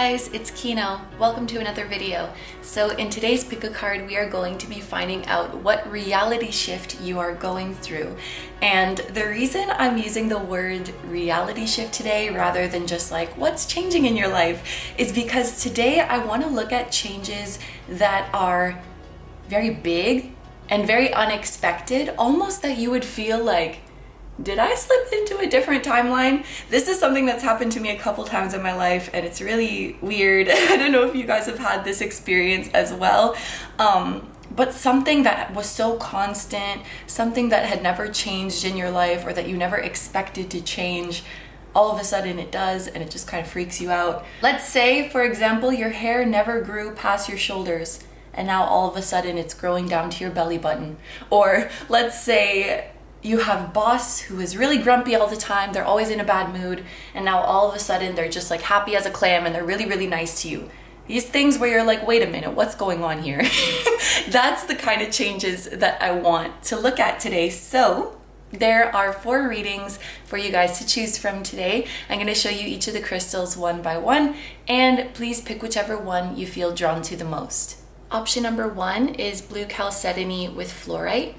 guys, it's KINO. Welcome to another video. So in today's pick a card, we are going to be finding out what reality shift you are going through. And the reason I'm using the word reality shift today rather than just like what's changing in your life is because today I want to look at changes that are very big and very unexpected, almost that you would feel like, did I slip into a different timeline? This is something that's happened to me a couple times in my life and it's really weird. I don't know if you guys have had this experience as well. But something that was so constant, something that had never changed in your life or that you never expected to change, all of a sudden it does and it just kind of freaks you out. Let's say, for example, your hair never grew past your shoulders and now all of a sudden it's growing down to your belly button. Or let's say you have a boss who is really grumpy all the time, they're always in a bad mood, and now all of a sudden they're just like happy as a clam and they're really, really nice to you. These things where you're like, wait a minute, what's going on here? That's the kind of changes that I want to look at today. So there are 4 readings for you guys to choose from today. I'm going to show you each of the crystals one by one, and please pick whichever one you feel drawn to the most. Option number 1 is blue Chalcedony with fluorite.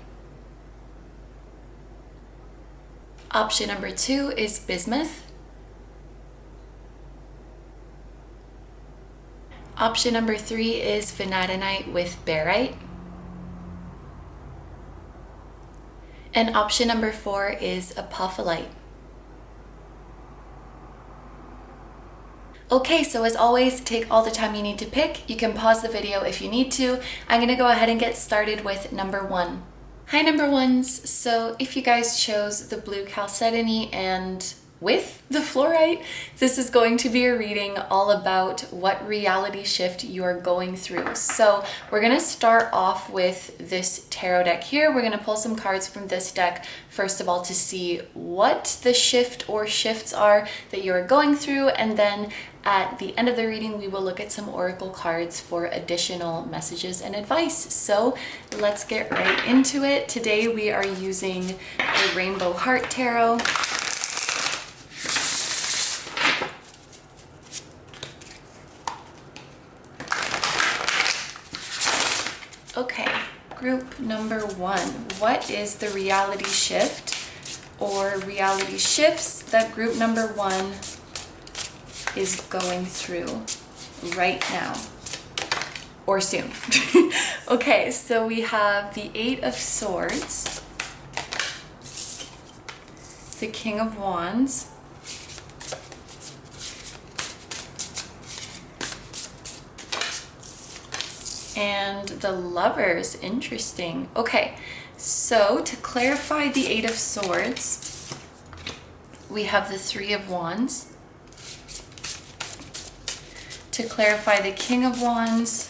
Option number 2 is bismuth. Option number 3 is Vanadinite with barite. And option number 4 is Apophyllite. Okay, so as always, take all the time you need to pick. You can pause the video if you need to. I'm gonna go ahead and get started with number 1. Hi number ones, so if you guys chose the blue Chalcedony and with the fluorite, this is going to be a reading all about what reality shift you are going through. So we're gonna start off with this tarot deck here. We're gonna pull some cards from this deck, first of all, to see what the shift or shifts are that you are going through, and then at the end of the reading, we will look at some oracle cards for additional messages and advice. So let's get right into it. Today we are using the Rainbow Heart Tarot. Okay, group number 1. What is the reality shift or reality shifts that group number 1 is going through right now or soon? Okay, so we have the 8 of Swords, the King of Wands, and the Lovers. Interesting. Okay, so to clarify the 8 of Swords, we have the 3 of Wands. To clarify the King of Wands,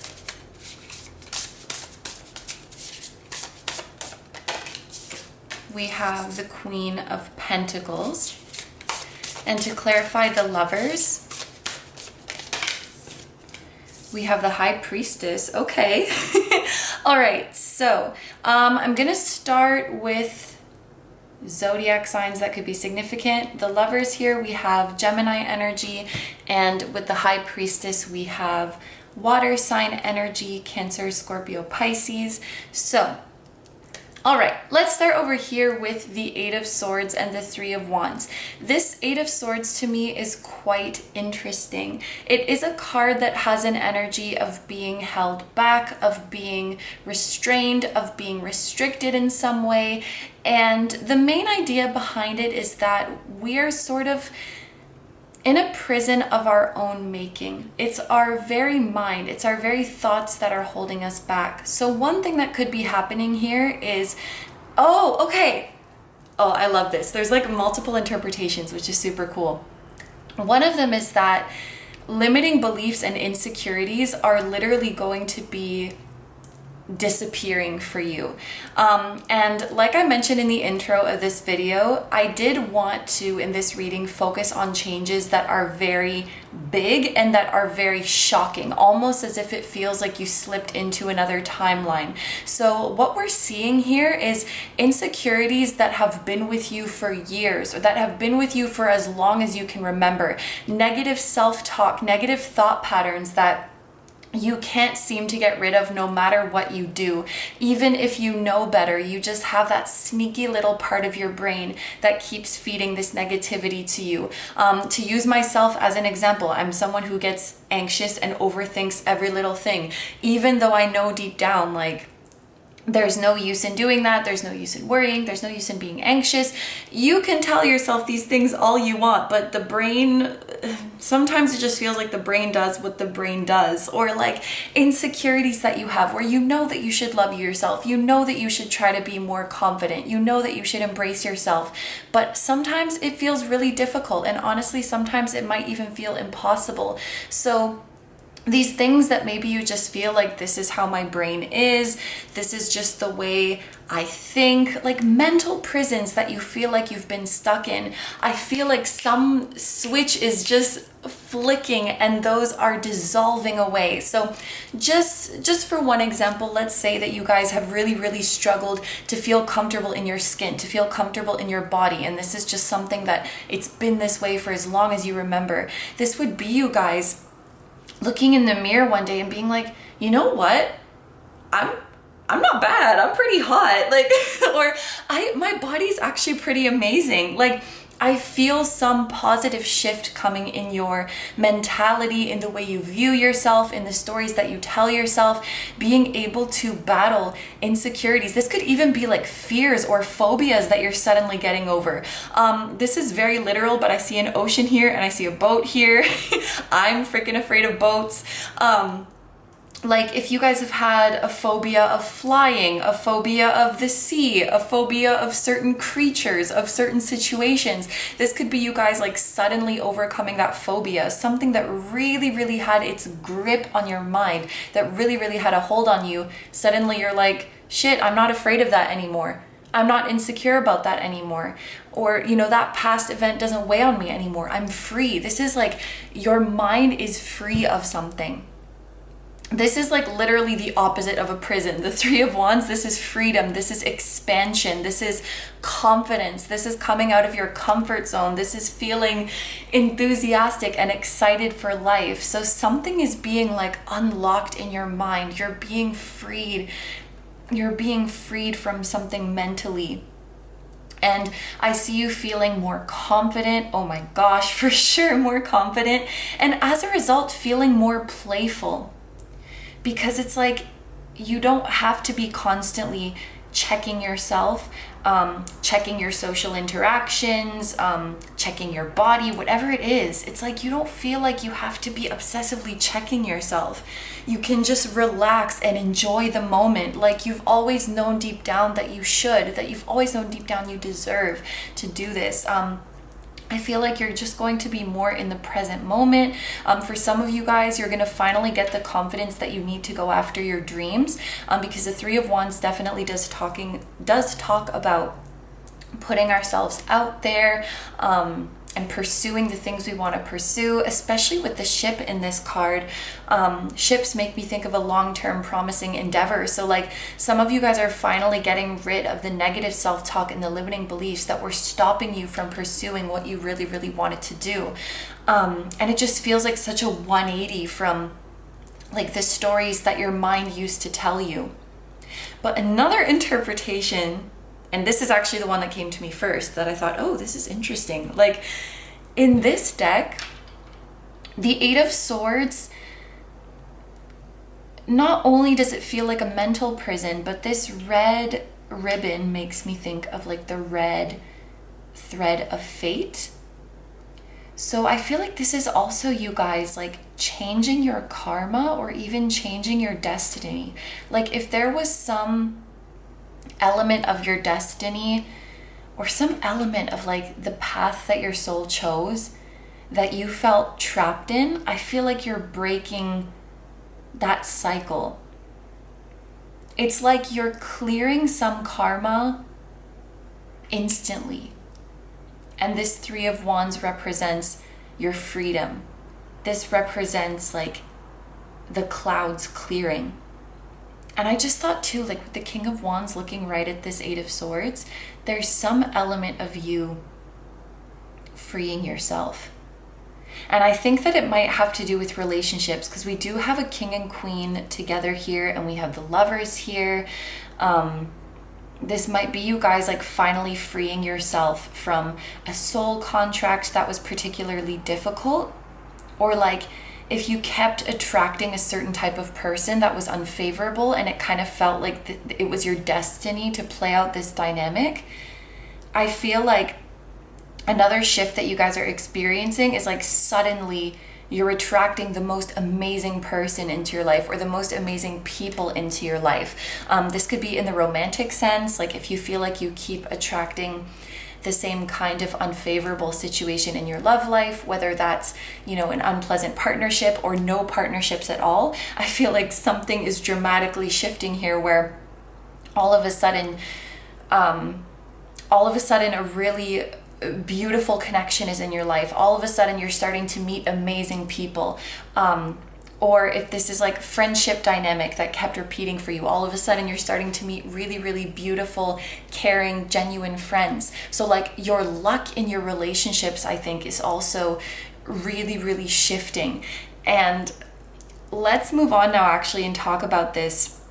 we have the Queen of Pentacles. And to clarify the Lovers, we have the High Priestess. Okay. All right, so I'm gonna start with zodiac signs that could be significant. The Lovers here, we have Gemini energy, and with the High Priestess, we have water sign energy, Cancer, Scorpio, Pisces. So, all right, let's start over here with the 8 of Swords and the 3 of Wands. This 8 of Swords to me is quite interesting. It is a card that has an energy of being held back, of being restrained, of being restricted in some way. And the main idea behind it is that we are sort of in a prison of our own making. It's our very mind, it's our very thoughts that are holding us back. So one thing that could be happening here is, I love this. There's like multiple interpretations, which is super cool. One of them is that limiting beliefs and insecurities are literally going to be disappearing for you. And like I mentioned in the intro of this video, I did want to, in this reading, focus on changes that are very big and that are very shocking, almost as if it feels like you slipped into another timeline. So what we're seeing here is insecurities that have been with you for years, or that have been with you for as long as you can remember. Negative self-talk, negative thought patterns that you can't seem to get rid of no matter what you do. Even if you know better, you just have that sneaky little part of your brain that keeps feeding this negativity to you. To use myself as an example, I'm someone who gets anxious and overthinks every little thing, even though I know deep down, like, there's no use in doing that. There's no use in worrying. There's no use in being anxious. You can tell yourself these things all you want, but the brain, sometimes it just feels like the brain does what the brain does. Or like insecurities that you have where you know that you should love yourself. You know that you should try to be more confident. You know that you should embrace yourself. But sometimes it feels really difficult. And honestly, sometimes it might even feel impossible. So these things that maybe you just feel like, this is how my brain is, this is just the way I think, like mental prisons that you feel like you've been stuck in. I feel like some switch is just flicking and those are dissolving away. So just for one example, let's say that you guys have really struggled to feel comfortable in your skin, to feel comfortable in your body, and this is just something that it's been this way for as long as you remember. This would be you guys looking in the mirror one day and being like, you know what? I'm not bad. I'm pretty hot. Like, or my body's actually pretty amazing. Like, I feel some positive shift coming in your mentality, in the way you view yourself, in the stories that you tell yourself, being able to battle insecurities. This could even be like fears or phobias that you're suddenly getting over. This is very literal, but I see an ocean here and I see a boat here. I'm freaking afraid of boats. Like if you guys have had a phobia of flying, a phobia of the sea, a phobia of certain creatures, of certain situations, this could be you guys like suddenly overcoming that phobia, something that really had its grip on your mind, that really had a hold on you. Suddenly you're like, shit, I'm not afraid of that anymore. I'm not insecure about that anymore. Or, you know, that past event doesn't weigh on me anymore. I'm free. This is like your mind is free of something. This is like literally the opposite of a prison. The Three of Wands, this is freedom. This is expansion. This is confidence. This is coming out of your comfort zone. This is feeling enthusiastic and excited for life. So something is being like unlocked in your mind. You're being freed. You're being freed from something mentally. And I see you feeling more confident. Oh my gosh, for sure, more confident. And as a result, feeling more playful. Because it's like you don't have to be constantly checking yourself, checking your social interactions, checking your body, whatever it is. It's like you don't feel like you have to be obsessively checking yourself. You can just relax and enjoy the moment, like you've always known deep down that you should, that you've always known deep down you deserve to do this. I feel like you're just going to be more in the present moment. For some of you guys, you're going to finally get the confidence that you need to go after your dreams, because the Three of Wands definitely does talk about putting ourselves out there, and pursuing the things we want to pursue, especially with the ship in this card. Ships make me think of a long-term promising endeavor. So like some of you guys are finally getting rid of the negative self-talk and the limiting beliefs that were stopping you from pursuing what you really wanted to do. And it just feels like such a 180 from like the stories that your mind used to tell you. But another interpretation, and this is actually the one that came to me first, that I thought, oh, this is interesting. Like in this deck, the Eight of Swords, not only does it feel like a mental prison, but this red ribbon makes me think of like the red thread of fate. So I feel like this is also you guys like changing your karma or even changing your destiny. Like if there was some element of your destiny or some element of like the path that your soul chose that you felt trapped in, I feel like you're breaking that cycle. It's like you're clearing some karma instantly. And this Three of Wands represents your freedom. This represents like the clouds clearing. And I just thought too, like with the King of Wands looking right at this Eight of Swords, there's some element of you freeing yourself. And I think that it might have to do with relationships, because we do have a King and Queen together here, and we have the Lovers here. This might be you guys like finally freeing yourself from a soul contract that was particularly difficult, or like if you kept attracting a certain type of person that was unfavorable and it kind of felt like it was your destiny to play out this dynamic. I feel like another shift that you guys are experiencing is like suddenly you're attracting the most amazing person into your life, or the most amazing people into your life. This could be in the romantic sense, like if you feel like you keep attracting the same kind of unfavorable situation in your love life, whether that's, you know, an unpleasant partnership or no partnerships at all. I feel like something is dramatically shifting here, where all of a sudden a really beautiful connection is in your life. All of a sudden you're starting to meet amazing people. Or if this is like friendship dynamic that kept repeating for you, all of a sudden you're starting to meet really, really beautiful, caring, genuine friends. So like your luck in your relationships, I think, is also really, really shifting. And let's move on now actually and talk about this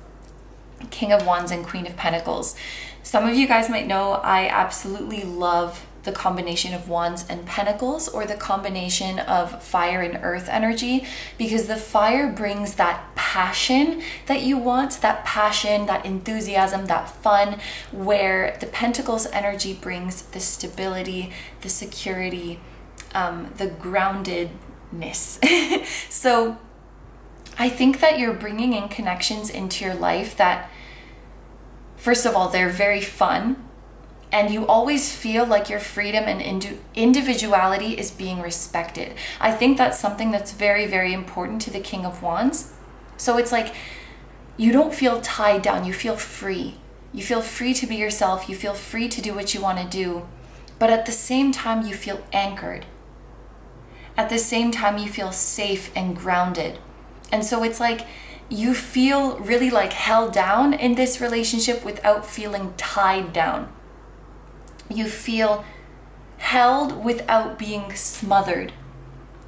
King of Wands and Queen of Pentacles. Some of you guys might know I absolutely love the combination of Wands and Pentacles, or the combination of fire and earth energy, because the fire brings that passion that you want, that passion, that enthusiasm, that fun, where the Pentacles energy brings the stability, the security, the groundedness. So I think that you're bringing in connections into your life that, first of all, they're very fun. And you always feel like your freedom and individuality is being respected. I think that's something that's very, very important to the King of Wands. So it's like you don't feel tied down. You feel free. You feel free to be yourself. You feel free to do what you want to do. But at the same time, you feel anchored. At the same time, you feel safe and grounded. And so it's like you feel really like held down in this relationship without feeling tied down. You feel held without being smothered.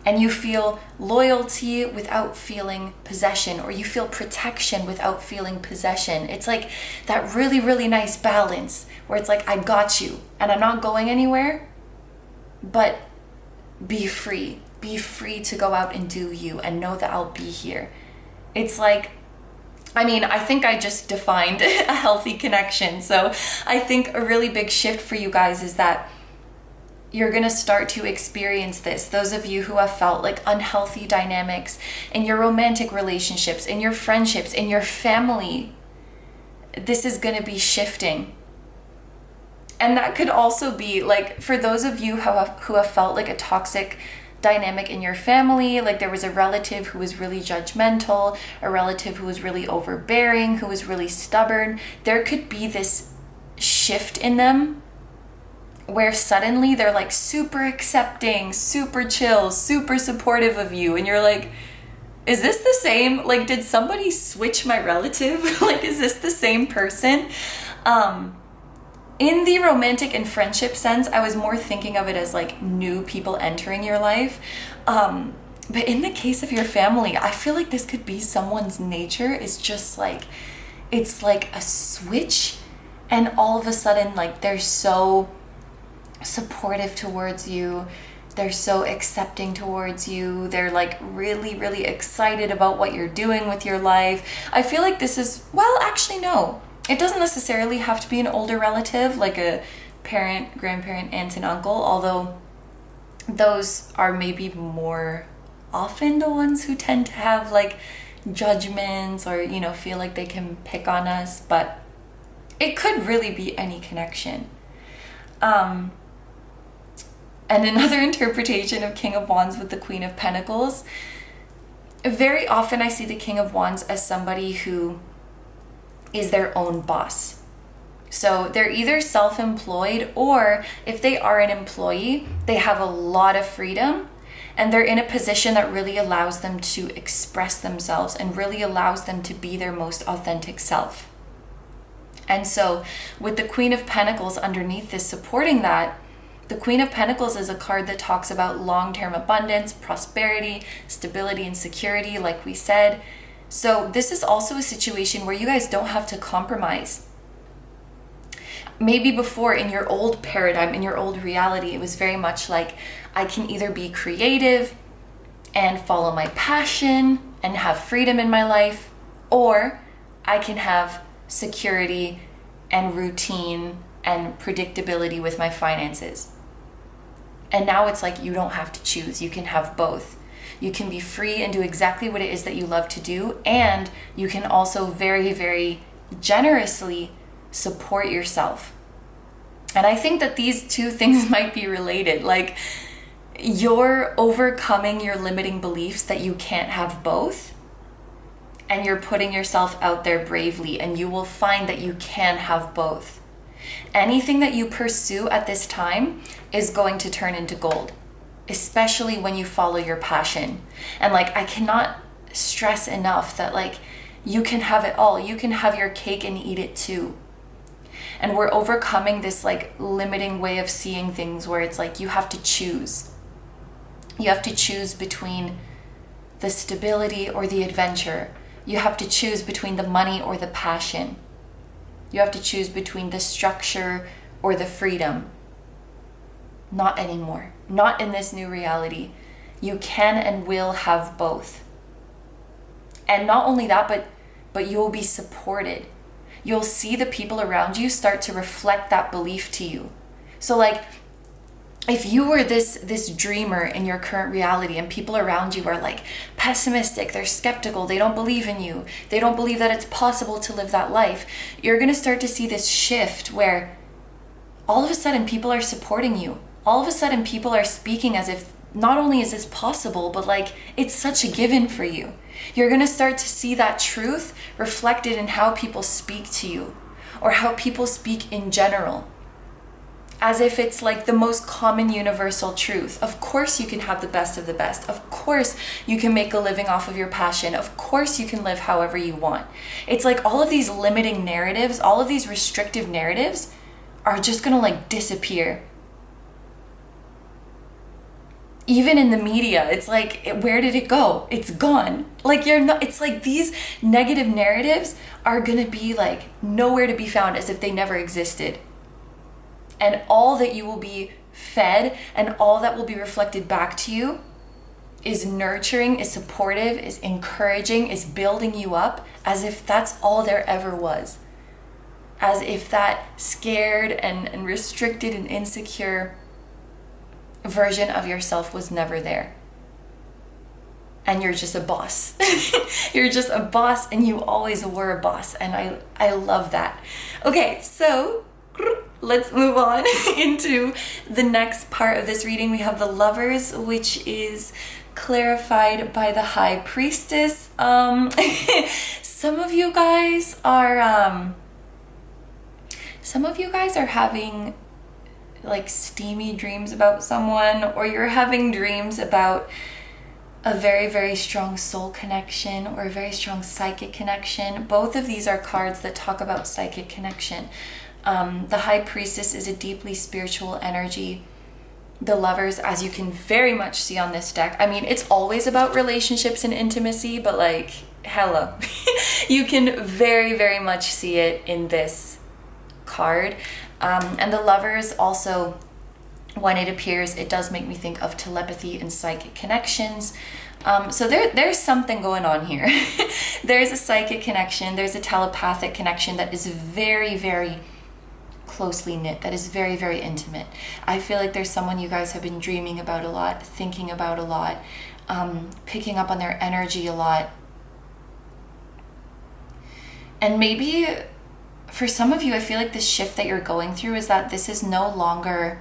And you feel loyalty without feeling possession, or you feel protection without feeling possession. It's like that really, really nice balance where it's like, I got you and I'm not going anywhere, but be free. Be free to go out and do you, and know that I'll be here. It's like, I mean, I think I just defined a healthy connection. So I think a really big shift for you guys is that you're going to start to experience this. Those of you who have felt like unhealthy dynamics in your romantic relationships, in your friendships, in your family, this is going to be shifting. And that could also be like, for those of you who have felt like a toxic dynamic in your family, like there was a relative who was really judgmental, a relative who was really overbearing, who was really stubborn, there could be this shift in them where suddenly they're like super accepting, super chill, super supportive of you, and you're like, is this the same? Like, did somebody switch my relative? Like, is this the same person? In the romantic and friendship sense, I was more thinking of it as like new people entering your life. But in the case of your family, I feel like this could be someone's nature is just like, it's like a switch, and all of a sudden, like, they're so supportive towards you. They're so accepting towards you. They're like really, really excited about what you're doing with your life. I feel like this is, well, actually, no. It doesn't necessarily have to be an older relative, like a parent, grandparent, aunt, and uncle, although those are maybe more often the ones who tend to have like judgments or, you know, feel like they can pick on us, but it could really be any connection. And another interpretation of King of Wands with the Queen of Pentacles, very often I see the King of Wands as somebody who is their own boss. So they're either self-employed, or if they are an employee, they have a lot of freedom and they're in a position that really allows them to express themselves and really allows them to be their most authentic self. And so with the Queen of Pentacles underneath this supporting that, the Queen of Pentacles is a card that talks about long-term abundance, prosperity, stability, and security, like we said. So this is also a situation where you guys don't have to compromise. Maybe before, in your old paradigm, in your old reality, it was very much like, I can either be creative and follow my passion and have freedom in my life, or I can have security and routine and predictability with my finances. And now it's like, you don't have to choose. You can have both. You can be free and do exactly what it is that you love to do, and you can also very, very generously support yourself. And I think that these two things might be related. Like, you're overcoming your limiting beliefs that you can't have both, and you're putting yourself out there bravely, and you will find that you can have both. Anything that you pursue at this time is going to turn into gold, especially when you follow your passion. And like, I cannot stress enough that like, you can have it all. You can have your cake and eat it too. And we're overcoming this like limiting way of seeing things where it's like, you have to choose. You have to choose between the stability or the adventure. You have to choose between the money or the passion. You have to choose between the structure or the freedom. Not anymore. Not in this new reality. You can and will have both. And not only that, but you'll be supported. You'll see the people around you start to reflect that belief to you. So like, if you were this dreamer in your current reality and people around you are like pessimistic, they're skeptical, they don't believe in you, they don't believe that it's possible to live that life, you're going to start to see this shift where all of a sudden people are supporting you. All of a sudden people are speaking as if not only is this possible, but like it's such a given for you. You're going to start to see that truth reflected in how people speak to you, or how people speak in general, as if it's like the most common universal truth. Of course you can have the best of the best. Of course you can make a living off of your passion. Of course you can live however you want. It's like all of these limiting narratives, all of these restrictive narratives are just going to like disappear. Even in the media, it's like, where did it go? It's gone. Like it's like these negative narratives are gonna be like nowhere to be found, as if they never existed. And all that you will be fed and all that will be reflected back to you is nurturing, is supportive, is encouraging, is building you up, as if that's all there ever was. As if that scared and restricted and insecure version of yourself was never there. And you're just a boss. You're just a boss, and you always were a boss. And I love that. Okay, so let's move on into the next part of this reading. We have the Lovers, which is clarified by the High Priestess. Some of you guys are having like steamy dreams about someone, or you're having dreams about a very, very strong soul connection or a very strong psychic connection. Both of these are cards that talk about psychic connection. The High Priestess is a deeply spiritual energy. The Lovers, as you can very much see on this deck, I mean, it's always about relationships and intimacy, but like, hello. You can very, very much see it in this card. And the Lovers also, when it appears, it does make me think of telepathy and psychic connections. So there's something going on here. There's a psychic connection, there's a telepathic connection that is very, very closely knit, that is very, very intimate. I feel like there's someone you guys have been dreaming about a lot, thinking about a lot, picking up on their energy a lot. And maybe for some of you, I feel like the shift that you're going through is that this is no longer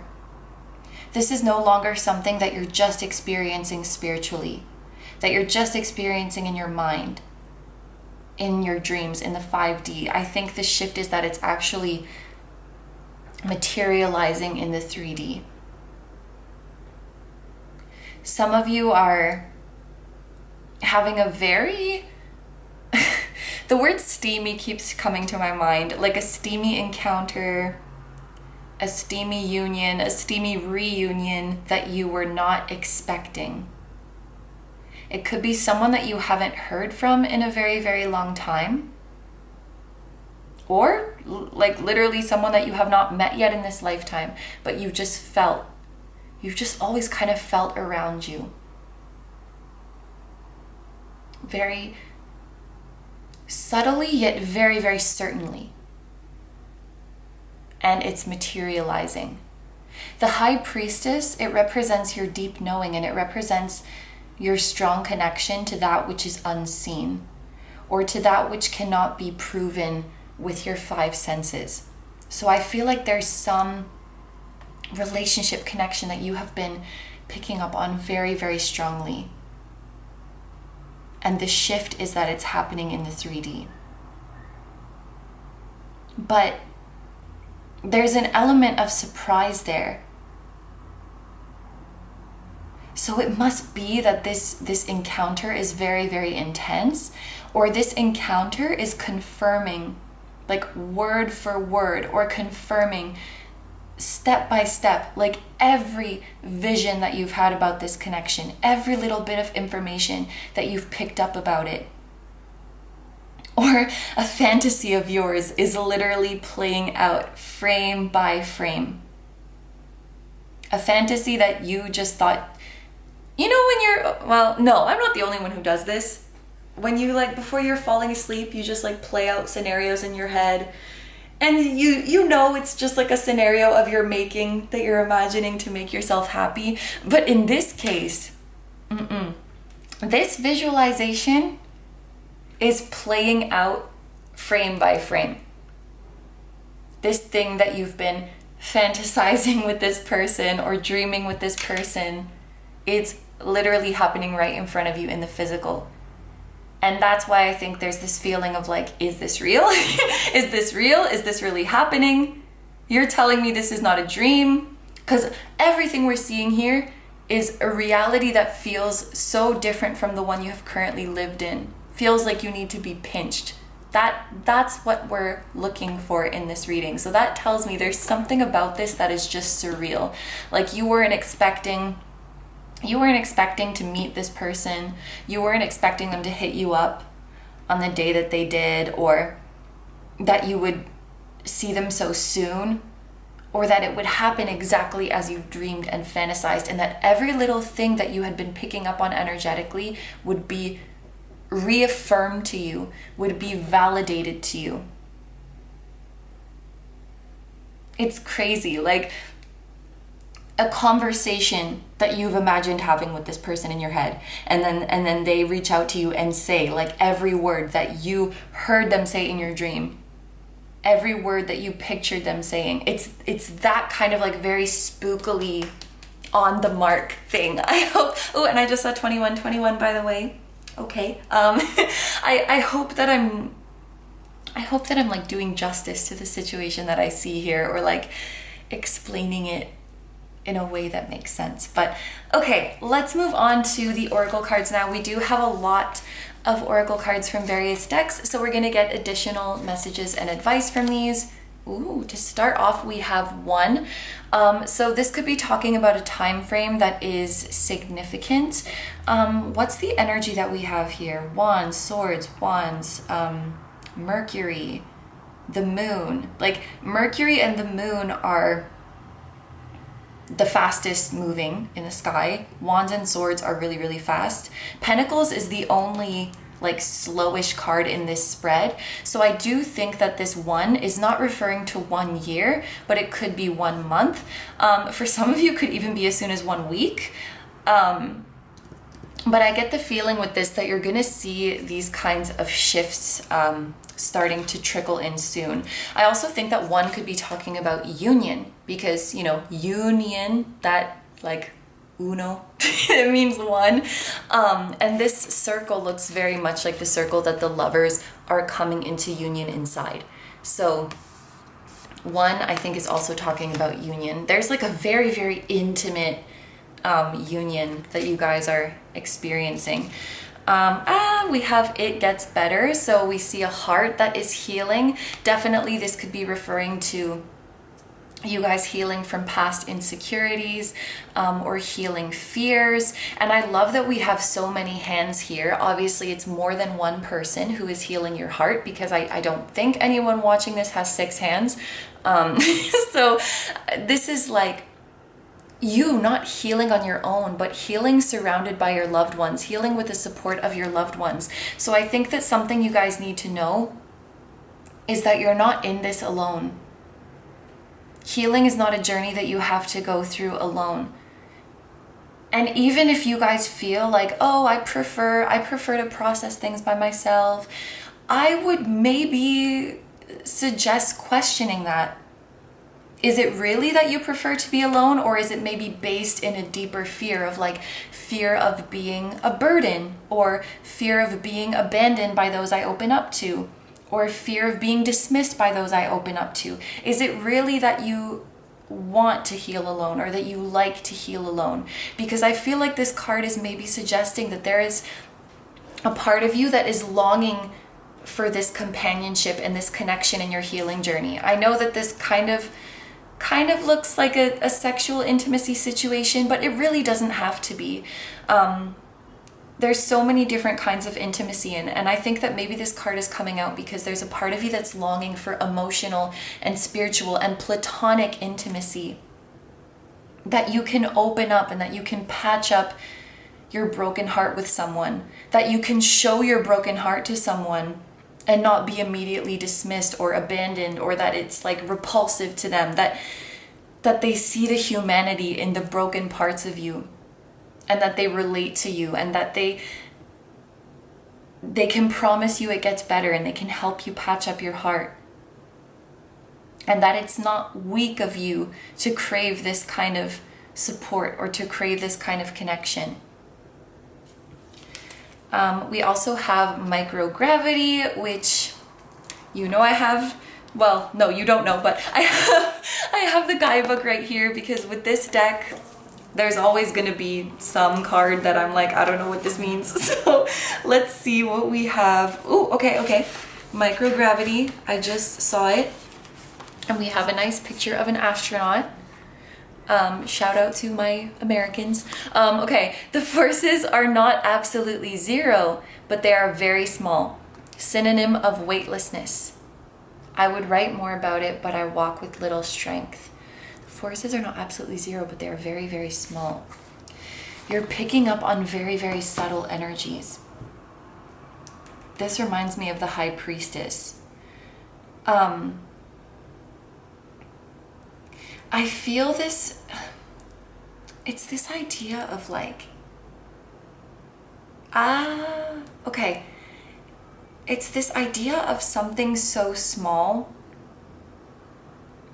something that you're just experiencing spiritually, that you're just experiencing in your mind. in your dreams in the 5D. I think the shift is that it's actually materializing in the 3D. Some of you are having a very the word steamy keeps coming to my mind, like a steamy encounter, a steamy union, a steamy reunion that you were not expecting. It could be someone that you haven't heard from in a very, very long time. Or like literally someone that you have not met yet in this lifetime, but you've just always kind of felt around you. Very subtly, yet very, very certainly. And it's materializing. The High Priestess, it represents your deep knowing, and it represents your strong connection to that which is unseen, or to that which cannot be proven with your 5 senses. So I feel like there's some relationship connection that you have been picking up on very, very strongly. And the shift is that it's happening in the 3D. But there's an element of surprise there. So it must be that this encounter is very, very intense, or this encounter is confirming, like word for word, or confirming step by step, like every vision that you've had about this connection, every little bit of information that you've picked up about it. Or a fantasy of yours is literally playing out frame by frame. A fantasy that you just thought, you know, when you're, well, no, I'm not the only one who does this. When you like, before you're falling asleep, you just like play out scenarios in your head. And you know it's just like a scenario of your making that you're imagining to make yourself happy. But in this case, this visualization is playing out frame by frame. This thing that you've been fantasizing with this person or dreaming with this person, it's literally happening right in front of you in the physical. And that's why I think there's this feeling of like, is this real? Is this real? Is this really happening? You're telling me this is not a dream? Because everything we're seeing here is a reality that feels so different from the one you have currently lived in. Feels like you need to be pinched. That's what we're looking for in this reading. So that tells me there's something about this that is just surreal. Like you weren't expecting to meet this person. You weren't expecting them to hit you up on the day that they did, or that you would see them so soon, or that it would happen exactly as you've dreamed and fantasized, and that every little thing that you had been picking up on energetically would be reaffirmed to you, would be validated to you. It's crazy. Like, a conversation that you've imagined having with this person in your head, and then they reach out to you and say like every word that you heard them say in your dream, every word that you pictured them saying. It's that kind of like very spookily on the mark thing. I hope. Oh, and I just saw 2121 by the way. Okay. I hope that I'm like doing justice to the situation that I see here, or like explaining it in a way that makes sense. But okay, let's move on to the oracle cards now. We do have a lot of oracle cards from various decks, so we're going to get additional messages and advice from these. Ooh, to start off, we have one. So this could be talking about a time frame that is significant. What's the energy that we have here? Wands, swords, wands, Mercury, the moon. Like Mercury and the moon are the fastest moving in the sky. Wands and swords are really, really fast. Pentacles is the only like slowish card in this spread. So I do think that this one is not referring to 1 year, but it could be 1 month. For some of you, it could even be as soon as 1 week. But I get the feeling with this that you're gonna see these kinds of shifts starting to trickle in soon. I also think that one could be talking about union, because, you know, union, that like, uno. It means one. And this circle looks very much like the circle that the lovers are coming into union inside. So one, I think, is also talking about union. There's like a very, very intimate union that you guys are experiencing. We have it gets better. So we see a heart that is healing. Definitely this could be referring to you guys healing from past insecurities, or healing fears. And I love that we have so many hands here. Obviously it's more than one person who is healing your heart, because I don't think anyone watching this has 6 hands. So this is like you not healing on your own, but healing surrounded by your loved ones, healing with the support of your loved ones. So I think that something you guys need to know is that you're not in this alone. Healing is not a journey that you have to go through alone. And even if you guys feel like, oh, I prefer to process things by myself, I would maybe suggest questioning that. Is it really that you prefer to be alone, or is it maybe based in a deeper fear of like fear of being a burden, or fear of being abandoned by those I open up to, or fear of being dismissed by those I open up to? Is it really that you want to heal alone, or that you like to heal alone? Because I feel like this card is maybe suggesting that there is a part of you that is longing for this companionship and this connection in your healing journey. I know that this kind of looks like a sexual intimacy situation, but it really doesn't have to be. There's so many different kinds of intimacy, and I think that maybe this card is coming out because there's a part of you that's longing for emotional and spiritual and platonic intimacy, that you can open up and that you can patch up your broken heart with someone, that you can show your broken heart to someone and not be immediately dismissed or abandoned, or that it's like repulsive to them, that they see the humanity in the broken parts of you, and that they relate to you, and that they can promise you it gets better, and they can help you patch up your heart. And that it's not weak of you to crave this kind of support or to crave this kind of connection. We also have microgravity, which you know I have. Well, no, you don't know, but I have the guidebook right here, because with this deck, there's always going to be some card that I'm like, I don't know what this means. So let's see what we have. Oh, okay. Microgravity. I just saw it. And we have a nice picture of an astronaut. Shout out to my Americans. Okay, the forces are not absolutely zero, but they are very small. Synonym of weightlessness. I would write more about it, but I walk with little strength. The forces are not absolutely zero, but they are very, very small. You're picking up on very, very subtle energies. This reminds me of the High Priestess. I feel this, it's this idea of like, okay. It's this idea of something so small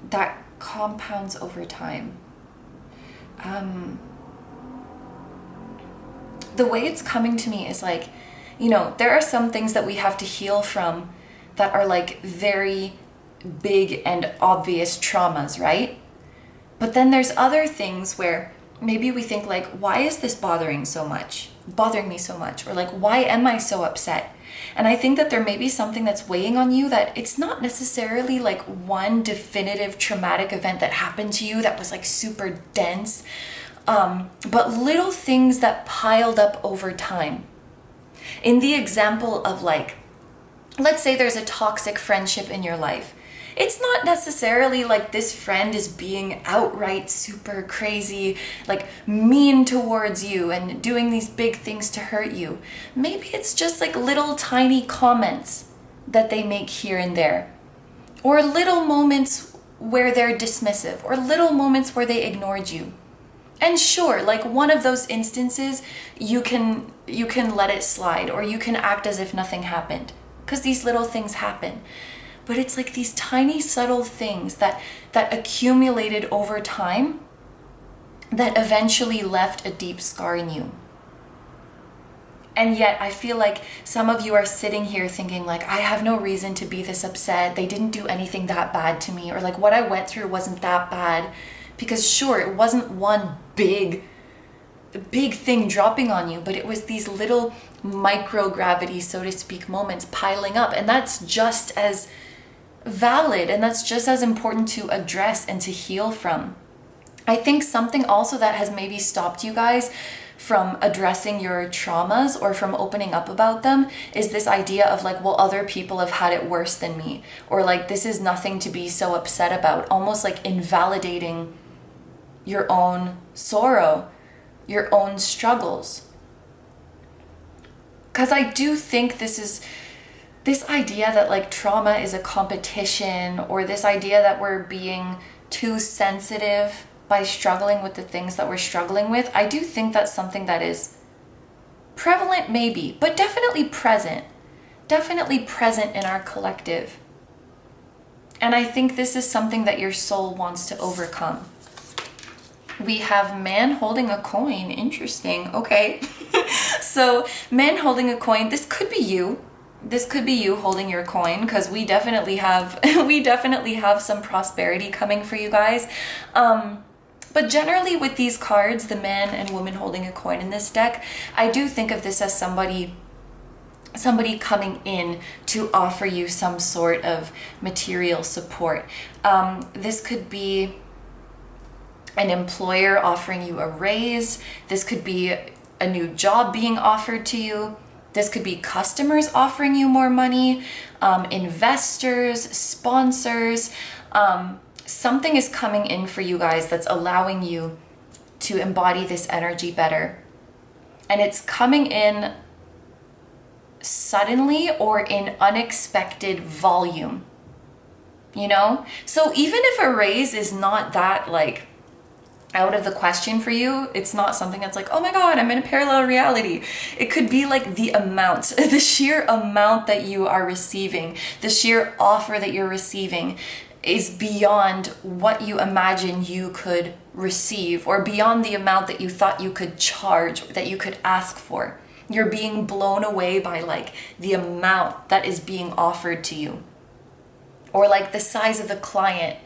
that compounds over time. The way it's coming to me is like, you know, there are some things that we have to heal from that are like very big and obvious traumas, right? But then there's other things where maybe we think like, why is this bothering me so much? Or like, why am I so upset? And I think that there may be something that's weighing on you, that it's not necessarily like one definitive traumatic event that happened to you that was like super dense, but little things that piled up over time. In the example of like, let's say there's a toxic friendship in your life. It's not necessarily like this friend is being outright super crazy, like mean towards you and doing these big things to hurt you. Maybe it's just like little tiny comments that they make here and there, or little moments where they're dismissive, or little moments where they ignored you. And sure, like one of those instances, you can let it slide, or you can act as if nothing happened, because these little things happen. But it's like these tiny subtle things that accumulated over time that eventually left a deep scar in you. And yet I feel like some of you are sitting here thinking like, I have no reason to be this upset. They didn't do anything that bad to me, or like what I went through wasn't that bad. Because sure, it wasn't one big thing dropping on you, but it was these little microgravity, so to speak, moments piling up. And that's just as valid, and that's just as important to address and to heal from. I think something also that has maybe stopped you guys from addressing your traumas or from opening up about them is this idea of like, well, other people have had it worse than me, or like, this is nothing to be so upset about, almost like invalidating your own sorrow, your own struggles. Because I do think this idea that like trauma is a competition, or this idea that we're being too sensitive by struggling with the things that we're struggling with, I do think that's something that is prevalent maybe, but definitely present in our collective. And I think this is something that your soul wants to overcome. We have man holding a coin. Interesting. Okay. So man holding a coin, this could be you. This could be you holding your coin, because we definitely have some prosperity coming for you guys. But generally with these cards, the man and woman holding a coin in this deck, I do think of this as somebody coming in to offer you some sort of material support. This could be an employer offering you a raise. This could be a new job being offered to you. This could be customers offering you more money, investors, sponsors. Something is coming in for you guys that's allowing you to embody this energy better. And it's coming in suddenly or in unexpected volume, you know? So even if a raise is not that like out of the question for you, it's not something that's like, oh my God, I'm in a parallel reality. It could be like the amount, the sheer amount that you are receiving, the sheer offer that you're receiving is beyond what you imagine you could receive, or beyond the amount that you thought you could charge, that you could ask for. You're being blown away by like the amount that is being offered to you, or like the size of the client.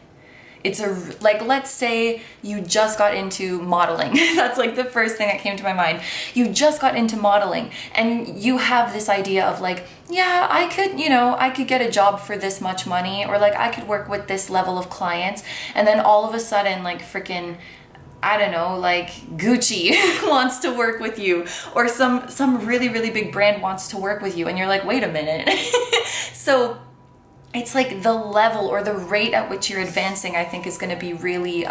It's like, let's say you just got into modeling. That's like the first thing that came to my mind. You just got into modeling and you have this idea of like, yeah, I could get a job for this much money, or like I could work with this level of clients. And then all of a sudden, like freaking, I don't know, like Gucci wants to work with you, or some really, really big brand wants to work with you. And you're like, wait a minute. So it's like the level or the rate at which you're advancing, I think, is going to be really,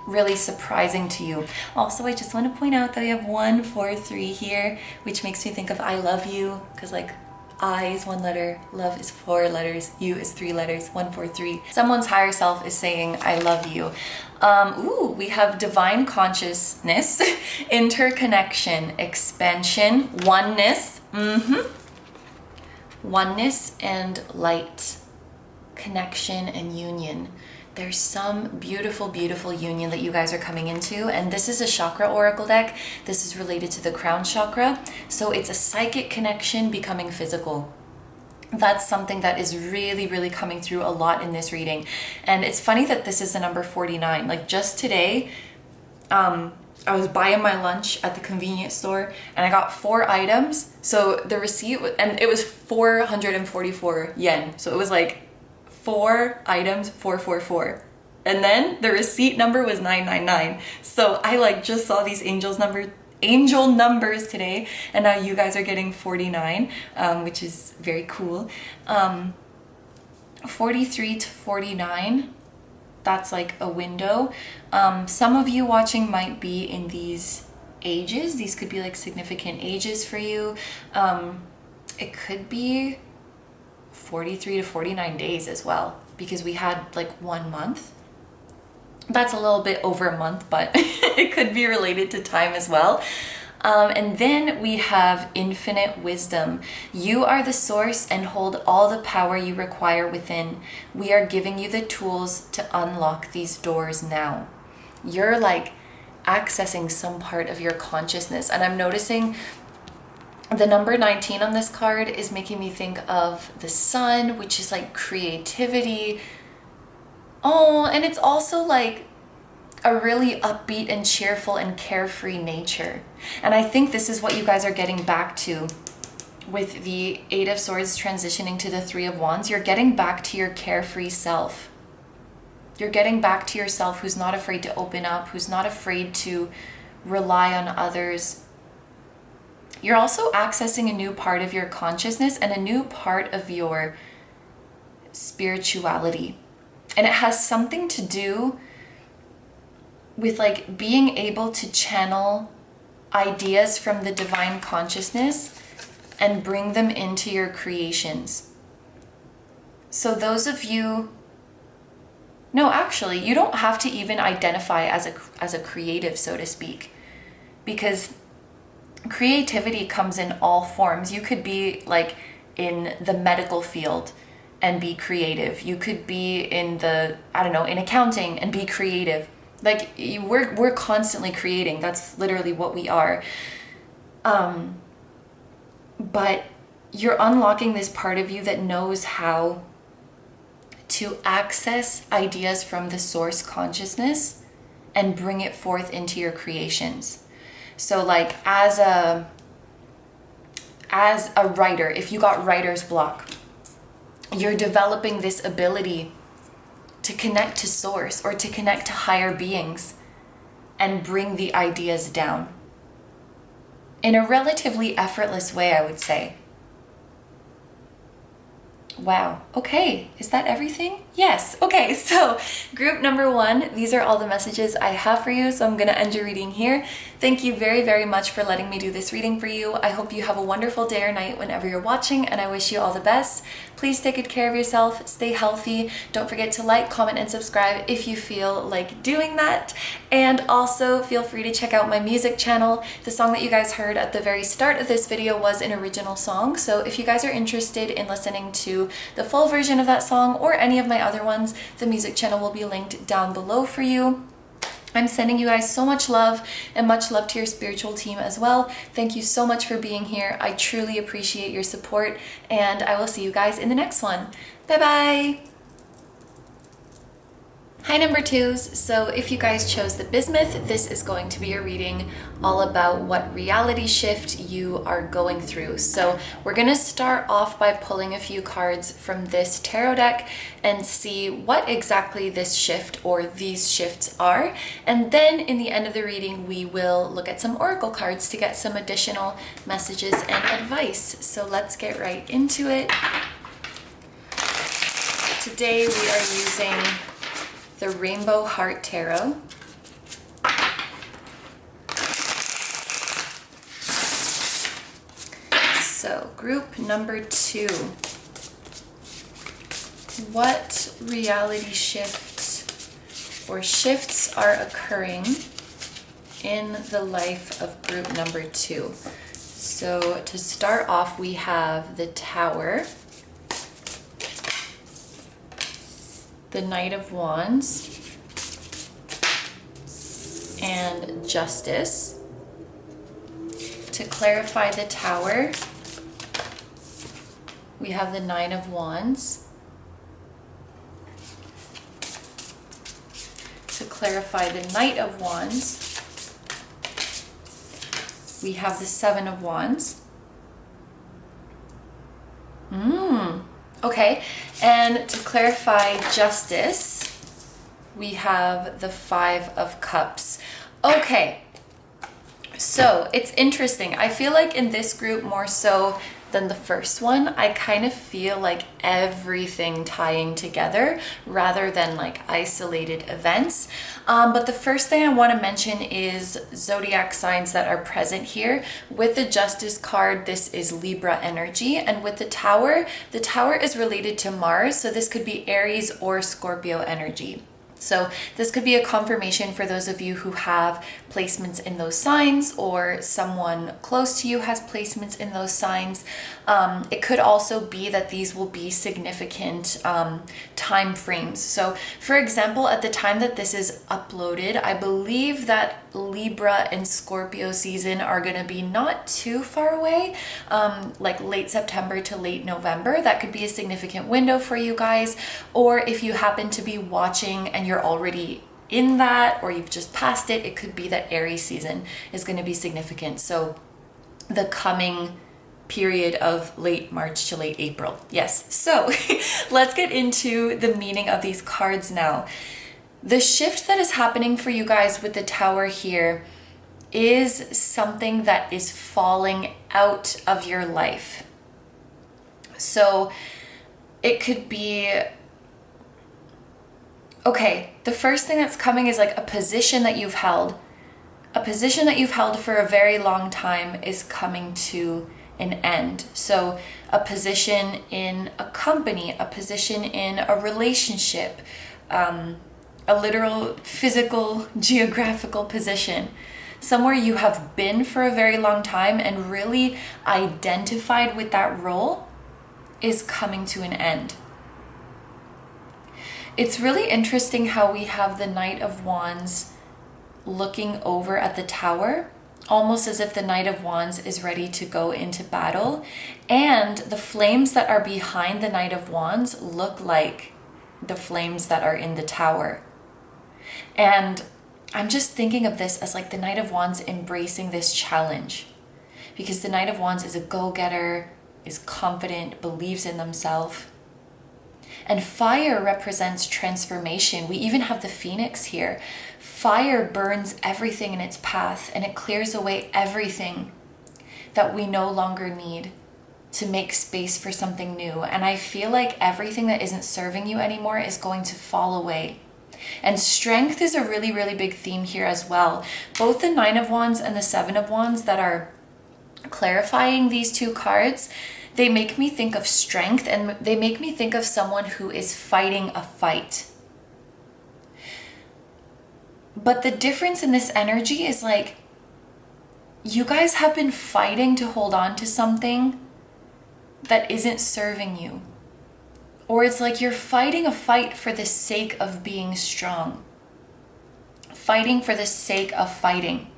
really surprising to you. Also, I just want to point out that we have 1, 4, 3 here, which makes me think of I love you, because like I is 1 letter, love is 4 letters, you is 3 letters, 1, 4, 3. Someone's higher self is saying I love you. We have divine consciousness, interconnection, expansion, oneness. Oneness and light, connection and union. There's some beautiful, beautiful union that you guys are coming into. And this is a chakra oracle deck. This is related to the crown chakra. So it's a psychic connection becoming physical. That's something that is really, really coming through a lot in this reading. And it's funny that this is the number 49. Like just today, I was buying my lunch at the convenience store and I got 4 items. So the receipt, and it was 444 yen. So it was like 4 items, 444. And then the receipt number was 999. So I like just saw these angel numbers today. And now you guys are getting 49, which is very cool. 43 to 49. That's like a window. Some of you watching might be in these ages. These could be like significant ages for you. It could be 43 to 49 days as well, because we had like 1 month. That's a little bit over a month, but it could be related to time as well. And then we have infinite wisdom. You are the source and hold all the power you require within. We are giving you the tools to unlock these doors now. You're like accessing some part of your consciousness. And I'm noticing the number 19 on this card is making me think of the sun, which is like creativity. Oh, and it's also like a really upbeat and cheerful and carefree nature. And I think this is what you guys are getting back to with the Eight of Swords transitioning to the Three of Wands. You're getting back to your carefree self. You're getting back to yourself who's not afraid to open up, who's not afraid to rely on others. You're also accessing a new part of your consciousness and a new part of your spirituality. And it has something to do with like being able to channel ideas from the divine consciousness and bring them into your creations. So those of you, no, actually, you don't have to even identify as a creative, so to speak, because creativity comes in all forms. You could be like in the medical field and be creative. You could be in the, I don't know, in accounting and be creative. Like we're constantly creating. That's literally what we are. But you're unlocking this part of you that knows how to access ideas from the source consciousness and bring it forth into your creations. So like as a writer, if you got writer's block, you're developing this ability to connect to source or to connect to higher beings and bring the ideas down in a relatively effortless way, I would say. Wow. Okay. Is that everything? Yes. Okay. So group number 1, these are all the messages I have for you. So I'm going to end your reading here. Thank you very, very much for letting me do this reading for you. I hope you have a wonderful day or night whenever you're watching, and I wish you all the best. Please take good care of yourself. Stay healthy. Don't forget to like, comment, and subscribe if you feel like doing that. And also feel free to check out my music channel. The song that you guys heard at the very start of this video was an original song. So if you guys are interested in listening to the full version of that song or any of my other ones, the music channel will be linked down below for you. I'm sending you guys so much love and much love to your spiritual team as well. Thank you so much for being here. I truly appreciate your support, and I will see you guys in the next one. Bye bye. Hi number 2s, so if you guys chose the Bismuth, this is going to be a reading all about what reality shift you are going through. So we're going to start off by pulling a few cards from this tarot deck and see what exactly this shift or these shifts are. And then in the end of the reading, we will look at some oracle cards to get some additional messages and advice. So let's get right into it. Today we are using the Rainbow Heart Tarot. So, group number 2. What reality shift or shifts are occurring in the life of group number 2? So, to start off, we have the Tower, the Knight of Wands, and Justice. To clarify the Tower, we have the Nine of Wands. To clarify the Knight of Wands, we have the Seven of Wands. Okay, and to clarify Justice, we have the Five of Cups. Okay, so it's interesting. I feel like in this group more so than the first one, I kind of feel like everything tying together rather than like isolated events. But the first thing I want to mention is zodiac signs that are present here. With the Justice card, this is Libra energy, and with the Tower is related to Mars, so this could be Aries or Scorpio energy. So this could be a confirmation for those of you who have placements in those signs, or someone close to you has placements in those signs. It could also be that these will be significant time frames. So for example, at the time that this is uploaded, I believe that Libra and Scorpio season are going to be not too far away, like late September to late November. That could be a significant window for you guys. Or if you happen to be watching and you're already in that, or you've just passed it, it could be that Aries season is going to be significant. So the coming period of late March to late April. Yes. So let's get into the meaning of these cards now. The shift that is happening for you guys with the Tower here is something that is falling out of your life. So it could be, okay, the first thing that's coming is like a position that you've held. A position that you've held for a very long time is coming to an end. So a position in a company, a position in a relationship, a literal physical geographical position, somewhere you have been for a very long time and really identified with that role, is coming to an end. It's really interesting how we have the Knight of Wands looking over at the Tower, almost as if the Knight of Wands is ready to go into battle. And the flames that are behind the Knight of Wands look like the flames that are in the Tower. And I'm just thinking of this as like the Knight of Wands embracing this challenge, because the Knight of Wands is a go-getter, is confident, believes in themselves. And fire represents transformation. We even have the Phoenix here. Fire burns everything in its path, and it clears away everything that we no longer need to make space for something new. And I feel like everything that isn't serving you anymore is going to fall away. And strength is a really, really big theme here as well. Both the Nine of Wands and the Seven of Wands that are clarifying these two cards, they make me think of strength, and they make me think of someone who is fighting a fight. But the difference in this energy is like, you guys have been fighting to hold on to something that isn't serving you. Or it's like you're fighting a fight for the sake of being strong. Fighting for the sake of fighting.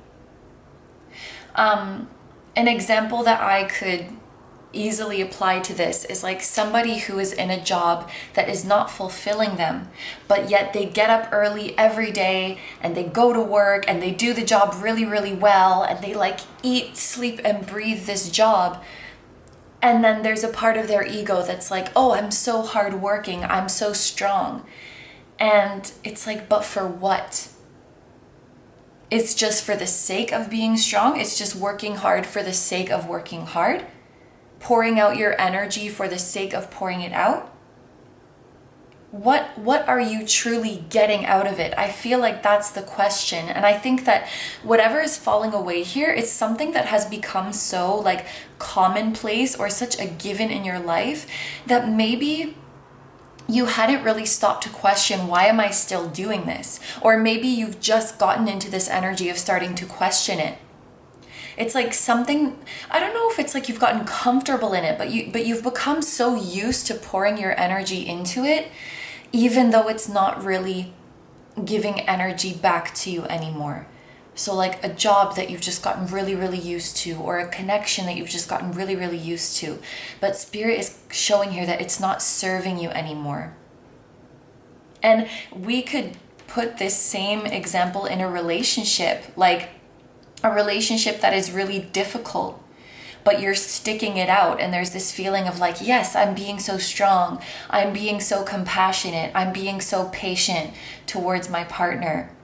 An example that I could easily apply to this is like somebody who is in a job that is not fulfilling them, but yet they get up early every day and they go to work and they do the job really, really well, and they like eat, sleep, and breathe this job. And then there's a part of their ego that's like, oh, I'm so hardworking, I'm so strong. And it's like, but for what? It's just for the sake of being strong? It's just working hard for the sake of working hard? Pouring out your energy for the sake of pouring it out? What are you truly getting out of it? I feel like that's the question. And I think that whatever is falling away here is something that has become so like commonplace or such a given in your life that maybe you hadn't really stopped to question, why am I still doing this? Or maybe you've just gotten into this energy of starting to question it. It's like something, I don't know if it's like you've gotten comfortable in it, but you've become so used to pouring your energy into it, even though it's not really giving energy back to you anymore. So like a job that you've just gotten really, really used to, or a connection that you've just gotten really, really used to. But Spirit is showing here that it's not serving you anymore. And we could put this same example in a relationship, like a relationship that is really difficult, but you're sticking it out, and there's this feeling of like, yes, I'm being so strong, I'm being so compassionate, I'm being so patient towards my partner.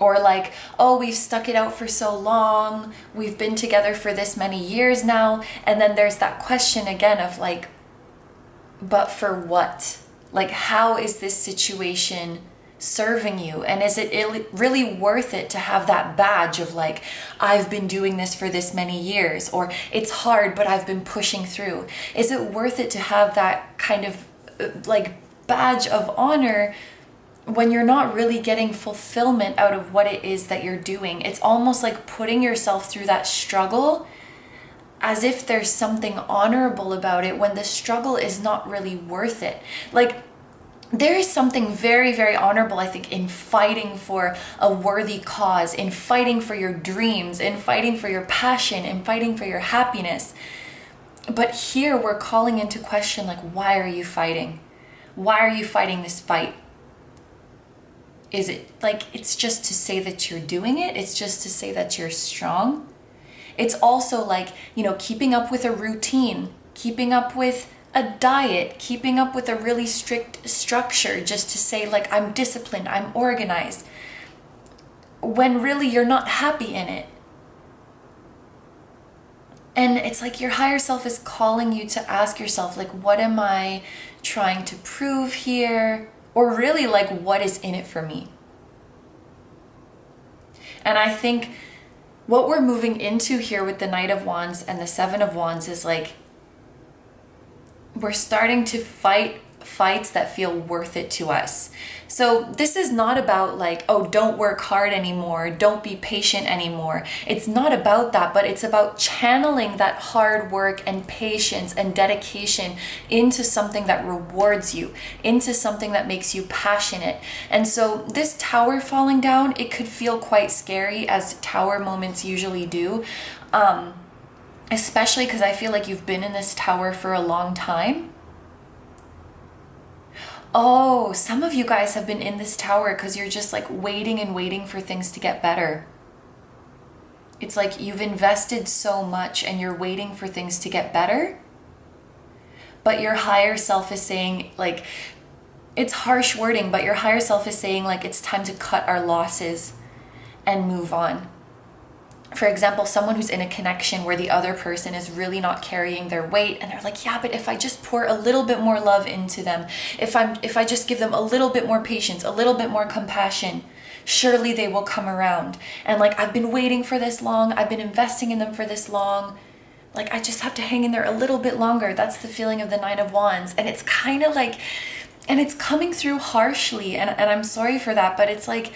Or like, oh, we've stuck it out for so long, we've been together for this many years now, and then there's that question again of like, but for what? Like, how is this situation serving you? And is it really worth it to have that badge of like, I've been doing this for this many years, or it's hard but I've been pushing through? Is it worth it to have that kind of like badge of honor when you're not really getting fulfillment out of what it is that you're doing. It's almost like putting yourself through that struggle as if there's something honorable about it, when the struggle is not really worth it. Like, there is something very, very honorable, I think, in fighting for a worthy cause, in fighting for your dreams, in fighting for your passion, in fighting for your happiness. But here we're calling into question, like, why are you fighting? Why are you fighting this fight? Is it like, it's just to say that you're doing it? It's just to say that you're strong? It's also like, keeping up with a routine, keeping up with a diet, keeping up with a really strict structure just to say, like, I'm disciplined, I'm organized, when really you're not happy in it. And it's like your higher self is calling you to ask yourself, like, what am I trying to prove here? Or really, like, what is in it for me? And I think what we're moving into here with the Knight of Wands and the Seven of Wands is like, we're starting to fight fights that feel worth it to us. So this is not about like, oh, don't work hard anymore, don't be patient anymore. It's not about that, but it's about channeling that hard work and patience and dedication into something that rewards you, into something that makes you passionate. And so this tower falling down, it could feel quite scary, as tower moments usually do. Especially because I feel like you've been in this tower for a long time. Oh, some of you guys have been in this tower because you're just like waiting and waiting for things to get better. It's like you've invested so much and you're waiting for things to get better. But your higher self is saying, like, it's harsh wording, but your higher self is saying, like, it's time to cut our losses and move on. For example, someone who's in a connection where the other person is really not carrying their weight, and they're like, yeah, but if I just pour a little bit more love into them, if I just give them a little bit more patience, a little bit more compassion, surely they will come around. And like, I've been waiting for this long, I've been investing in them for this long, like, I just have to hang in there a little bit longer. That's the feeling of the Nine of Wands. And it's kind of like, and it's coming through harshly, and I'm sorry for that, but it's like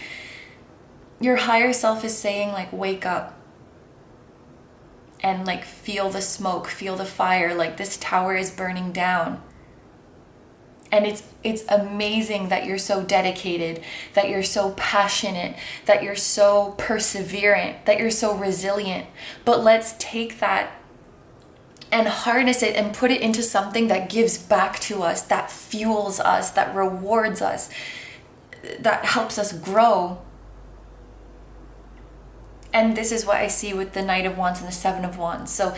your higher self is saying, like, wake up. And like, feel the smoke, feel the fire, like this tower is burning down. And it's amazing that you're so dedicated, that you're so passionate, that you're so perseverant, that you're so resilient. But let's take that and harness it and put it into something that gives back to us, that fuels us, that rewards us, that helps us grow. And this is what I see with the Knight of Wands and the Seven of Wands. So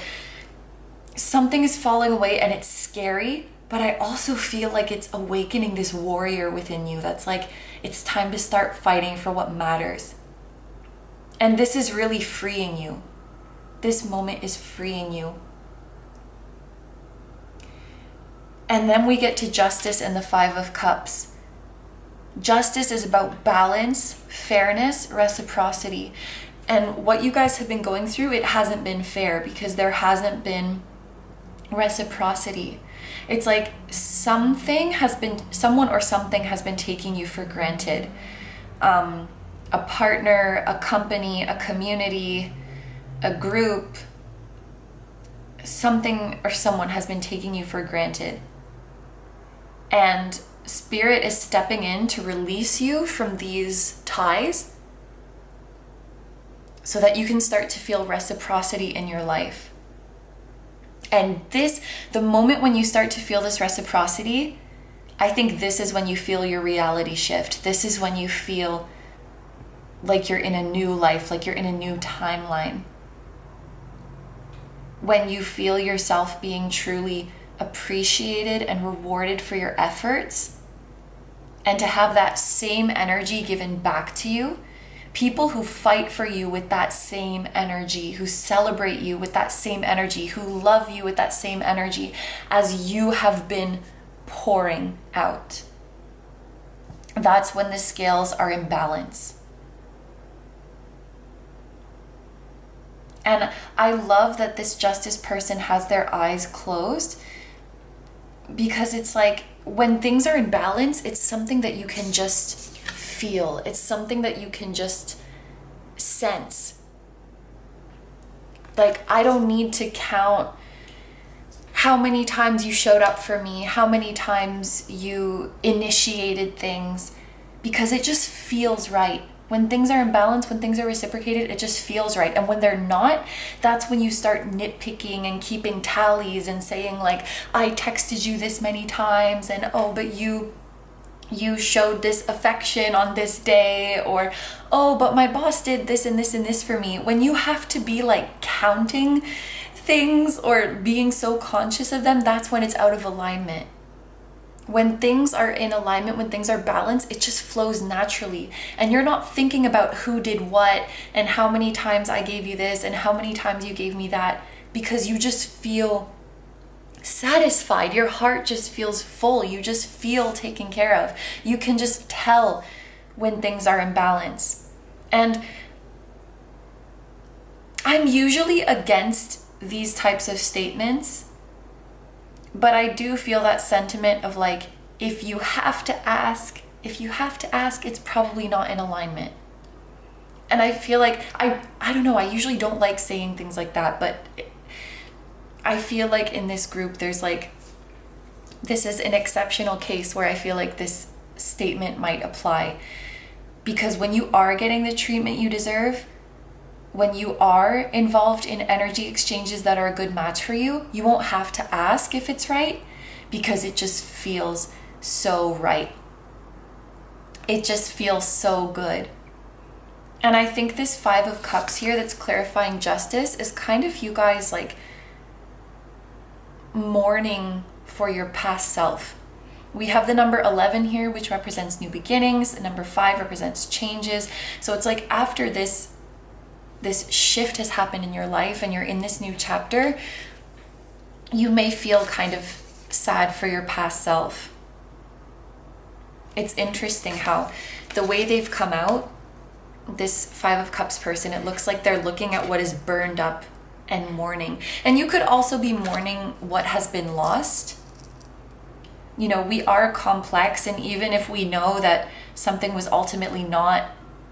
something is falling away and it's scary, but I also feel like it's awakening this warrior within you that's like, it's time to start fighting for what matters. And this is really freeing you. This moment is freeing you. And then we get to Justice and the Five of Cups. Justice is about balance, fairness, reciprocity. And what you guys have been going through, it hasn't been fair because there hasn't been reciprocity. It's like someone or something has been taking you for granted. A partner, a company, a community, a group, something or someone has been taking you for granted. And Spirit is stepping in to release you from these ties, so that you can start to feel reciprocity in your life. And the moment when you start to feel this reciprocity, I think this is when you feel your reality shift. This is when you feel like you're in a new life, like you're in a new timeline. When you feel yourself being truly appreciated and rewarded for your efforts, and to have that same energy given back to you. People who fight for you with that same energy, who celebrate you with that same energy, who love you with that same energy as you have been pouring out. That's when the scales are in balance. And I love that this Justice person has their eyes closed, because it's like when things are in balance, it's something that you can just feel. It's something that you can just sense. Like, I don't need to count how many times you showed up for me, how many times you initiated things, because it just feels right. When things are in balance, when things are reciprocated, it just feels right. And when they're not, that's when you start nitpicking and keeping tallies and saying like, I texted you this many times, and oh, but you showed this affection on this day, or oh, but my boss did this and this and this for me. When you have to be like counting things or being so conscious of them, that's when it's out of alignment. When things are in alignment, when things are balanced, it just flows naturally. And you're not thinking about who did what and how many times I gave you this and how many times you gave me that, because you just feel satisfied. Your heart just feels full. You just feel taken care of. You can just tell when things are in balance. And I'm usually against these types of statements, but I do feel that sentiment of like, if you have to ask, it's probably not in alignment. And I feel like, I don't know, I usually don't like saying things like that, but I feel like in this group, there's like, this is an exceptional case where I feel like this statement might apply. Because when you are getting the treatment you deserve, when you are involved in energy exchanges that are a good match for you, you won't have to ask if it's right, because it just feels so right. It just feels so good. And I think this 5 of Cups here that's clarifying justice is kind of you guys like mourning for your past self. We have the number 11 here, which represents new beginnings. The number 5 represents changes. So it's like after this shift has happened in your life and you're in this new chapter, you may feel kind of sad for your past self. It's interesting how the way they've come out, this 5 of Cups person, it looks like they're looking at what is burned up and mourning. And you could also be mourning what has been lost. You know, we are complex, and even if we know that something was ultimately not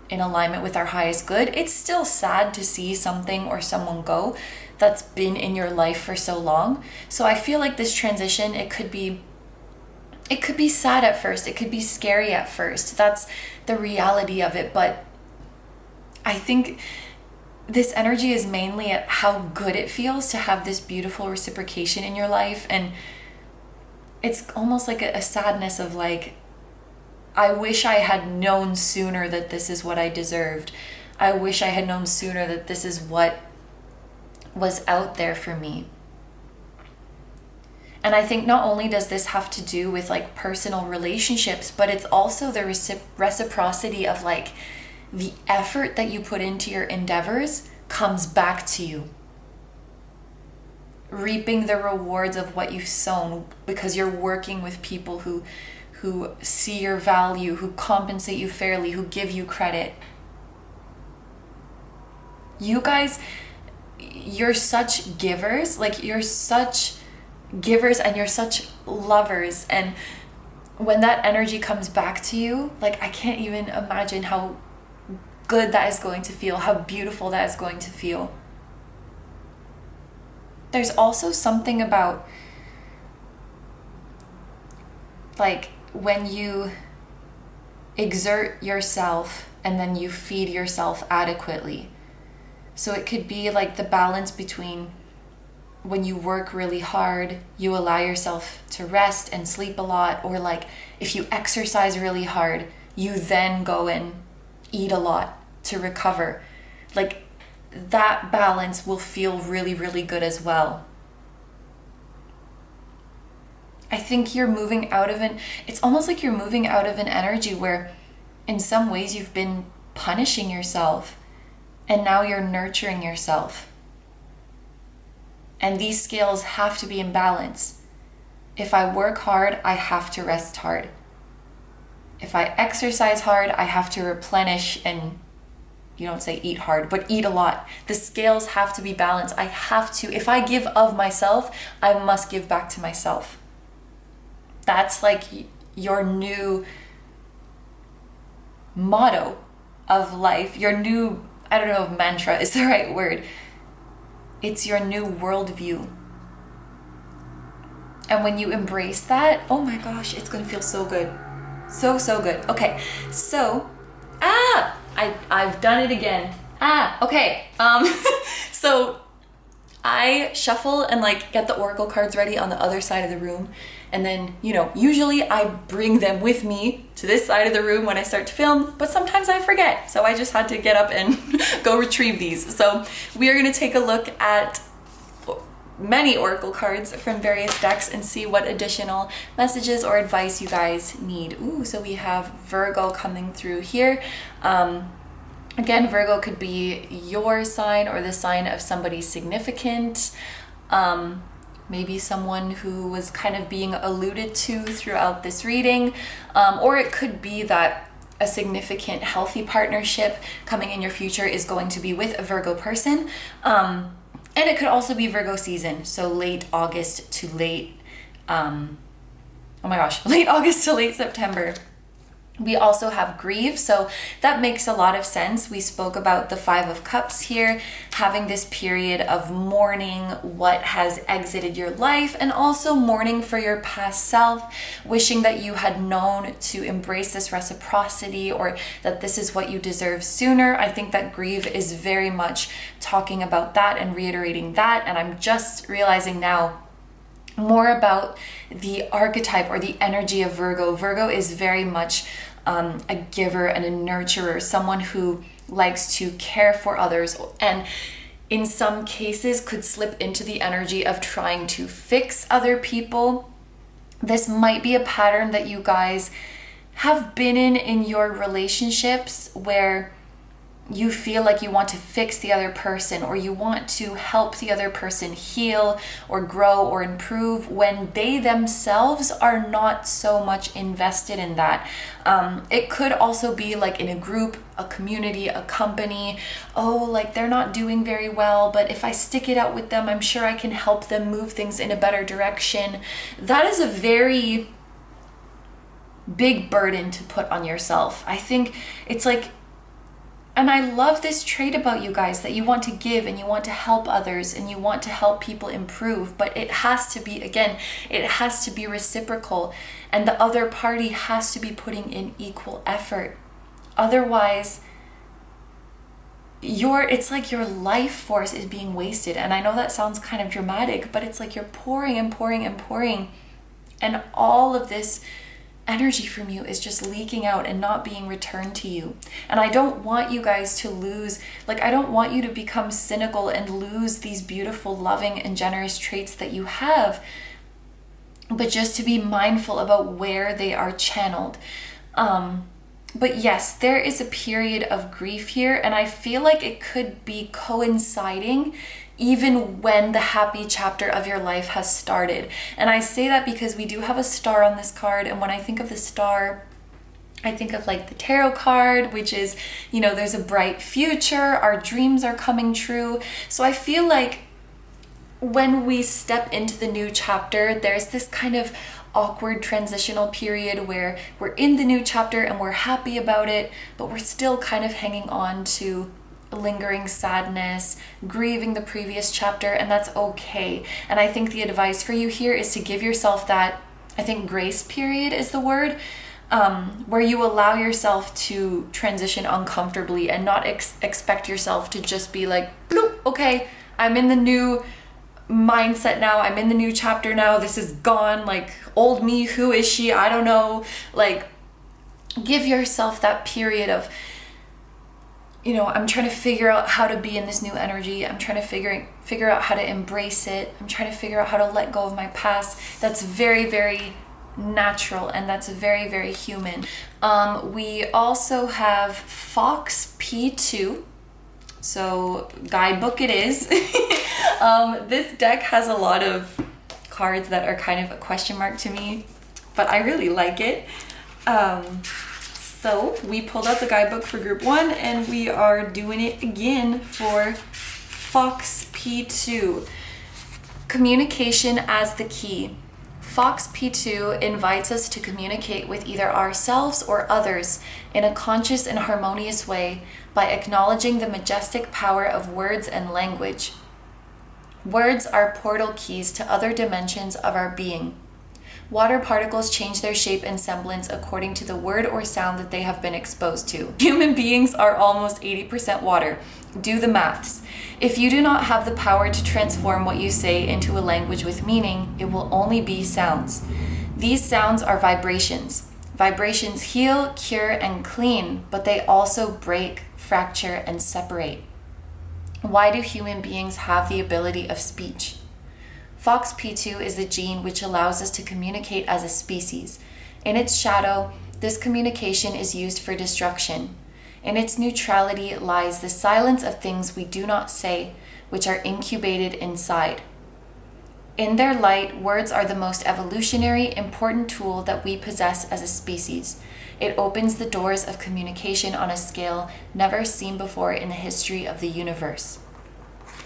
in alignment with our highest good, it's still sad to see something or someone go that's been in your life for so long. So I feel like this transition, it could be sad at first, it could be scary at first. That's the reality of it. But I think this energy is mainly at how good it feels to have this beautiful reciprocation in your life. And it's almost like a sadness of like, I wish I had known sooner that this is what I deserved. I wish I had known sooner that this is what was out there for me. And I think not only does this have to do with like personal relationships, but it's also the reciprocity of like the effort that you put into your endeavors comes back to you. Reaping the rewards of what you've sown, because you're working with people who see your value, who compensate you fairly, who give you credit. You guys, you're such givers, like you're such givers and you're such lovers. And when that energy comes back to you, like I can't even imagine how good that is going to feel, how beautiful that is going to feel. There's also something about like when you exert yourself and then you feed yourself adequately. So it could be like the balance between when you work really hard, you allow yourself to rest and sleep a lot, or like if you exercise really hard, you then go and eat a lot to recover. Like that balance will feel really, really good as well. I think you're moving out of it's almost like you're moving out of an energy where in some ways you've been punishing yourself and now you're nurturing yourself. And these scales have to be in balance. If I work hard, I have to rest hard. If I exercise hard, I have to replenish and, you don't say eat hard, but eat a lot. The scales have to be balanced. I have to, if I give of myself, I must give back to myself. That's like your new motto of life, your new, I don't know if mantra is the right word. It's your new worldview. And when you embrace that, oh my gosh, it's gonna feel so good. So good. Okay, so, I've done it again. Okay. So I shuffle and like get the oracle cards ready on the other side of the room. And then, you know, usually I bring them with me to this side of the room when I start to film, but sometimes I forget. So I just had to get up and go retrieve these. So we are gonna take a look at many oracle cards from various decks and see what additional messages or advice you guys need. Ooh, so we have Virgo coming through here. Again, Virgo could be your sign or the sign of somebody significant. Maybe someone who was kind of being alluded to throughout this reading. Or it could be that a significant healthy partnership coming in your future is going to be with a Virgo person. And it could also be Virgo season. So late August to late, late August to late September. We also have grief, so that makes a lot of sense. We spoke about the Five of Cups here, having this period of mourning what has exited your life, and also mourning for your past self, wishing that you had known to embrace this reciprocity or that this is what you deserve sooner. I think that grief is very much talking about that and reiterating that, and I'm just realizing now more about the archetype or the energy of Virgo. Virgo is very much a giver and a nurturer, someone who likes to care for others, and in some cases could slip into the energy of trying to fix other people. This might be a pattern that you guys have been in your relationships, where you feel like you want to fix the other person, or you want to help the other person heal or grow or improve, when they themselves are not so much invested in that. It could also be like in a group, a community, a company. Oh, like they're not doing very well, but if I stick it out with them, I'm sure I can help them move things in a better direction. That is a very big burden to put on yourself. I think it's like, and I love this trait about you guys, that you want to give and you want to help others and you want to help people improve, but it has to be, again, it has to be reciprocal, and the other party has to be putting in equal effort. Otherwise, it's like your life force is being wasted. And I know that sounds kind of dramatic, but it's like you're pouring and pouring and pouring, and all of this energy from you is just leaking out and not being returned to you. And I don't want you guys to lose, like, I don't want you to become cynical and lose these beautiful, loving, and generous traits that you have, but just to be mindful about where they are channeled. But yes, there is a period of grief here, and I feel like it could be coinciding even when the happy chapter of your life has started. And I say that because we do have a star on this card, and when I think of the star, I think of like the tarot card, which is, you know, there's a bright future, our dreams are coming true. So I feel like when we step into the new chapter, there's this kind of awkward transitional period where we're in the new chapter and we're happy about it, but we're still kind of hanging on to lingering sadness, grieving the previous chapter, and that's okay. And I think the advice for you here is to give yourself that, I think grace period is the word, where you allow yourself to transition uncomfortably and not expect yourself to just be like, bloop, okay, I'm in the new mindset now, I'm in the new chapter now, this is gone, like old me, who is she, I don't know. Like, give yourself that period of, you know, I'm trying to figure out how to be in this new energy. I'm trying to figure out how to embrace it. I'm trying to figure out how to let go of my past. That's very, very natural, and that's very, very human. We also have Fox P2. So guidebook it is. This deck has a lot of cards that are kind of a question mark to me, but I really like it. So we pulled out the guidebook for group 1, and we are doing it again for Fox P2. Communication as the key. Fox P2 invites us to communicate with either ourselves or others in a conscious and harmonious way by acknowledging the majestic power of words and language. Words are portal keys to other dimensions of our being. Water particles change their shape and semblance according to the word or sound that they have been exposed to. Human beings are almost 80% water. Do the maths. If you do not have the power to transform what you say into a language with meaning, it will only be sounds. These sounds are vibrations. Vibrations heal, cure, and clean, but they also break, fracture, and separate. Why do human beings have the ability of speech? Fox P2 is the gene which allows us to communicate as a species. In its shadow, this communication is used for destruction. In its neutrality lies the silence of things we do not say, which are incubated inside. In their light, words are the most evolutionary, important tool that we possess as a species. It opens the doors of communication on a scale never seen before in the history of the universe.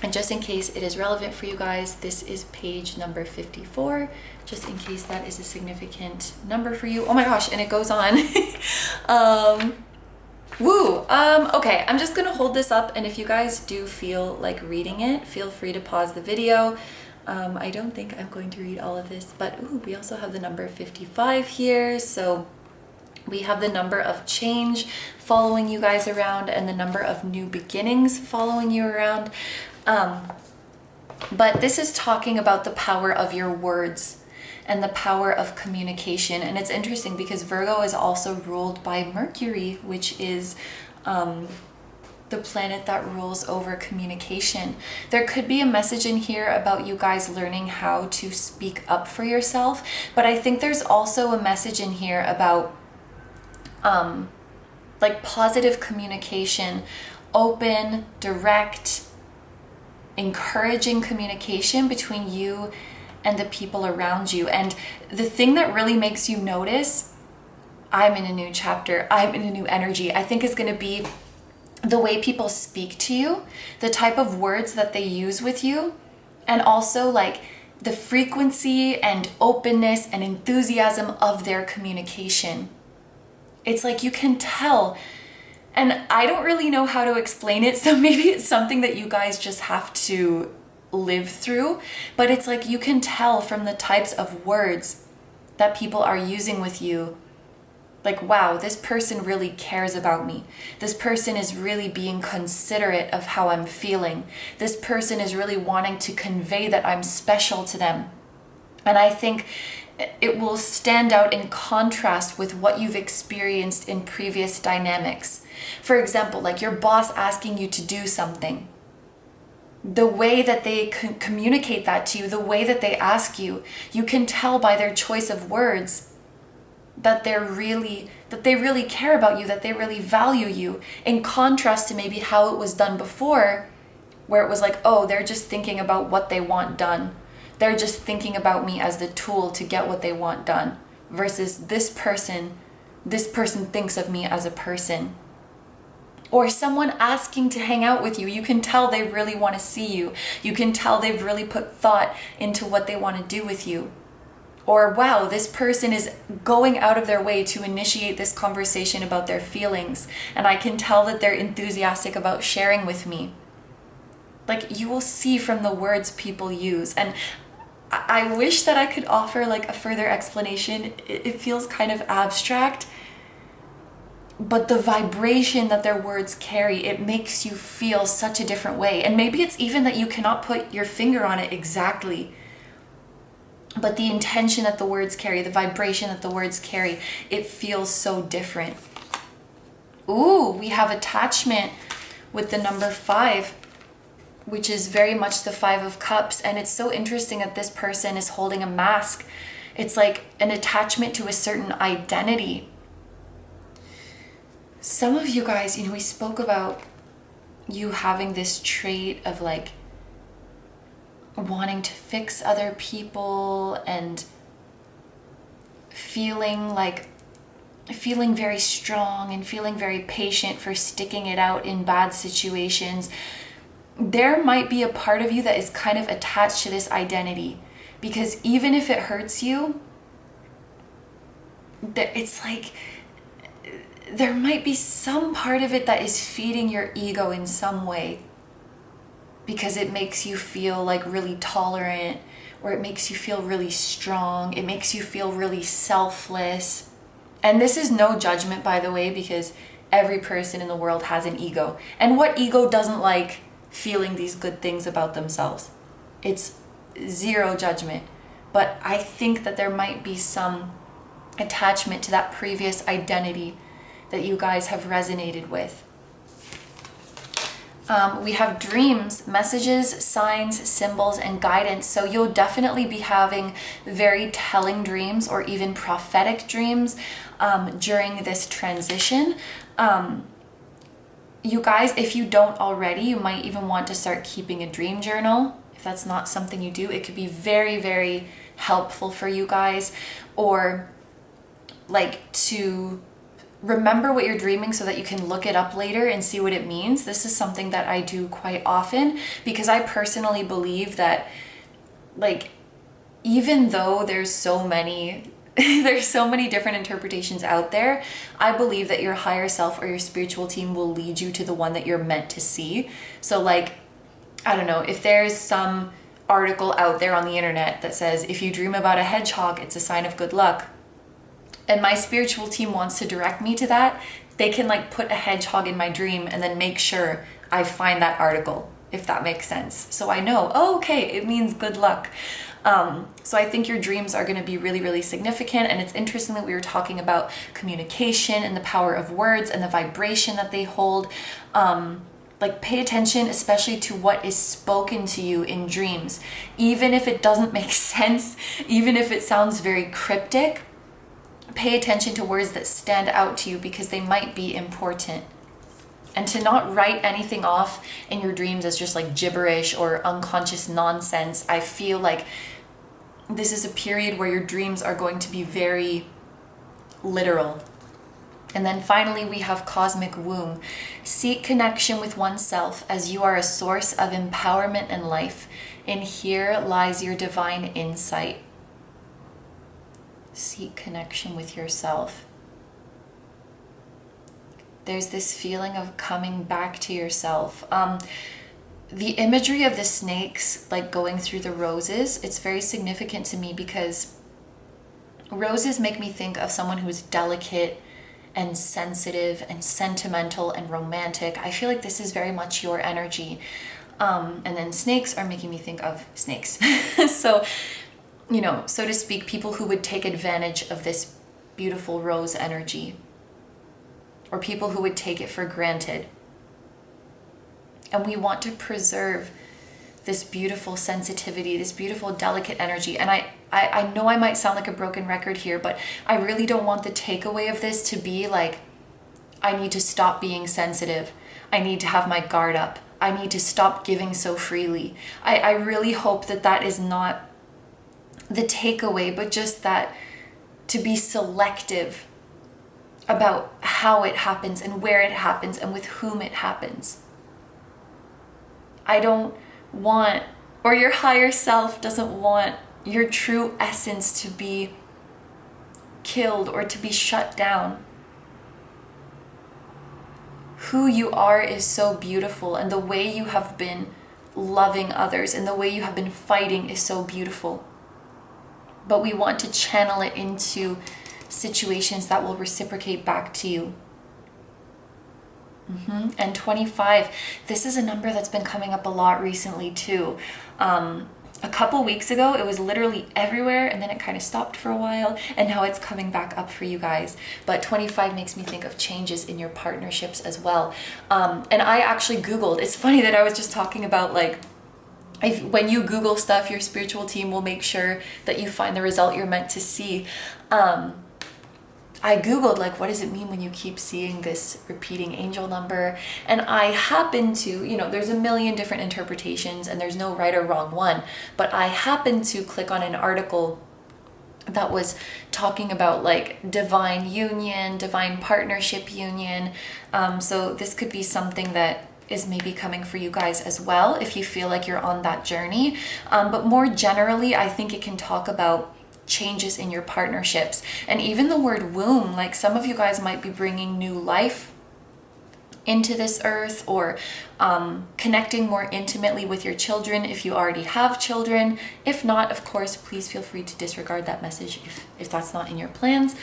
And just in case it is relevant for you guys, this is page number 54, just in case that is a significant number for you. Oh my gosh, and it goes on. Okay, I'm just gonna hold this up, and if you guys do feel like reading it, feel free to pause the video. I don't think I'm going to read all of this, but we also have the number 55 here, so we have the number of change following you guys around and the number of new beginnings following you around. But this is talking about the power of your words and the power of communication. And it's interesting because Virgo is also ruled by Mercury, which is the planet that rules over communication. There could be a message in here about you guys learning how to speak up for yourself, but I think there's also a message in here about like positive communication, open, direct, encouraging communication between you and the people around you. And the thing that really makes you notice, I'm in a new chapter, I'm in a new energy, I think is going to be the way people speak to you, the type of words that they use with you, and also like the frequency and openness and enthusiasm of their communication. It's like you can tell. And I don't really know how to explain it, so maybe it's something that you guys just have to live through. But it's like you can tell from the types of words that people are using with you. Like, wow, this person really cares about me. This person is really being considerate of how I'm feeling. This person is really wanting to convey that I'm special to them. And I think it will stand out in contrast with what you've experienced in previous dynamics. For example, like your boss asking you to do something. The way that they communicate that to you, the way that they ask you, you can tell by their choice of words that they really care about you, that they really value you, in contrast to maybe how it was done before, where it was like, oh, they're just thinking about what they want done. They're just thinking about me as the tool to get what they want done, versus this person thinks of me as a person. Or someone asking to hang out with you, you can tell they really want to see you. You can tell they've really put thought into what they want to do with you. Or, wow, this person is going out of their way to initiate this conversation about their feelings, and I can tell that they're enthusiastic about sharing with me. Like, you will see from the words people use. And I wish that I could offer like a further explanation. It feels kind of abstract, but the vibration that their words carry, it makes you feel such a different way. And maybe it's even that you cannot put your finger on it exactly, but the intention that the words carry, the vibration that the words carry, it feels so different. Ooh, we have attachment with the number 5, which is very much the 5 of Cups. And it's so interesting that this person is holding a mask. It's like an attachment to a certain identity. Some of you guys, we spoke about you having this trait of like wanting to fix other people and feeling very strong and feeling very patient for sticking it out in bad situations. There might be a part of you that is kind of attached to this identity. Because even if it hurts you, it's like there might be some part of it that is feeding your ego in some way, because it makes you feel like really tolerant, or it makes you feel really strong. It makes you feel really selfless. And this is no judgment, by the way, because every person in the world has an ego. And what ego doesn't like feeling these good things about themselves? It's zero judgment. But I think that there might be some attachment to that previous identity that you guys have resonated with. We have dreams, messages, signs, symbols, and guidance. So you'll definitely be having very telling dreams, or even prophetic dreams during this transition. You guys, if you don't already, you might even want to start keeping a dream journal. If that's not something you do, it could be very, very helpful for you guys. Or like to remember what you're dreaming so that you can look it up later and see what it means. This is something that I do quite often, because I personally believe that, like, even though there's so many different interpretations out there, I believe that your higher self or your spiritual team will lead you to the one that you're meant to see. So like, I don't know, if there's some article out there on the internet that says, if you dream about a hedgehog, it's a sign of good luck, and my spiritual team wants to direct me to that, they can like put a hedgehog in my dream and then make sure I find that article, if that makes sense. So I know, oh, okay, it means good luck. So I think your dreams are going to be really, really significant. And it's interesting that we were talking about communication and the power of words and the vibration that they hold. Like, pay attention, especially to what is spoken to you in dreams. Even if it doesn't make sense, even if it sounds very cryptic, pay attention to words that stand out to you, because they might be important. And to not write anything off in your dreams as just like gibberish or unconscious nonsense. I feel like this is a period where your dreams are going to be very literal. And then finally, we have cosmic womb. Seek connection with oneself, as you are a source of empowerment and life. In here lies your divine insight. Seek connection with yourself. There's this feeling of coming back to yourself. The imagery of the snakes, like going through the roses, it's very significant to me, because roses make me think of someone who is delicate and sensitive and sentimental and romantic. I feel like this is very much your energy. And then snakes are making me think of snakes. So, you know, so to speak, people who would take advantage of this beautiful rose energy, or people who would take it for granted. And we want to preserve this beautiful sensitivity, this beautiful delicate energy. And I know I might sound like a broken record here, but I really don't want the takeaway of this to be like, I need to stop being sensitive. I need to have my guard up. I need to stop giving so freely. I really hope that that is not the takeaway, but just that to be selective about how it happens and where it happens and with whom it happens. I don't want, or your higher self doesn't want your true essence to be killed or to be shut down. Who you are is so beautiful, and the way you have been loving others and the way you have been fighting is so beautiful. But we want to channel it into situations that will reciprocate back to you. And 25, this is a number that's been coming up a lot recently too. A couple weeks ago, it was literally everywhere, and then it kind of stopped for a while, and now it's coming back up for you guys. But 25 makes me think of changes in your partnerships as well. And I actually Googled, it's funny that I was just talking about, like, when you Google stuff, your spiritual team will make sure that you find the result you're meant to see. I Googled, like, what does it mean when you keep seeing this repeating angel number? And I happened to, you know, there's a million different interpretations and there's no right or wrong one, but I happened to click on an article that was talking about like divine union, divine partnership union. So this could be something that is maybe coming for you guys as well, if you feel like you're on that journey. But more generally, I think it can talk about changes in your partnerships. And even the word womb, like some of you guys might be bringing new life into this earth, or connecting more intimately with your children if you already have children. If not, of course, please feel free to disregard that message if that's not in your plans.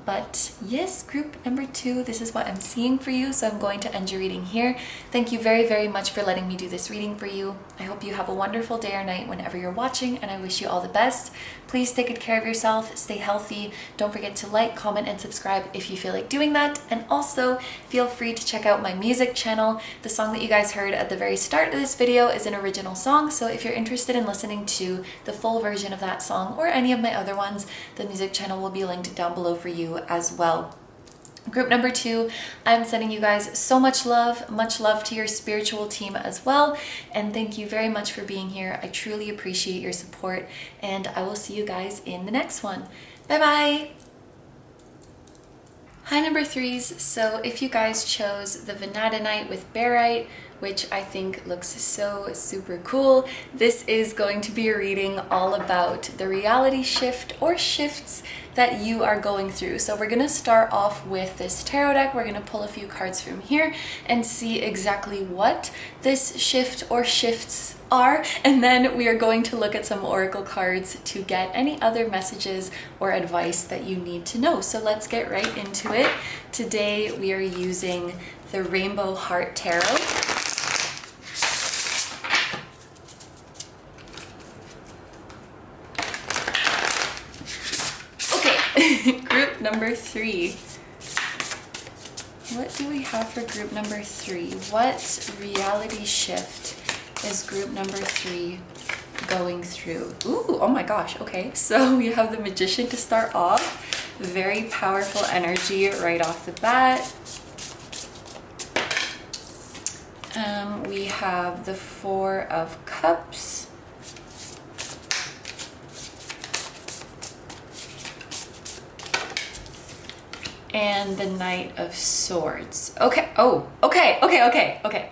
But yes, group number 2, this is what I'm seeing for you. So I'm going to end your reading here. Thank you very, very much for letting me do this reading for you. I hope you have a wonderful day or night whenever you're watching, and I wish you all the best. Please take good care of yourself, stay healthy. Don't forget to like, comment, and subscribe if you feel like doing that. And also feel free to check out my music channel. The song that you guys heard at the very start of this video is an original song. So if you're interested in listening to the full version of that song or any of my other ones, the music channel will be linked down below for you as well. Group number 2, I'm sending you guys so much love to your spiritual team as well. And thank you very much for being here. I truly appreciate your support, and I will see you guys in the next one. Bye bye. Hi number 3s. So if you guys chose the Vanadinite with Barite, which I think looks so super cool, this is going to be a reading all about the reality shift or shifts that you are going through. So we're gonna start off with this tarot deck. We're gonna pull a few cards from here and see exactly what this shift or shifts are. And then we are going to look at some oracle cards to get any other messages or advice that you need to know. So let's get right into it. Today we are using the Rainbow Heart Tarot. Group number 3. What do we have for group number 3? What reality shift is group number 3 going through? Ooh, oh my gosh, okay. So we have the Magician to start off. Very powerful energy right off the bat. We have the Four of Cups. And the Knight of Swords. Okay, okay,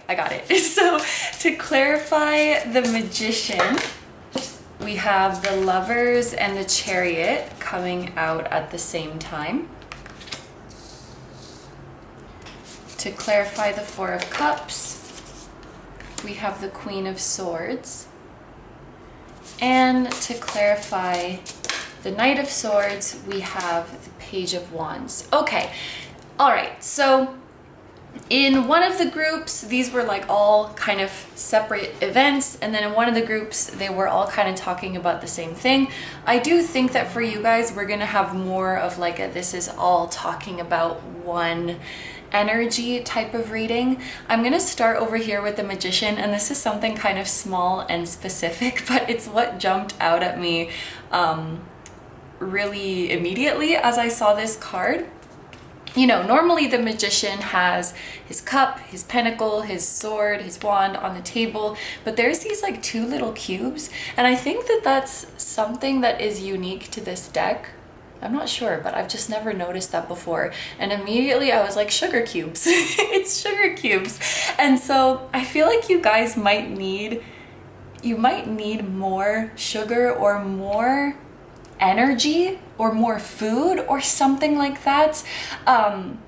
I got it. So to clarify the Magician, we have the Lovers and the Chariot coming out at the same time. To clarify the Four of Cups, we have the Queen of Swords. And to clarify the Knight of Swords, we have the Page of Wands. Okay, all right, so in one of the groups, these were like all kind of separate events, and then in one of the groups, they were all kind of talking about the same thing. I do think that for you guys, we're gonna have more of like a this is all talking about one energy type of reading. I'm gonna start over here with the Magician, and this is something kind of small and specific, but it's what jumped out at me really immediately as I saw this card. You know, normally the Magician has his cup, his pentacle, his sword, his wand on the table, but there's these like 2 little cubes, and I think that that's something that is unique to this deck. I'm not sure, but I've just never noticed that before. And immediately I was like, sugar cubes. It's sugar cubes. And so I feel like you guys might need more sugar or more energy or more food or something like that. I'm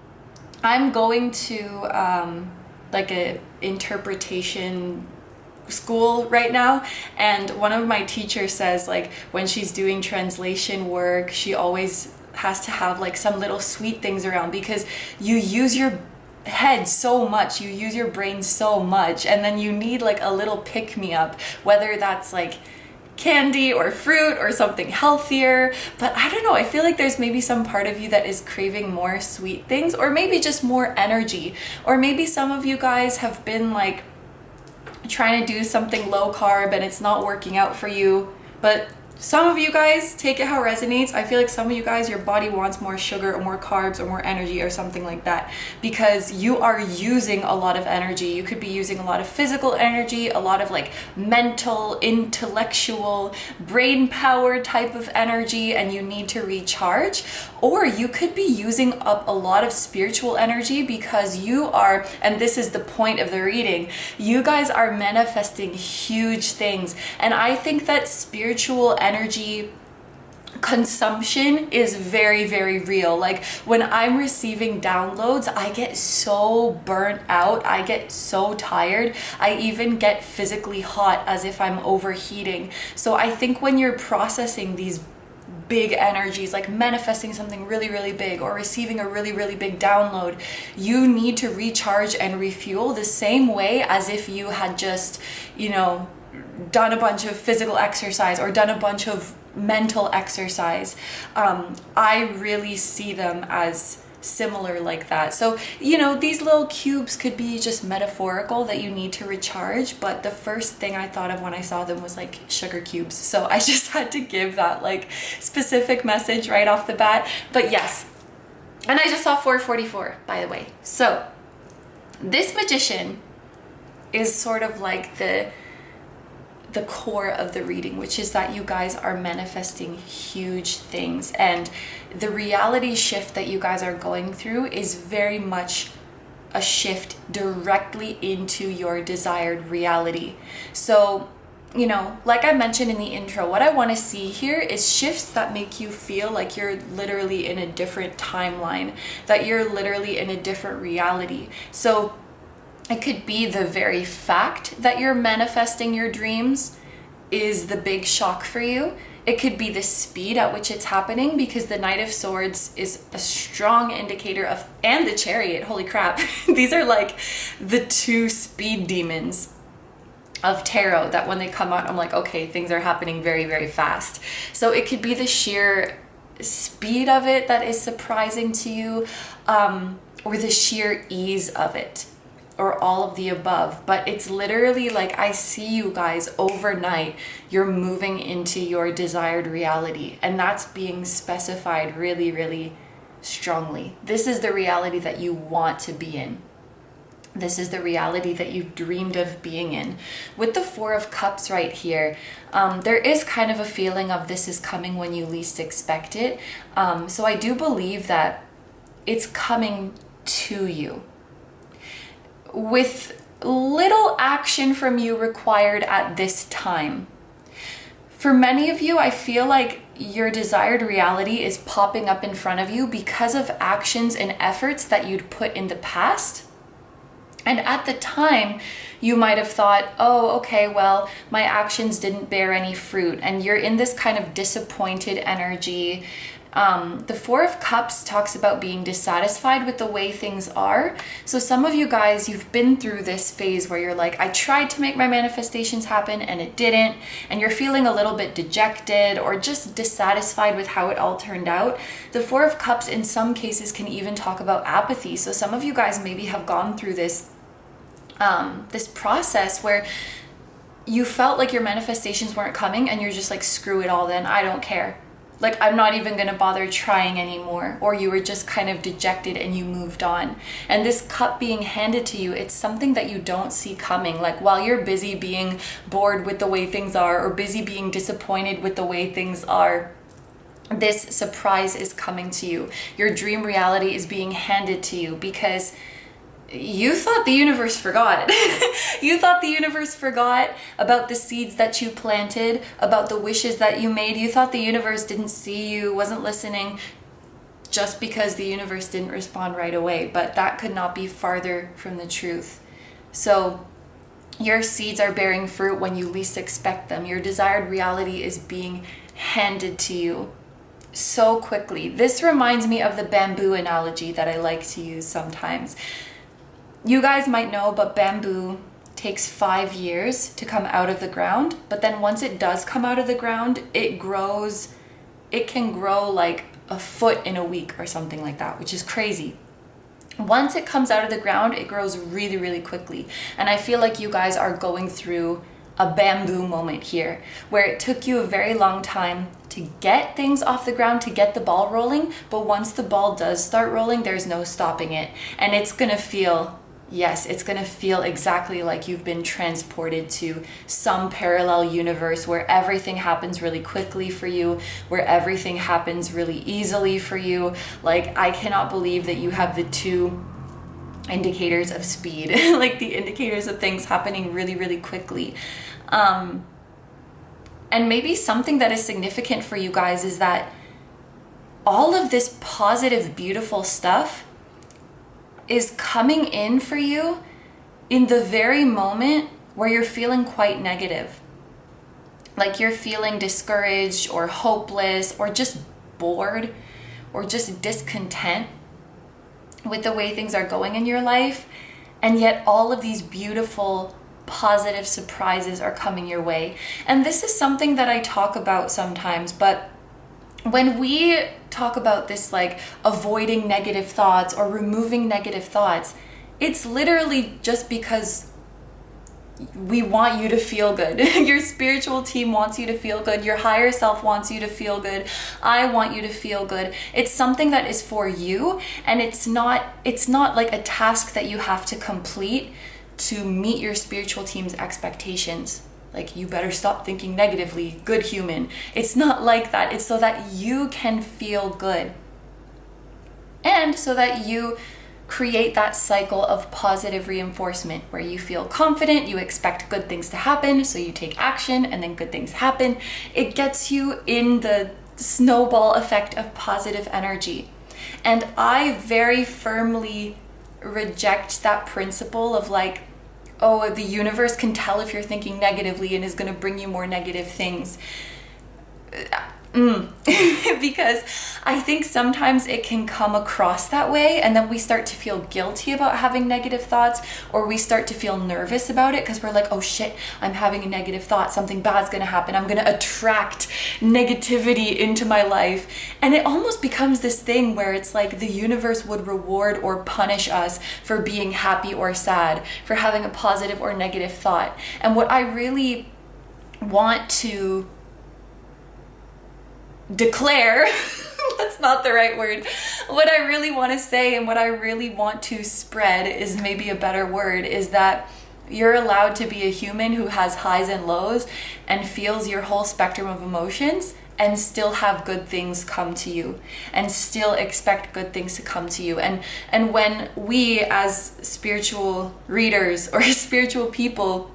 going to like a interpretation school right now, and one of my teachers says like when she's doing translation work, she always has to have like some little sweet things around, because you use your head so much, you use your brain so much, and then you need like a little pick-me-up, whether that's like candy or fruit or something healthier. But I don't know, I feel like there's maybe some part of you that is craving more sweet things, or maybe just more energy, or maybe some of you guys have been like trying to do something low carb and it's not working out for you, but Some of you guys take it how it resonates. I feel like some of you guys, your body wants more sugar or more carbs or more energy or something like that, because you are using a lot of energy. You could be using a lot of physical energy, a lot of like mental, intellectual, brain power type of energy, and you need to recharge. Or you could be using up a lot of spiritual energy because you are, and this is the point of the reading, you guys are manifesting huge things. And I think that spiritual energy consumption is very, very real. Like when I'm receiving downloads, I get so burnt out. I get so tired. I even get physically hot as if I'm overheating. So I think when you're processing these big energies, like manifesting something really, really big or receiving a really, really big download, you need to recharge and refuel the same way as if you had just, you know, done a bunch of physical exercise or done a bunch of mental exercise. I really see them as similar like that. So, you know, these little cubes could be just metaphorical that you need to recharge, but the first thing I thought of when I saw them was like sugar cubes. So I just had to give that like specific message right off the bat. But yes, and I just saw 444, by the way. So this magician is sort of like the core of the reading, which is that you guys are manifesting huge things, and the reality shift that you guys are going through is very much a shift directly into your desired reality. So, you know, like I mentioned in the intro, what I want to see here is shifts that make you feel like you're literally in a different timeline, that you're literally in a different reality. So it could be the very fact that you're manifesting your dreams is the big shock for you. It could be the speed at which it's happening, because the Knight of Swords is a strong indicator of, and the Chariot, holy crap. These are like the two speed demons of tarot that when they come out, I'm like, okay, things are happening very, very fast. So it could be the sheer speed of it that is surprising to you, or the sheer ease of it, or all of the above. But it's literally like, I see you guys overnight, you're moving into your desired reality, and that's being specified really, really strongly. This is the reality that you want to be in. This is the reality that you've dreamed of being in. With the Four of Cups right here, there is kind of a feeling of this is coming when you least expect it. So I do believe that it's coming to you, with little action from you required at this time. For many of you, I feel like your desired reality is popping up in front of you because of actions and efforts that you'd put in the past. And at the time, you might have thought, oh, okay, well, my actions didn't bear any fruit. And you're in this kind of disappointed energy. The Four of Cups talks about being dissatisfied with the way things are. So some of you guys, you've been through this phase where you're like, I tried to make my manifestations happen and it didn't. And you're feeling a little bit dejected or just dissatisfied with how it all turned out. The Four of Cups in some cases can even talk about apathy. So some of you guys maybe have gone through this process where you felt like your manifestations weren't coming and you're just like, screw it all then, I don't care. Like, I'm not even gonna bother trying anymore. Or you were just kind of dejected and you moved on. And this cup being handed to you, it's something that you don't see coming. Like, while you're busy being bored with the way things are, or busy being disappointed with the way things are, this surprise is coming to you. Your dream reality is being handed to you because you thought the universe forgot. You thought the universe forgot about the seeds that you planted, about the wishes that you made. You thought the universe didn't see you, wasn't listening, just because the universe didn't respond right away. But that could not be farther from the truth. So your seeds are bearing fruit when you least expect them. Your desired reality is being handed to you so quickly. This reminds me of the bamboo analogy that I like to use sometimes. You guys might know, but bamboo takes 5 years to come out of the ground. But then once it does come out of the ground, it can grow like a foot in a week or something like that, which is crazy. Once it comes out of the ground, it grows really, really quickly. And I feel like you guys are going through a bamboo moment here, where it took you a very long time to get things off the ground, to get the ball rolling, but once the ball does start rolling, there's no stopping it. And it's gonna feel, yes, it's gonna feel exactly like you've been transported to some parallel universe where everything happens really quickly for you, where everything happens really easily for you. Like, I cannot believe that you have the two indicators of speed, like the indicators of things happening really, really quickly. And maybe something that is significant for you guys is that all of this positive, beautiful stuff is coming in for you in the very moment where you're feeling quite negative. Like you're feeling discouraged or hopeless or just bored or just discontent with the way things are going in your life. And yet all of these beautiful, positive surprises are coming your way. And this is something that I talk about sometimes, but when we talk about this, like avoiding negative thoughts or removing negative thoughts, it's literally just because we want you to feel good. Your spiritual team wants you to feel good. Your higher self wants you to feel good. I want you to feel good. It's something that is for you, and it's not like a task that you have to complete to meet your spiritual team's expectations. Like, you better stop thinking negatively, good human. It's not like that. It's so that you can feel good. And so that you create that cycle of positive reinforcement where you feel confident, you expect good things to happen, so you take action and then good things happen. It gets you in the snowball effect of positive energy. And I very firmly reject that principle of like, oh, the universe can tell if you're thinking negatively and is going to bring you more negative things. Because I think sometimes it can come across that way, and then we start to feel guilty about having negative thoughts, or we start to feel nervous about it because we're like, oh shit, I'm having a negative thought, something bad's gonna happen, I'm gonna attract negativity into my life. And it almost becomes this thing where it's like the universe would reward or punish us for being happy or sad, for having a positive or negative thought. And what I really want to declare that's not the right word. What I really want to say and what I really want to spread is maybe a better word, is that you're allowed to be a human who has highs and lows and feels your whole spectrum of emotions and still have good things come to you and still expect good things to come to you. And when we as spiritual readers or spiritual people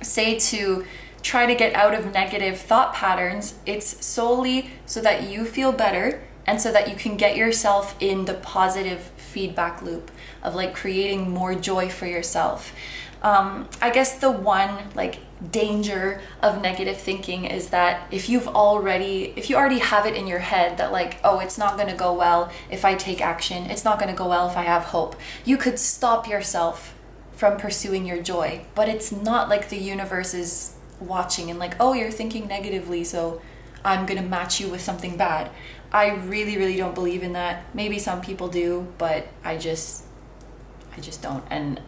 say to try to get out of negative thought patterns, it's solely so that you feel better and so that you can get yourself in the positive feedback loop of like creating more joy for yourself. I guess the one like danger of negative thinking is that if you already have it in your head that like, oh, it's not going to go well if I take action, it's not going to go well if I have hope, you could stop yourself from pursuing your joy. But it's not like the universe is watching and like, oh, you're thinking negatively, so I'm gonna match you with something bad. I really, really don't believe in that. Maybe some people do, but I just don't. And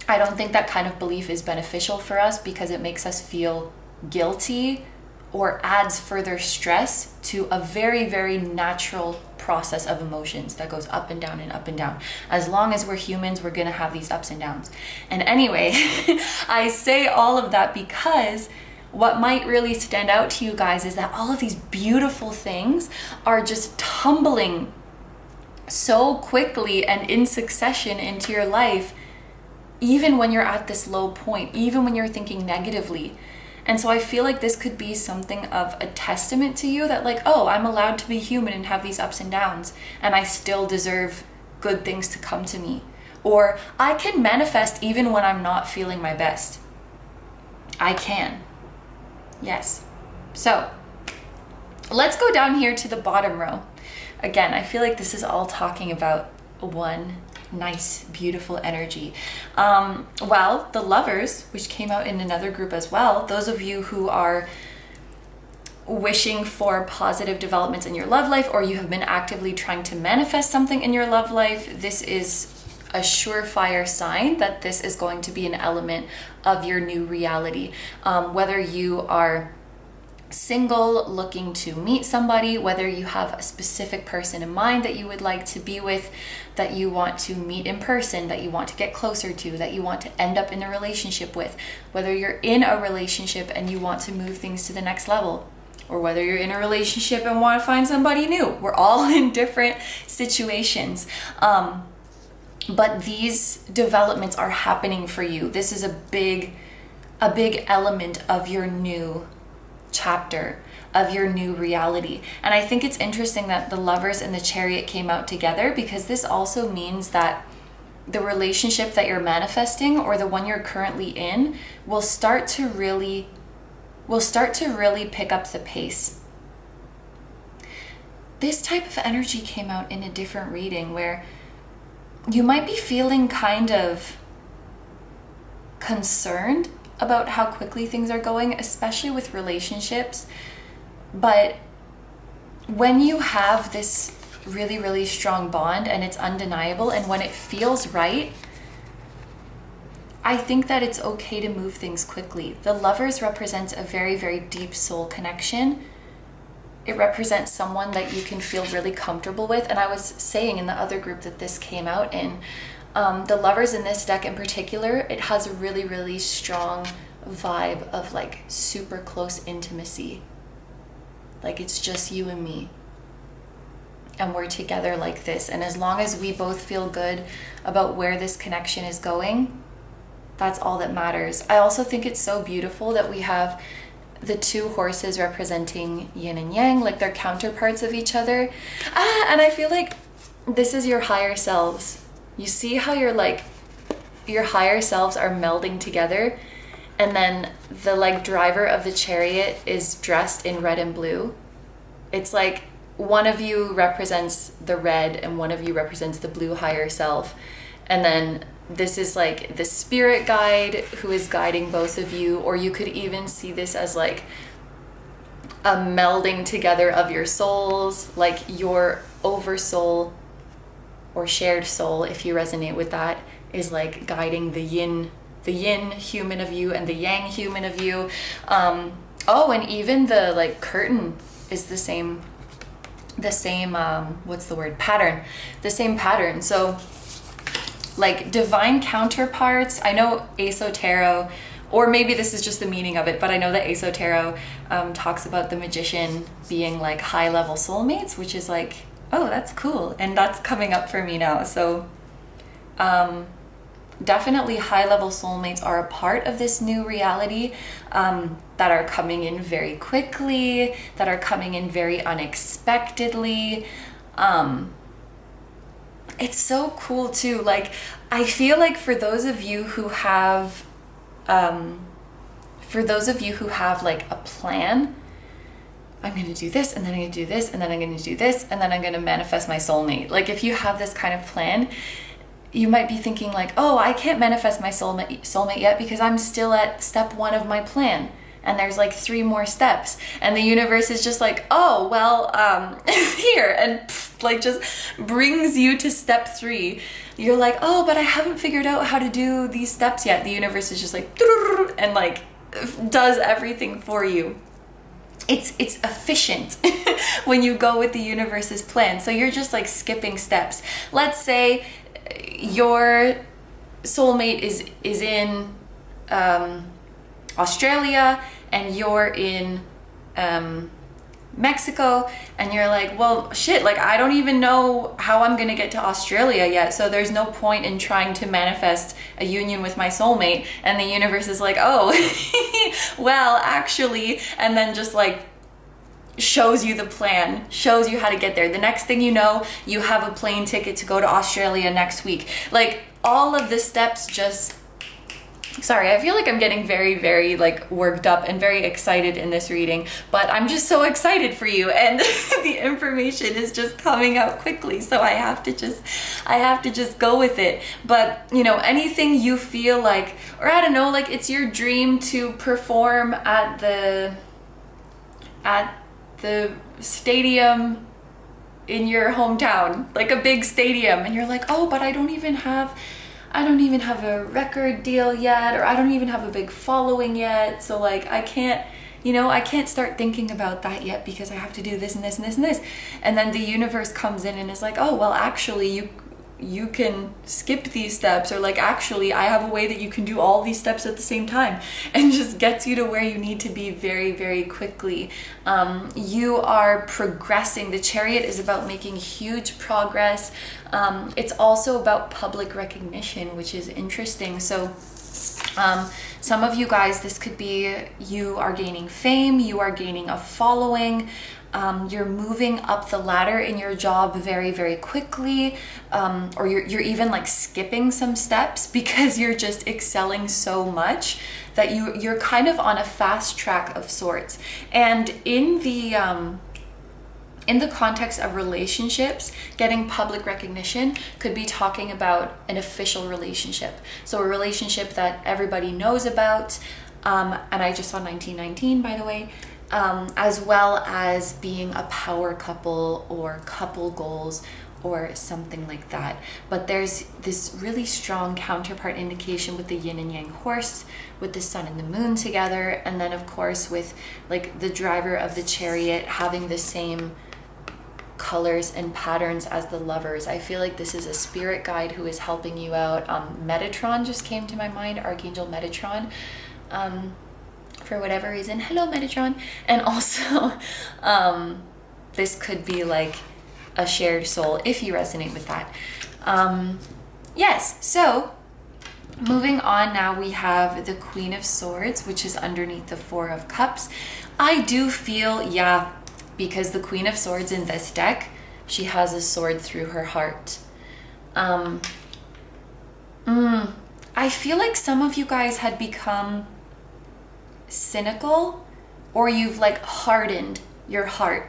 I don't think that kind of belief is beneficial for us because it makes us feel guilty or adds further stress to a very, very natural process of emotions that goes up and down and up and down. As long as we're humans, we're gonna have these ups and downs. And anyway, I say all of that because what might really stand out to you guys is that all of these beautiful things are just tumbling so quickly and in succession into your life, even when you're at this low point, even when you're thinking negatively. And so I feel like this could be something of a testament to you that like, oh, I'm allowed to be human and have these ups and downs, and I still deserve good things to come to me. Or I can manifest even when I'm not feeling my best. I can. Yes. So let's go down here to the bottom row. Again, I feel like this is all talking about one nice, beautiful energy. Well, the lovers, which came out in another group as well, those of you who are wishing for positive developments in your love life, or you have been actively trying to manifest something in your love life, this is a surefire sign that this is going to be an element of your new reality. Whether you are single looking to meet somebody, whether you have a specific person in mind that you would like to be with, that you want to meet in person, that you want to get closer to, that you want to end up in a relationship with, whether you're in a relationship and you want to move things to the next level, or whether you're in a relationship and want to find somebody new. We're all in different situations. But these developments are happening for you. This is a big element of your new chapter, of your new reality. And I think it's interesting that the Lovers and the Chariot came out together, because this also means that the relationship that you're manifesting, or the one you're currently in, will start to really pick up the pace. This type of energy came out in a different reading, where you might be feeling kind of concerned about how quickly things are going, especially with relationships. But when you have this really, really strong bond and it's undeniable, and when it feels right, I think that it's okay to move things quickly. The Lovers represents a very, very deep soul connection. It represents someone that you can feel really comfortable with. And I was saying in the other group that this came out in, the Lovers in this deck in particular, it has a really, really strong vibe of like super close intimacy. Like it's just you and me, and we're together like this. And as long as we both feel good about where this connection is going, that's all that matters. I also think it's so beautiful that we have the two horses representing yin and yang, like they're counterparts of each other. And I feel like this is your higher selves. You see how your higher selves are melding together, and then the like driver of the chariot is dressed in red and blue. It's like one of you represents the red and one of you represents the blue higher self. And then this is like the spirit guide who is guiding both of you, or you could even see this as like a melding together of your souls, like your oversoul or shared soul, if you resonate with that, is like guiding the yin human of you and the yang human of you. And even the like curtain is the same pattern, the same pattern. So like divine counterparts. I know Aso Tarot, or maybe this is just the meaning of it, but I know that Aso Tarot talks about the magician being like high level soulmates, which is like, oh, that's cool. And that's coming up for me now. So definitely high level soulmates are a part of this new reality, that are coming in very quickly, that are coming in very unexpectedly. It's so cool too. Like, I feel like for those of you who have like a plan, I'm going to do this, and then I'm going to do this, and then I'm going to do this, and then I'm going to manifest my soulmate. Like, if you have this kind of plan, you might be thinking like, oh, I can't manifest my soulmate yet because I'm still at step 1 of my plan. And there's like 3 more steps. And the universe is just like, oh, well, here. And like just brings you to step 3. You're like, oh, but I haven't figured out how to do these steps yet. The universe is just like, and like does everything for you. It's efficient when you go with the universe's plan. So you're just like skipping steps. Let's say your soulmate is in Australia and you're in Mexico, and you're like, well, shit, like I don't even know how I'm gonna get to Australia yet, so there's no point in trying to manifest a union with my soulmate. And the universe is like, oh, well, actually, and then just like shows you the plan, shows you how to get there. The next thing you know, you have a plane ticket to go to Australia next week. Like all of the steps just... Sorry, I feel like I'm getting very, very like worked up and very excited in this reading, but I'm just so excited for you, and the information is just coming out quickly, so I have to just go with it. But you know, anything you feel like, or I don't know, like it's your dream to perform at the stadium in your hometown, like a big stadium, and you're like, oh, but I don't even have a record deal yet, or I don't even have a big following yet, so like I can't start thinking about that yet because I have to do this and this and this and this. And then the universe comes in and is like, oh, well, actually you can skip these steps, or like, actually I have a way that you can do all these steps at the same time, and just gets you to where you need to be very, very quickly. You are progressing. The Chariot is about making huge progress. It's also about public recognition, which is interesting. So some of you guys, this could be you are gaining fame, you are gaining a following, you're moving up the ladder in your job very, very quickly, or you're even like skipping some steps because you're just excelling so much that you're kind of on a fast track of sorts. And in the context of relationships, getting public recognition could be talking about an official relationship. So a relationship that everybody knows about, and I just saw 1919, by the way, as well as being a power couple or couple goals or something like that. But there's this really strong counterpart indication with the yin and yang horse, with the sun and the moon together, and then of course with like the driver of the chariot having the same colors and patterns as the lovers. I feel like this is a spirit guide who is helping you out. Metatron just came to my mind, Archangel Metatron, for whatever reason. Hello, Metatron. And also this could be like a shared soul if you resonate with that. Yes, so moving on, now we have the Queen of Swords, which is underneath the Four of Cups. I do feel, yeah, because the Queen of Swords in this deck, she has a sword through her heart. I feel like some of you guys had become cynical, or you've like hardened your heart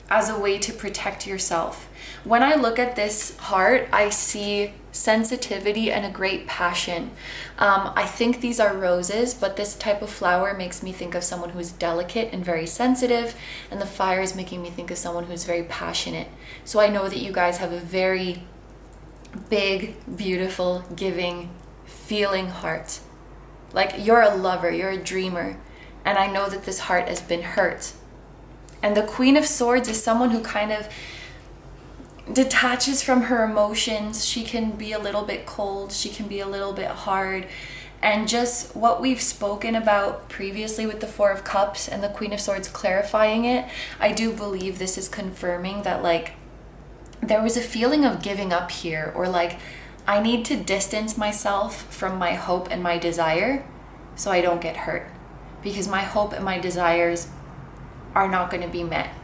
as a way to protect yourself. When I look at this heart, I see sensitivity and a great passion. I think these are roses, but this type of flower makes me think of someone who's delicate and very sensitive, and the fire is making me think of someone who's very passionate. So I know that you guys have a very big, beautiful, giving, feeling heart. Like you're a lover, you're a dreamer, and I know that this heart has been hurt. And the Queen of Swords is someone who kind of detaches from her emotions. She can be a little bit cold, she can be a little bit hard, and just what we've spoken about previously with the Four of Cups and the Queen of Swords clarifying it, I do believe this is confirming that like there was a feeling of giving up here, or like I need to distance myself from my hope and my desire so I don't get hurt, because my hope and my desires are not going to be met.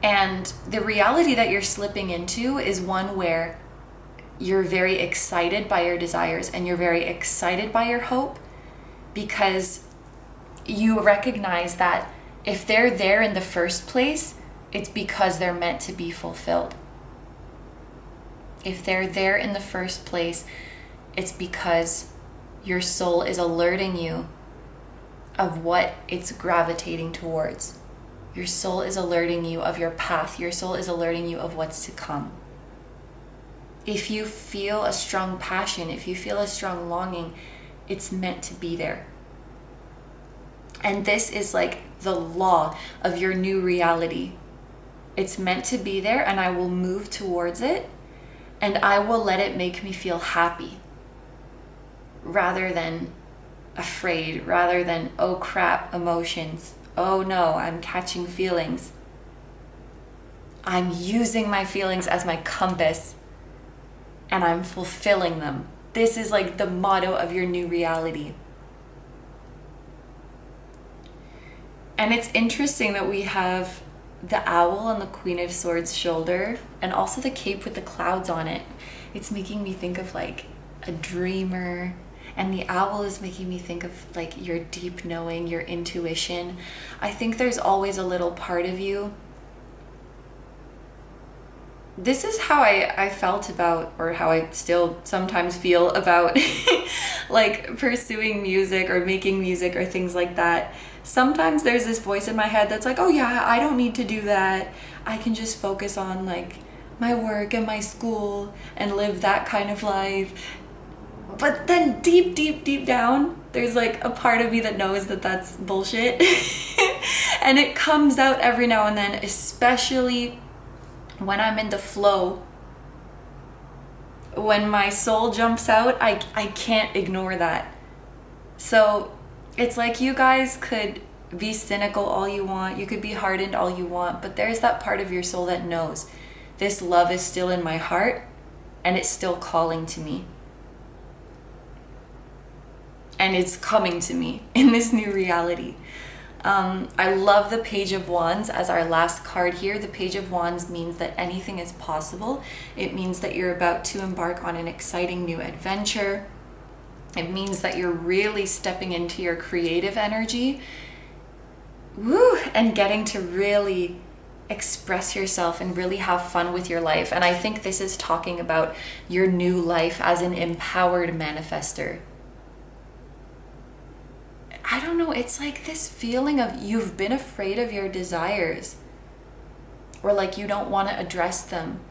And the reality that you're slipping into is one where you're very excited by your desires and you're very excited by your hope, because you recognize that if they're there in the first place, it's because they're meant to be fulfilled. If they're there in the first place, it's because your soul is alerting you of what it's gravitating towards. Your soul is alerting you of your path. Your soul is alerting you of what's to come. If you feel a strong passion, if you feel a strong longing, it's meant to be there. And this is like the law of your new reality. It's meant to be there, and I will move towards it, and I will let it make me feel happy rather than afraid, rather than, oh crap, emotions. Oh no, I'm catching feelings. I'm using my feelings as my compass and I'm fulfilling them. This is like the motto of your new reality. And it's interesting that we have the owl on the Queen of Swords shoulder, and also the cape with the clouds on it. It's making me think of like a dreamer, and the owl is making me think of like your deep knowing, your intuition. I think there's always a little part of you. This is how I felt about, or how I still sometimes feel about like pursuing music or making music or things like that. sometimes there's this voice in my head that's like, oh yeah, I don't need to do that. I can just focus on like my work and my school and live that kind of life. But then deep down, there's like a part of me that knows that that's bullshit. And it comes out every now and then, especially when I'm in the flow. When my soul jumps out, I can't ignore that. So it's like, you guys could be cynical all you want, you could be hardened all you want, but there's that part of your soul that knows this love is still in my heart and it's still calling to me. And it's coming to me in this new reality. I love the Page of Wands as our last card here. The Page of Wands means that anything is possible. It means that you're about to embark on an exciting new adventure. It means that you're really stepping into your creative energy. Woo! And getting to really express yourself and really have fun with your life. And I think this is talking about your new life as an empowered manifester. I don't know, it's like this feeling of you've been afraid of your desires, or like you don't want to address them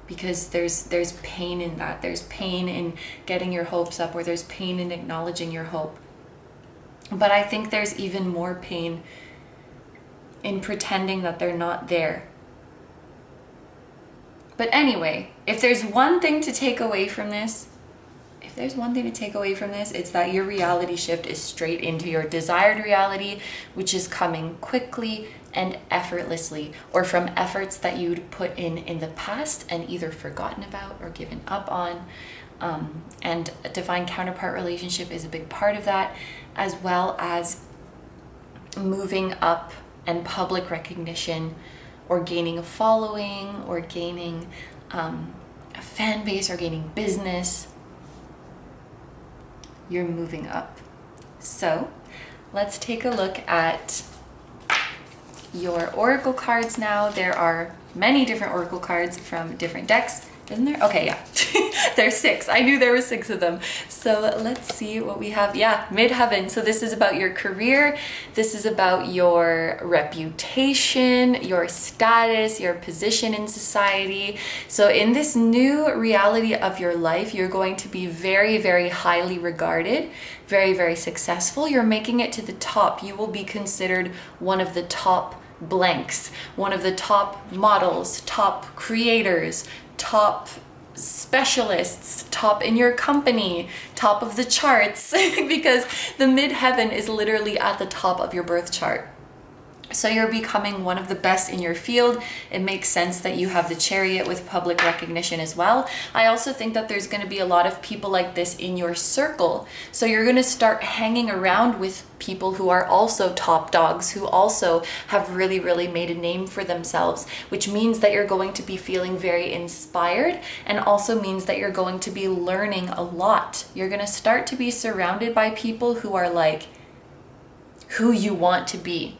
because there's pain in that. There's pain in getting your hopes up, or there's pain in acknowledging your hope. But I think there's even more pain in pretending that they're not there. But anyway, if there's one thing to take away from this, it's that your reality shift is straight into your desired reality, which is coming quickly and effortlessly, or from efforts that you'd put in the past and either forgotten about or given up on. And a divine counterpart relationship is a big part of that, as well as moving up and public recognition, or gaining a following, or gaining a fan base, or gaining business. You're moving up. So let's take a look at your oracle cards now. There are many different oracle cards from different decks, isn't there? Okay, yeah. There's 6. I knew there were 6 of them. So let's see what we have. Yeah, midheaven. So this is about your career. This is about your reputation, your status, your position in society. So in this new reality of your life, you're going to be very, very highly regarded, very, very successful. You're making it to the top. You will be considered one of the top blanks, one of the top models, top creators, top specialists, top in your company, top of the charts, because the midheaven is literally at the top of your birth chart. So you're becoming one of the best in your field. It makes sense that you have the Chariot with public recognition as well. I also think that there's going to be a lot of people like this in your circle. So you're going to start hanging around with people who are also top dogs, who also have really, really made a name for themselves, which means that you're going to be feeling very inspired, and also means that you're going to be learning a lot. You're going to start to be surrounded by people who are like who you want to be.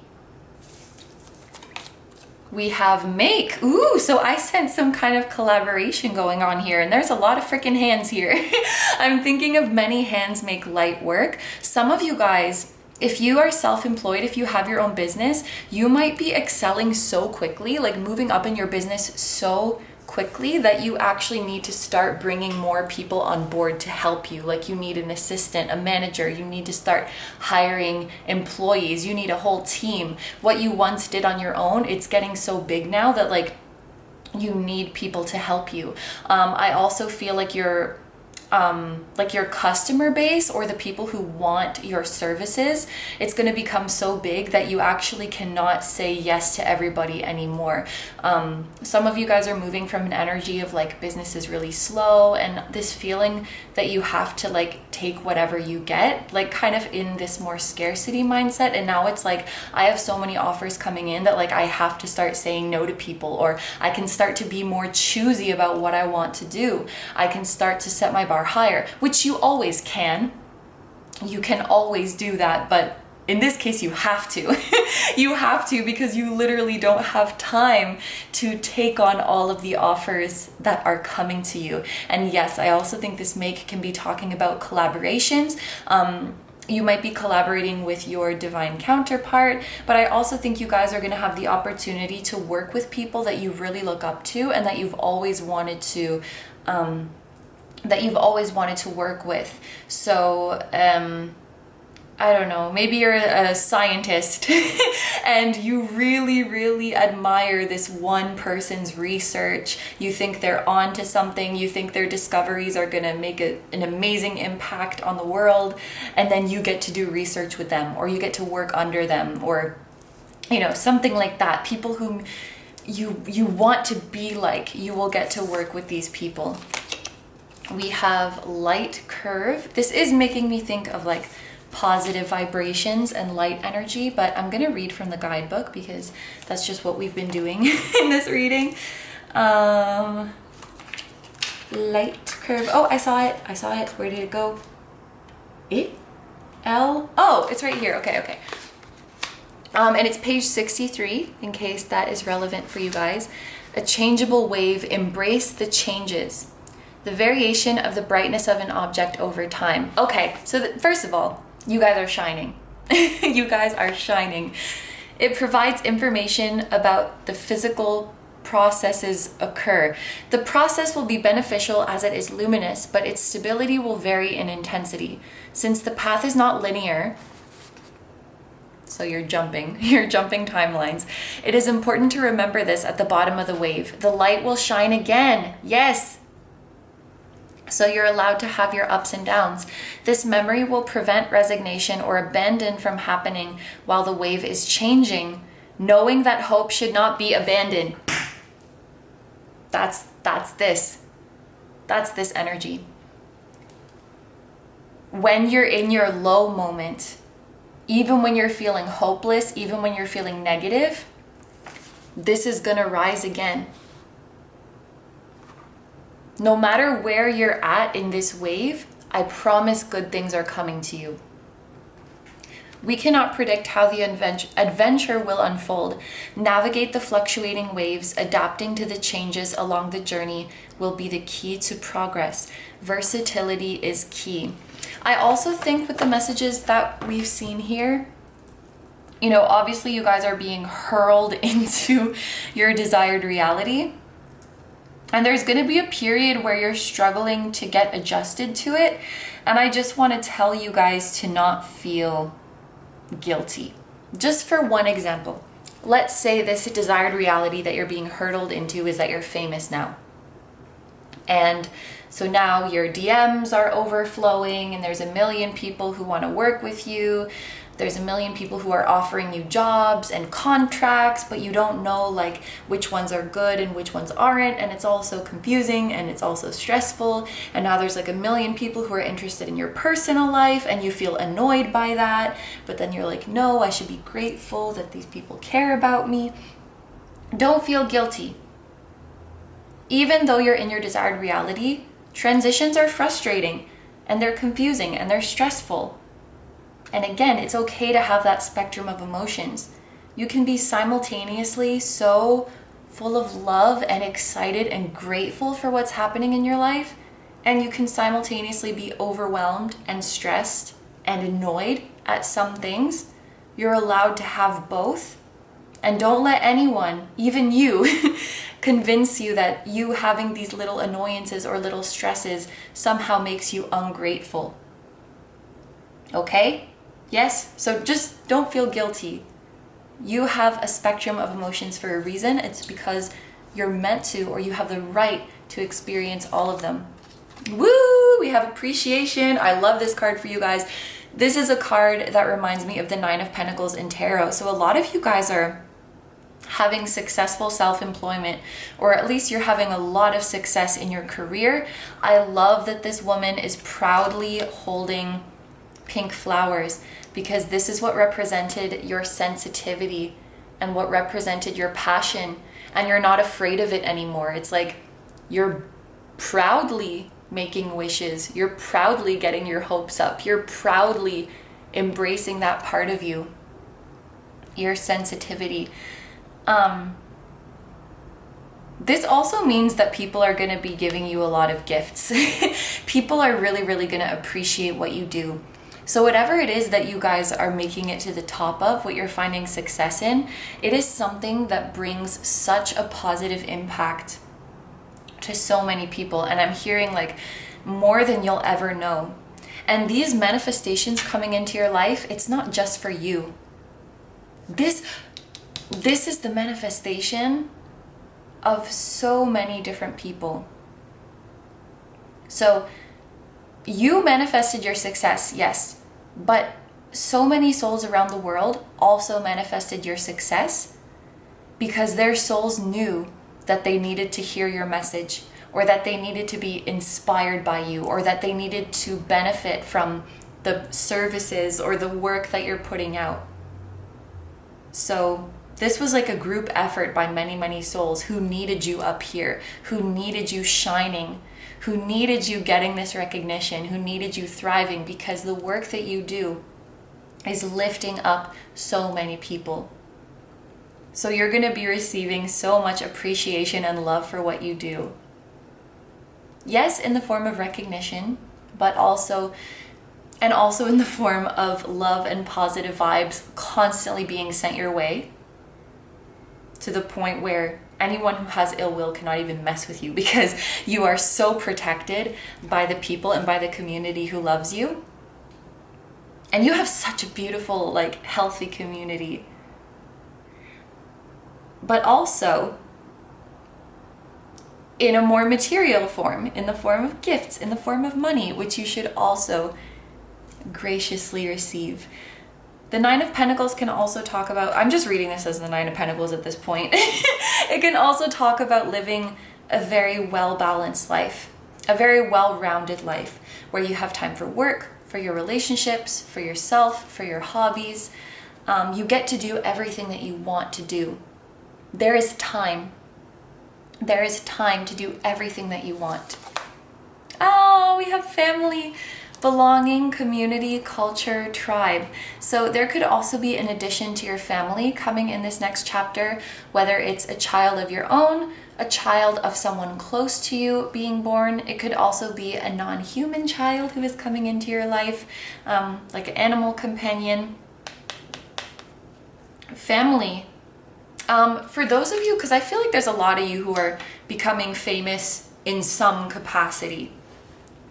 We have make. Ooh, so I sense some kind of collaboration going on here, and there's a lot of freaking hands here. I'm thinking of many hands make light work. Some of you guys, if you are self-employed, if you have your own business, you might be excelling so quickly, like moving up in your business so quickly, that you actually need to start bringing more people on board to help you. Like you need an assistant, a manager, you need to start hiring employees, you need a whole team. What you once did on your own, it's getting so big now that like you need people to help you. I also feel like your customer base, or the people who want your services, it's going to become so big that you actually cannot say yes to everybody anymore. Some of you guys are moving from an energy of like business is really slow, and this feeling that you have to like take whatever you get, like kind of in this more scarcity mindset. And now it's like, I have so many offers coming in that like I have to start saying no to people, or I can start to be more choosy about what I want to do. I can start to set my bar higher, which you always can. You can always do that, but in this case you have to. You have to, because you literally don't have time to take on all of the offers that are coming to you. And yes, I also think this make can be talking about collaborations. You might be collaborating with your divine counterpart, but I also think you guys are going to have the opportunity to work with people that you really look up to and that you've always wanted to work with. So I don't know, maybe you're a scientist and you really, really admire this one person's research. You think they're onto something. You think their discoveries are going to make an amazing impact on the world. And then you get to do research with them, or you get to work under them, or, you know, something like that. People whom you want to be like, you will get to work with these people. We have light curve. This is making me think of like positive vibrations and light energy, but I'm gonna read from the guidebook because that's just what we've been doing in this reading. Light curve. Oh, I saw it. Where did it go? Oh, it's right here. Okay. And it's page 63, in case that is relevant for you guys. A changeable wave. Embrace the changes. The variation of the brightness of an object over time. Okay, so first of all, you guys are shining. You guys are shining. It provides information about the physical processes occur. The process will be beneficial as it is luminous, but its stability will vary in intensity. Since the path is not linear, so you're jumping timelines, it is important to remember this at the bottom of the wave. The light will shine again. Yes. So you're allowed to have your ups and downs. This memory will prevent resignation or abandon from happening while the wave is changing, knowing that hope should not be abandoned. That's this energy. When you're in your low moment, even when you're feeling hopeless, even when you're feeling negative, this is gonna rise again. No matter where you're at in this wave, I promise good things are coming to you. We cannot predict how the adventure will unfold. Navigate the fluctuating waves, adapting to the changes along the journey will be the key to progress. Versatility is key. I also think with the messages that we've seen here, you know, obviously you guys are being hurled into your desired reality. And there's going to be a period where you're struggling to get adjusted to it. And I just want to tell you guys to not feel guilty. Just for one example, let's say this desired reality that you're being hurtled into is that you're famous now. And so now your DMs are overflowing and there's a million people who want to work with you. There's a million people who are offering you jobs and contracts, but you don't know like which ones are good and which ones aren't. And it's also confusing and it's also stressful. And now there's like a million people who are interested in your personal life and you feel annoyed by that. But then you're like, no, I should be grateful that these people care about me. Don't feel guilty. Even though you're in your desired reality, transitions are frustrating and they're confusing and they're stressful. And again, it's okay to have that spectrum of emotions. You can be simultaneously so full of love and excited and grateful for what's happening in your life, and you can simultaneously be overwhelmed and stressed and annoyed at some things. You're allowed to have both. And don't let anyone, even you, convince you that you having these little annoyances or little stresses somehow makes you ungrateful. Okay? Yes? So just don't feel guilty. You have a spectrum of emotions for a reason. It's because you're meant to, or you have the right to experience all of them. Woo! We have appreciation. I love this card for you guys. This is a card that reminds me of the Nine of Pentacles in Tarot. So a lot of you guys are having successful self-employment, or at least you're having a lot of success in your career. I love that this woman is proudly holding pink flowers, because this is what represented your sensitivity and what represented your passion, and you're not afraid of it anymore. It's like you're proudly making wishes, you're proudly getting your hopes up, you're proudly embracing that part of you, your sensitivity. This also means that people are going to be giving you a lot of gifts. People are really, really going to appreciate what you do. So whatever it is that you guys are making it to the top of, what you're finding success in, it is something that brings such a positive impact to so many people. And I'm hearing like more than you'll ever know. And these manifestations coming into your life, it's not just for you. This is the manifestation of so many different people. So you manifested your success, yes, but so many souls around the world also manifested your success because their souls knew that they needed to hear your message, or that they needed to be inspired by you, or that they needed to benefit from the services or the work that you're putting out. So this was like a group effort by many, many souls who needed you up here, who needed you shining, who needed you getting this recognition, who needed you thriving, because the work that you do is lifting up so many people. So you're going to be receiving so much appreciation and love for what you do. Yes, in the form of recognition, but also in the form of love and positive vibes constantly being sent your way, to the point where anyone who has ill will cannot even mess with you, because you are so protected by the people and by the community who loves you. And you have such a beautiful, like, healthy community. But also in a more material form, in the form of gifts, in the form of money, which you should also graciously receive. The Nine of Pentacles can also talk about, I'm just reading this as the Nine of Pentacles at this point. It can also talk about living a very well-balanced life, a very well-rounded life, where you have time for work, for your relationships, for yourself, for your hobbies. You get to do everything that you want to do. There is time. There is time to do everything that you want. Oh, we have family, belonging, community, culture, tribe. So there could also be an addition to your family coming in this next chapter, whether it's a child of your own, a child of someone close to you being born. It could also be a non-human child who is coming into your life, like an animal companion. Family. For those of you, because I feel like there's a lot of you who are becoming famous in some capacity,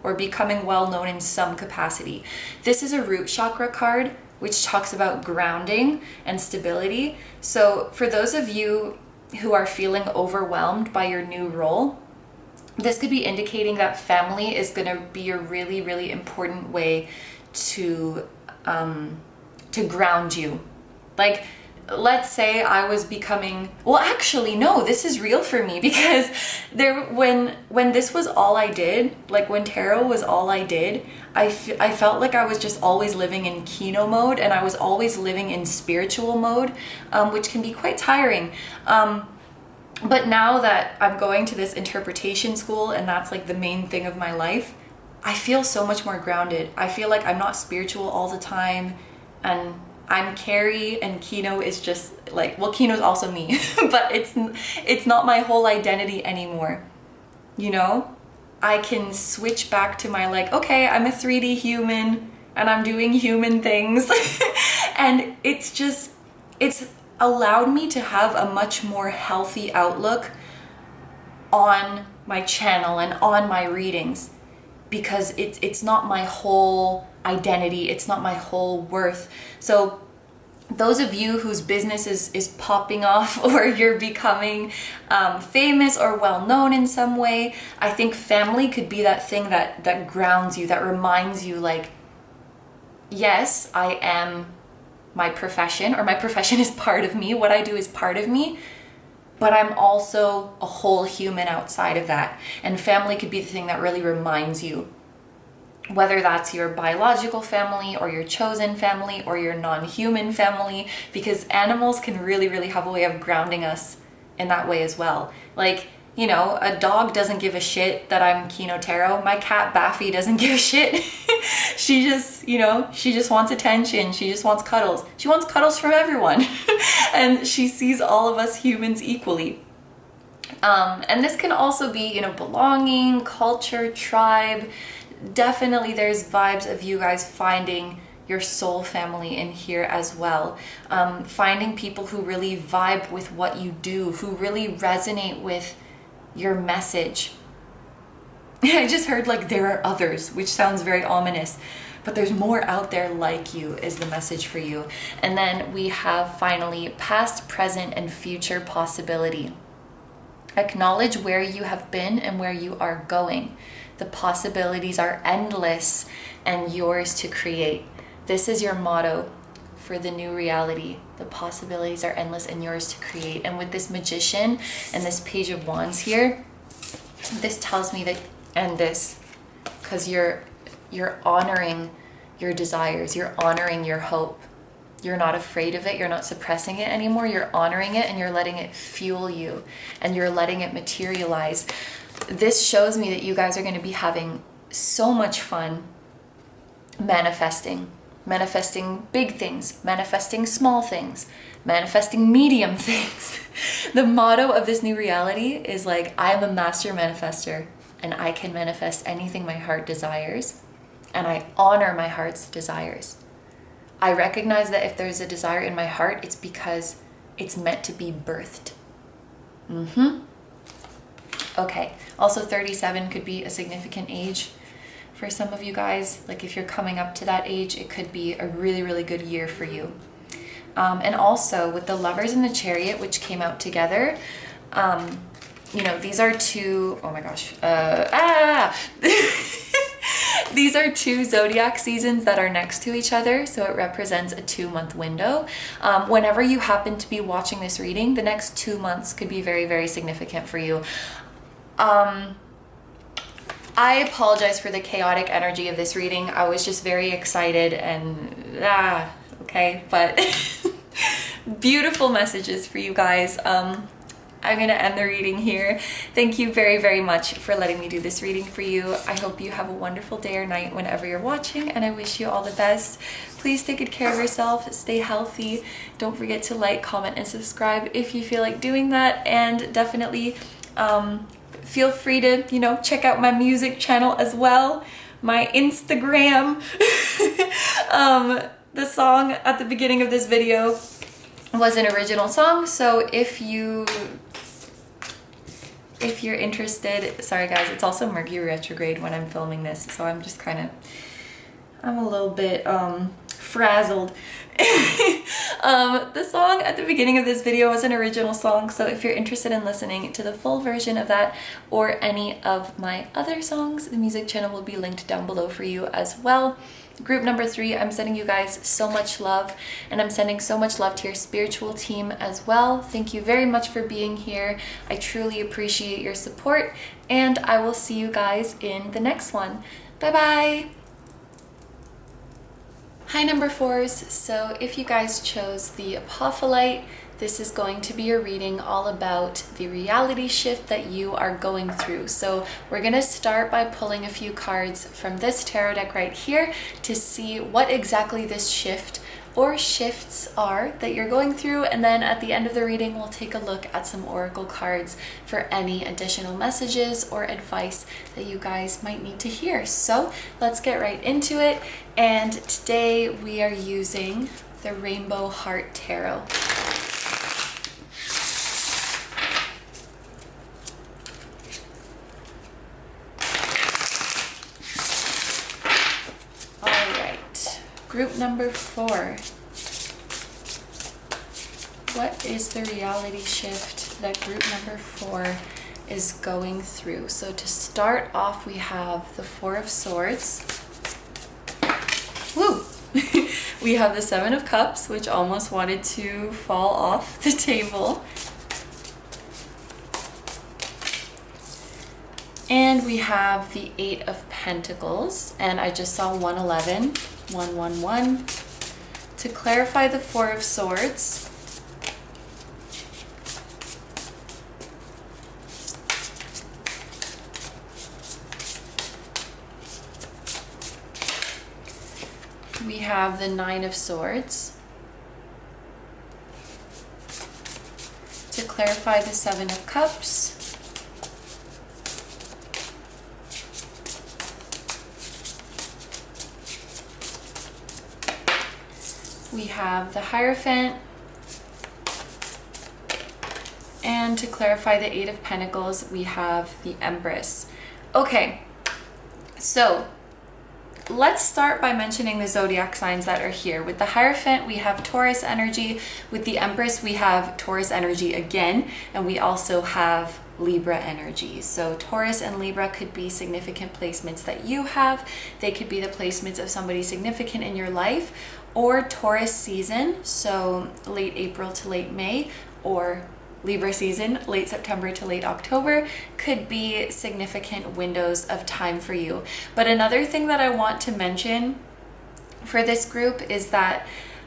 or becoming well known in some capacity. This is a root chakra card, which talks about grounding and stability. So for those of you who are feeling overwhelmed by your new role, this could be indicating that family is going to be a really, really important way to ground you. Like, let's say I was becoming, well, actually, no, this is real for me, because when this was all I did, like when tarot was all I did, I felt like I was just always living in KINO mode, and I was always living in spiritual mode, which can be quite tiring. But now that I'm going to this interpretation school, and that's like the main thing of my life, I feel so much more grounded. I feel like I'm not spiritual all the time, and I'm Caryn, and KINO is just like, well, KINO is also me, but it's not my whole identity anymore. You know, I can switch back to my, like, okay, I'm a 3D human and I'm doing human things. And it's allowed me to have a much more healthy outlook on my channel and on my readings, because it's not my whole identity, it's not my whole worth. So those of you whose business is popping off, or you're becoming famous or well known in some way, I think family could be that thing that grounds you, that reminds you, like, yes, I am my profession, or my profession is part of me, what I do is part of me, but I'm also a whole human outside of that. And family could be the thing that really reminds you, whether that's your biological family or your chosen family or your non-human family, because animals can really, really have a way of grounding us in that way as well. Like, you know, a dog doesn't give a shit that I'm KINO Tarot. My cat Baffy doesn't give a shit. She just wants attention. She just wants cuddles. She wants cuddles from everyone. And she sees all of us humans equally. And this can also be, you know, belonging, culture, tribe, definitely there's vibes of you guys finding your soul family in here as well. Finding people who really vibe with what you do, who really resonate with your message. I just heard like there are others, which sounds very ominous, but there's more out there like you is the message for you. And then we have finally past, present, and future possibility. Acknowledge where you have been and where you are going. The possibilities are endless and yours to create. This is your motto for the new reality. The possibilities are endless and yours to create. And with this Magician and this Page of Wands here, this tells me that, and this, because you're honoring your desires, you're honoring your hope. You're not afraid of it, you're not suppressing it anymore, you're honoring it and you're letting it fuel you and you're letting it materialize. This shows me that you guys are going to be having so much fun manifesting big things, manifesting small things, manifesting medium things. The motto of this new reality is like, I am a master manifester and I can manifest anything my heart desires, and I honor my heart's desires. I recognize that if there's a desire in my heart, it's because it's meant to be birthed. Okay, also 37 could be a significant age for some of you guys. Like if you're coming up to that age, it could be a really, really good year for you. And also with the Lovers and the Chariot, which came out together, you know, these are two, oh my gosh, these are two zodiac seasons that are next to each other, so it represents a 2-month window. Whenever you happen to be watching this reading, the next 2 months could be very, very significant for you. I apologize for the chaotic energy of this reading. I was just very excited and okay, but beautiful messages for you guys. I'm going to end the reading here. Thank you very, very much for letting me do this reading for you. I hope you have a wonderful day or night whenever you're watching, and I wish you all the best. Please take good care of yourself. Stay healthy. Don't forget to like, comment, and subscribe if you feel like doing that. And definitely feel free to, you know, check out my music channel as well, my Instagram. The song at the beginning of this video was an original song, so if you're interested, sorry guys, it's also Mercury retrograde when I'm filming this, so I'm just I'm a little bit frazzled. The song at the beginning of this video was an original song, so if you're interested in listening to the full version of that or any of my other songs, the music channel will be linked down below for you as well. Group number 3, I'm sending you guys so much love, and I'm sending so much love to your spiritual team as well. Thank you very much for being here. I truly appreciate your support, and I will see you guys in the next one. Bye bye. Hi number 4s, so if you guys chose the Apophyllite, this is going to be a reading all about the reality shift that you are going through. So we're going to start by pulling a few cards from this tarot deck right here to see what exactly this shift or shifts are that you're going through, and then at the end of the reading we'll take a look at some oracle cards for any additional messages or advice that you guys might need to hear. So let's get right into it, and today we are using the Rainbow Heart Tarot. Group number 4. What is the reality shift that group number 4 is going through? So to start off, we have the 4 of Swords. Woo! We have the 7 of Cups, which almost wanted to fall off the table. And we have the 8 of Pentacles, and I just saw 111. 111. To clarify the 4 of Swords, we have the 9 of Swords. To clarify the 7 of Cups, we have the Hierophant. And to clarify the Eight of Pentacles, we have the Empress. Okay, so let's start by mentioning the zodiac signs that are here. With the Hierophant, we have Taurus energy. With the Empress, we have Taurus energy again, and we also have Libra energy. So Taurus and Libra could be significant placements that you have. They could be the placements of somebody significant in your life, or Taurus season, so late April to late May, or Libra season, late September to late October, could be significant windows of time for you. But another thing that I want to mention for this group is that,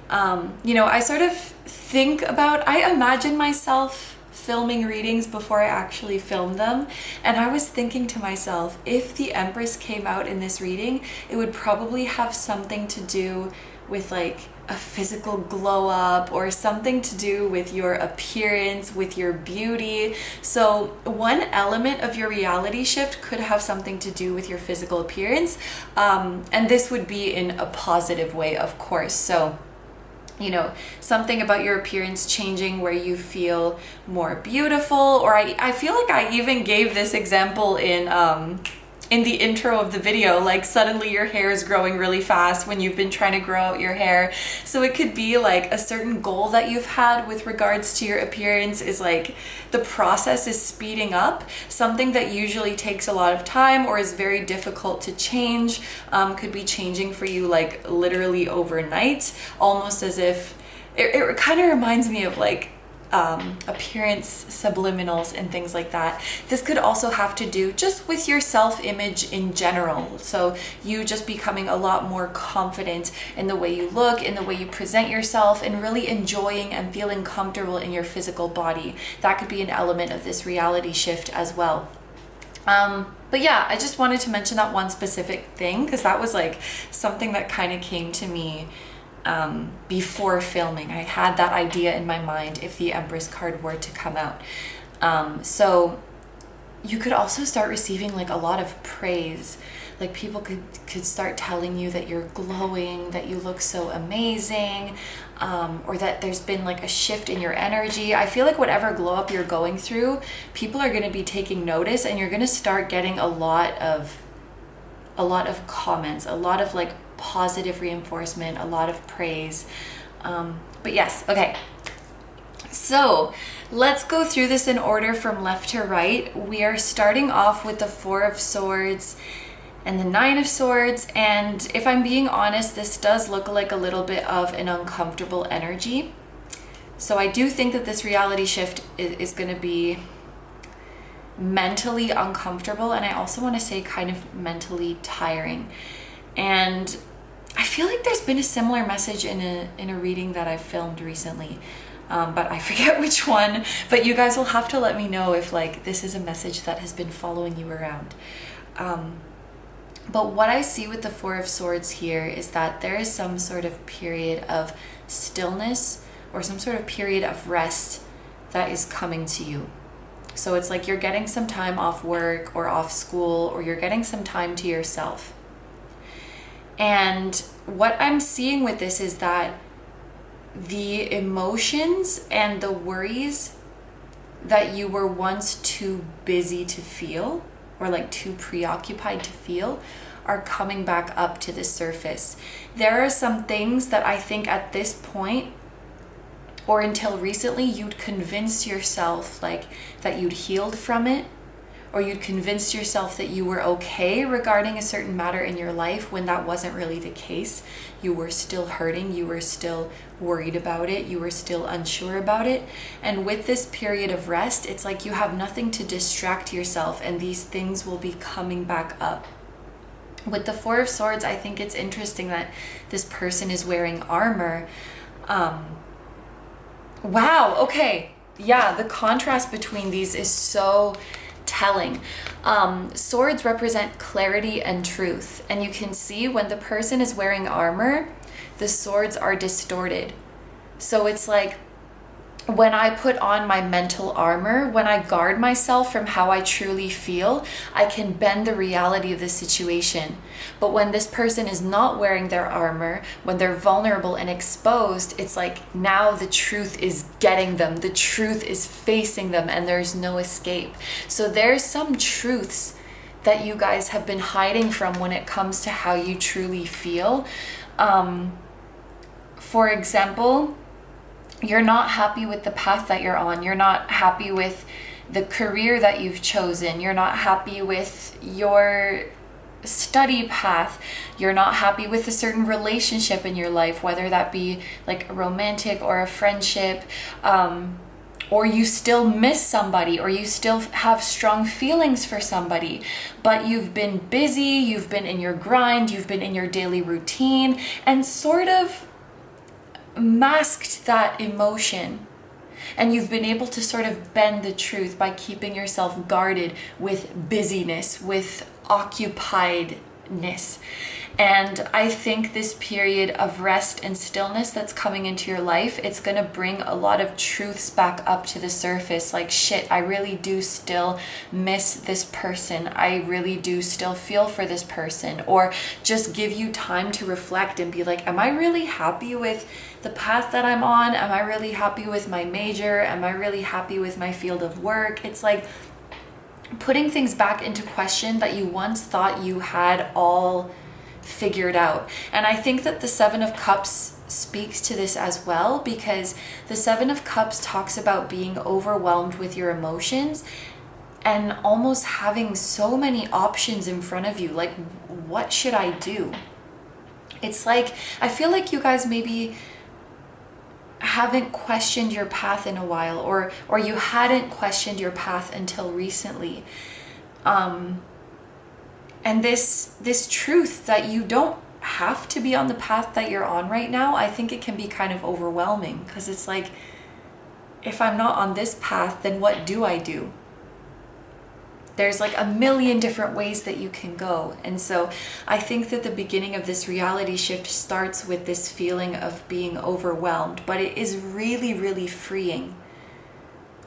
I sort of I imagine myself filming readings before I actually film them. And I was thinking to myself, if the Empress came out in this reading, it would probably have something to do with like a physical glow up or something to do with your appearance, with your beauty. So one element of your reality shift could have something to do with your physical appearance. And this would be in a positive way, of course. So, something about your appearance changing where you feel more beautiful, or I feel like I even gave this example in the intro of the video, like suddenly your hair is growing really fast when you've been trying to grow out your hair. So it could be like a certain goal that you've had with regards to your appearance is like the process is speeding up. Something that usually takes a lot of time or is very difficult to change could be changing for you like literally overnight, almost as if it kind of reminds me of like appearance subliminals and things like that. This could also have to do just with your self-image in general. So you just becoming a lot more confident in the way you look, in the way you present yourself, and really enjoying and feeling comfortable in your physical body. That could be an element of this reality shift as well. But yeah, I just wanted to mention that one specific thing because that was like something that kind of came to me before filming. I had that idea in my mind if the Empress card were to come out. So you could also start receiving like a lot of praise. Like people could start telling you that you're glowing, that you look so amazing, or that there's been like a shift in your energy. I feel like whatever glow up you're going through, people are going to be taking notice, and you're going to start getting a lot of comments, a lot of like positive reinforcement, a lot of praise. But yes, okay. So let's go through this in order from left to right. We are starting off with the Four of Swords and the Nine of Swords. And if I'm being honest, this does look like a little bit of an uncomfortable energy. So I do think that this reality shift is going to be mentally uncomfortable, and I also want to say kind of mentally tiring. And I feel like there's been a similar message in a reading that I've filmed recently, but I forget which one. But you guys will have to let me know if like this is a message that has been following you around. But what I see with the Four of Swords here is that there is some sort of period of stillness or some sort of period of rest that is coming to you. So it's like you're getting some time off work or off school, or you're getting some time to yourself. And what I'm seeing with this is that the emotions and the worries that you were once too busy to feel, or like too preoccupied to feel, are coming back up to the surface. There are some things that I think at this point, or until recently, you'd convince yourself like that you'd healed from it, or you'd convinced yourself that you were okay regarding a certain matter in your life when that wasn't really the case. You were still hurting, you were still worried about it, you were still unsure about it. And with this period of rest, it's like you have nothing to distract yourself, and these things will be coming back up. With the Four of Swords, I think it's interesting that this person is wearing armor. Wow, okay. Yeah, the contrast between these is so telling. Swords represent clarity and truth, and you can see when the person is wearing armor, the swords are distorted. So it's like when I put on my mental armor, when I guard myself from how I truly feel, I can bend the reality of the situation. But when this person is not wearing their armor, when they're vulnerable and exposed, it's like now the truth is getting them, the truth is facing them, and there's no escape. So there's some truths that you guys have been hiding from when it comes to how you truly feel. For example, you're not happy with the path that you're on. You're not happy with the career that you've chosen. You're not happy with your study path. You're not happy with a certain relationship in your life, whether that be like a romantic or a friendship, or you still miss somebody, or you still have strong feelings for somebody, but you've been busy, you've been in your grind, you've been in your daily routine, and sort of masked that emotion. And you've been able to sort of bend the truth by keeping yourself guarded with busyness, with occupiedness. And I think this period of rest and stillness that's coming into your life, it's going to bring a lot of truths back up to the surface. Like, shit, I really do still miss this person. I really do still feel for this person. Or just give you time to reflect and be like, am I really happy with the path that I'm on? Am I really happy with my major? Am I really happy with my field of work? It's like putting things back into question that you once thought you had all figured out. And I think that the Seven of Cups speaks to this as well, because the Seven of Cups talks about being overwhelmed with your emotions and almost having so many options in front of you. Like, what should I do? It's like, I feel like you guys maybe haven't questioned your path in a while, or you hadn't questioned your path until recently. And this truth that you don't have to be on the path that you're on right now, I think it can be kind of overwhelming, because it's like, if I'm not on this path, then what do I do? There's like a million different ways that you can go. And so I think that the beginning of this reality shift starts with this feeling of being overwhelmed, but it is really, really freeing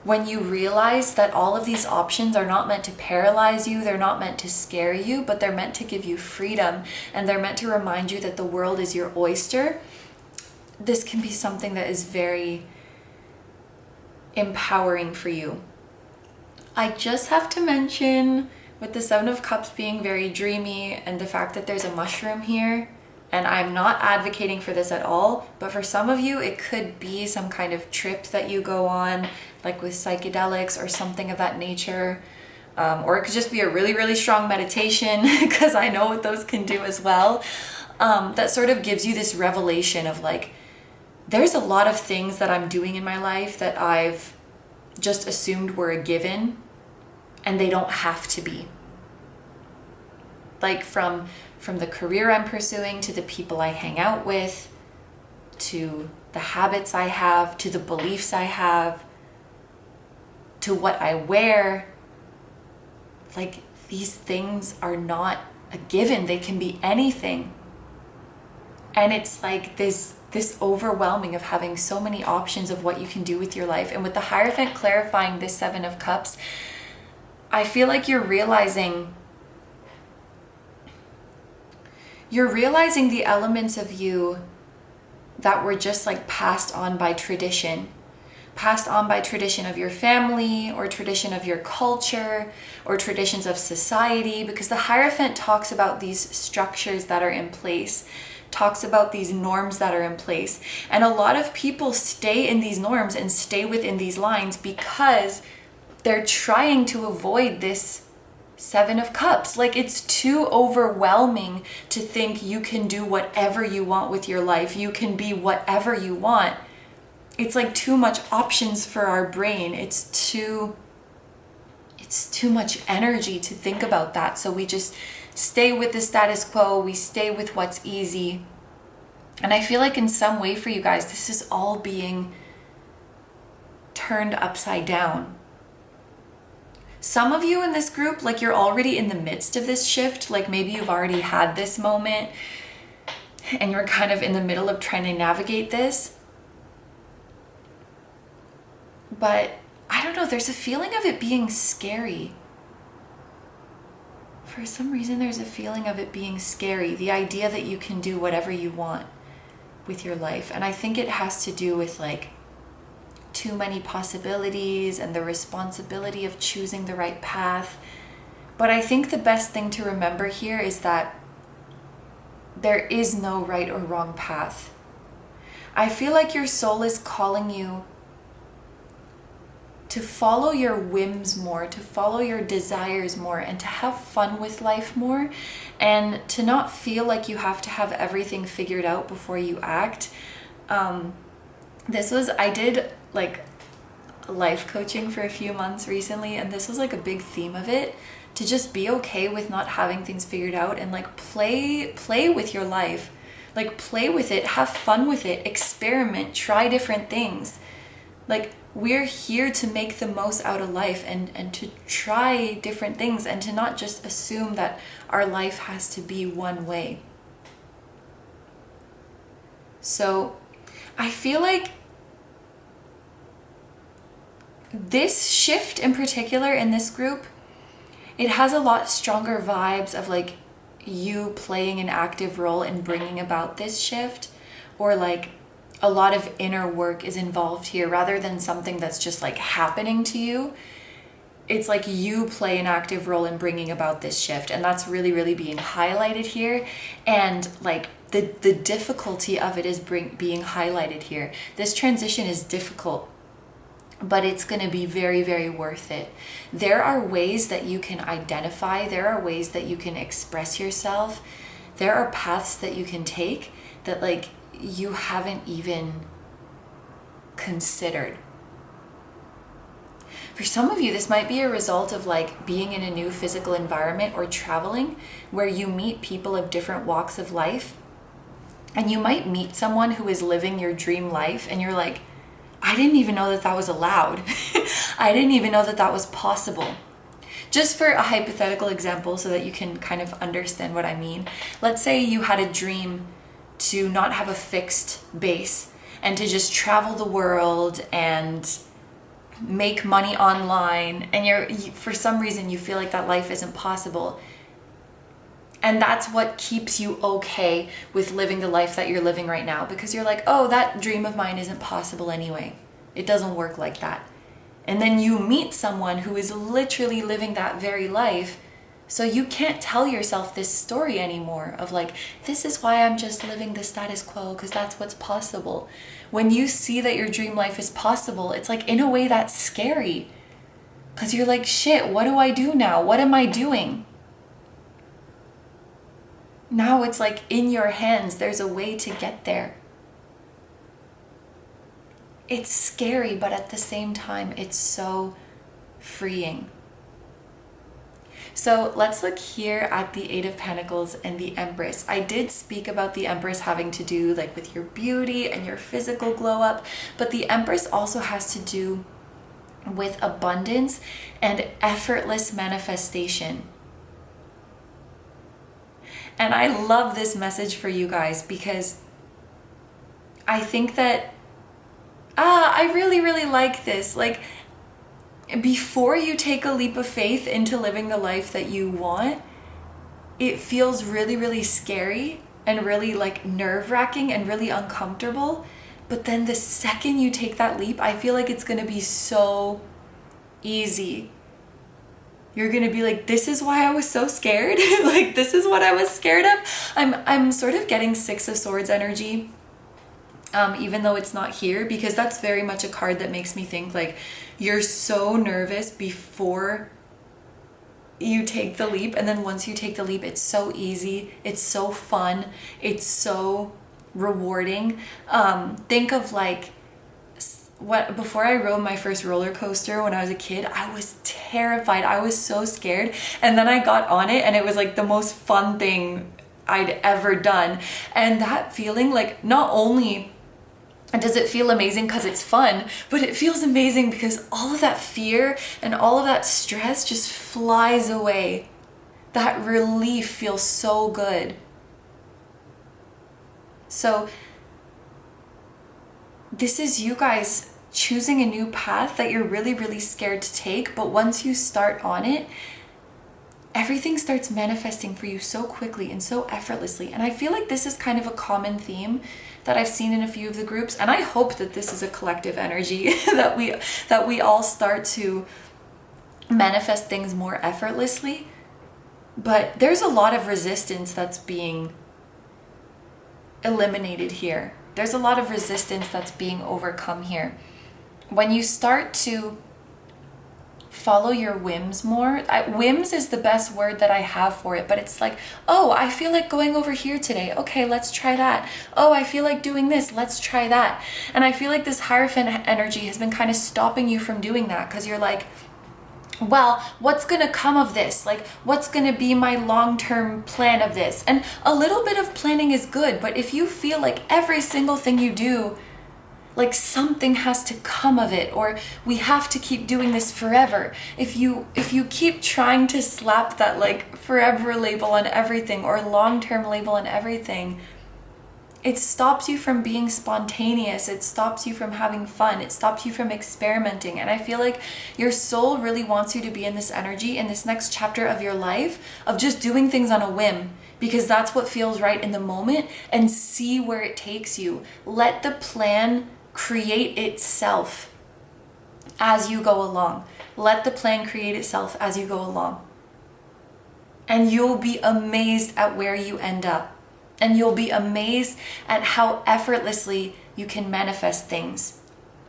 when you realize that all of these options are not meant to paralyze you, they're not meant to scare you, but they're meant to give you freedom, and they're meant to remind you that the world is your oyster. This can be something that is very empowering for you. I just have to mention, with the Seven of Cups being very dreamy and the fact that there's a mushroom here, and I'm not advocating for this at all, but for some of you, it could be some kind of trip that you go on, like with psychedelics or something of that nature. Or it could just be a really, really strong meditation, because I know what those can do as well. That sort of gives you this revelation of like, there's a lot of things that I'm doing in my life that I've just assumed were a given, and they don't have to be. Like from the career I'm pursuing, to the people I hang out with, to the habits I have, to the beliefs I have, to what I wear. Like, these things are not a given. They can be anything. And it's like this overwhelming of having so many options of what you can do with your life. And with the Hierophant clarifying this Seven of Cups, I feel like you're realizing the elements of you that were just like passed on by tradition of your family, or tradition of your culture, or traditions of society, because the Hierophant talks about these structures that are in place, talks about these norms that are in place. And a lot of people stay in these norms and stay within these lines because they're trying to avoid this Seven of Cups. Like, it's too overwhelming to think you can do whatever you want with your life. You can be whatever you want. It's like too much options for our brain. It's too much energy to think about that. So we just stay with the status quo. We stay with what's easy. And I feel like in some way for you guys, this is all being turned upside down. Some of you in this group, like, you're already in the midst of this shift. Like, maybe you've already had this moment and you're kind of in the middle of trying to navigate this. But I don't know, there's a feeling of it being scary. For some reason, there's a feeling of it being scary. The idea that you can do whatever you want with your life. And I think it has to do with like too many possibilities and the responsibility of choosing the right path. But I think the best thing to remember here is that there is no right or wrong path. I feel like your soul is calling you to follow your whims more, to follow your desires more, and to have fun with life more, and to not feel like you have to have everything figured out before you act. I did like life coaching for a few months recently, and this was like a big theme of it, to just be okay with not having things figured out and like play with your life. Like play with it, have fun with it, experiment, try different things. Like we're here to make the most out of life and to try different things and to not just assume that our life has to be one way. So I feel like this shift in particular in this group, it has a lot stronger vibes of like you playing an active role in bringing about this shift, or like a lot of inner work is involved here rather than something that's just like happening to you. It's like you play an active role in bringing about this shift, and that's really, really being highlighted here. And like the difficulty of it is being highlighted here. This transition is difficult, but it's going to be very, very worth it. There are ways that you can identify, there are ways that you can express yourself, there are paths that you can take that like you haven't even considered. For some of you, this might be a result of like being in a new physical environment or traveling where you meet people of different walks of life, and you might meet someone who is living your dream life and you're like, I didn't even know that that was allowed. I didn't even know that that was possible. Just for a hypothetical example so that you can kind of understand what I mean. Let's say you had a dream to not have a fixed base and to just travel the world and make money online, and for some reason you feel like that life isn't possible. And that's what keeps you okay with living the life that you're living right now, because you're like, oh, that dream of mine isn't possible anyway. It doesn't work like that. And then you meet someone who is literally living that very life, so you can't tell yourself this story anymore of like, this is why I'm just living the status quo because that's what's possible. When you see that your dream life is possible, it's like, in a way, that's scary, because you're like, shit, what do I do now? What am I doing? Now it's like in your hands, there's a way to get there. It's scary, but at the same time, it's so freeing. So let's look here at the Eight of Pentacles and the Empress. I did speak about the Empress having to do like with your beauty and your physical glow up, but the Empress also has to do with abundance and effortless manifestation. And I love this message for you guys, because I think that, I really, really like this. Like, before you take a leap of faith into living the life that you want, it feels really, really scary and really like nerve-wracking and really uncomfortable. But then the second you take that leap, I feel like it's going to be so easy. You're going to be like, this is why I was so scared. Like, this is what I was scared of. I'm sort of getting Six of Swords energy, even though it's not here, because that's very much a card that makes me think like you're so nervous before you take the leap, and then once you take the leap, it's so easy, it's so fun, it's so rewarding. Think of like before I rode my first roller coaster when I was a kid, I was terrified. I was so scared. And then I got on it and it was like the most fun thing I'd ever done. And that feeling, like, not only does it feel amazing because it's fun, but it feels amazing because all of that fear and all of that stress just flies away. That relief feels so good. So this is you guys choosing a new path that you're really, really scared to take. But once you start on it, everything starts manifesting for you so quickly and so effortlessly. And I feel like this is kind of a common theme that I've seen in a few of the groups. And I hope that this is a collective energy that we all start to manifest things more effortlessly. But there's a lot of resistance that's being eliminated here. There's a lot of resistance that's being overcome here. When you start to follow your whims more, whims is the best word that I have for it, but it's like, oh, I feel like going over here today. Okay, let's try that. Oh, I feel like doing this. Let's try that. And I feel like this Hierophant energy has been kind of stopping you from doing that, because you're like, well, what's going to come of this? Like, what's going to be my long-term plan of this? And a little bit of planning is good, but if you feel like every single thing you do, like something has to come of it, or we have to keep doing this forever. If you keep trying to slap that like forever label on everything, or long-term label on everything, it stops you from being spontaneous. It stops you from having fun. It stops you from experimenting. And I feel like your soul really wants you to be in this energy, in this next chapter of your life, of just doing things on a whim, because that's what feels right in the moment, and see where it takes you. Let the plan create itself as you go along. Let the plan create itself as you go along. And you'll be amazed at where you end up. And you'll be amazed at how effortlessly you can manifest things.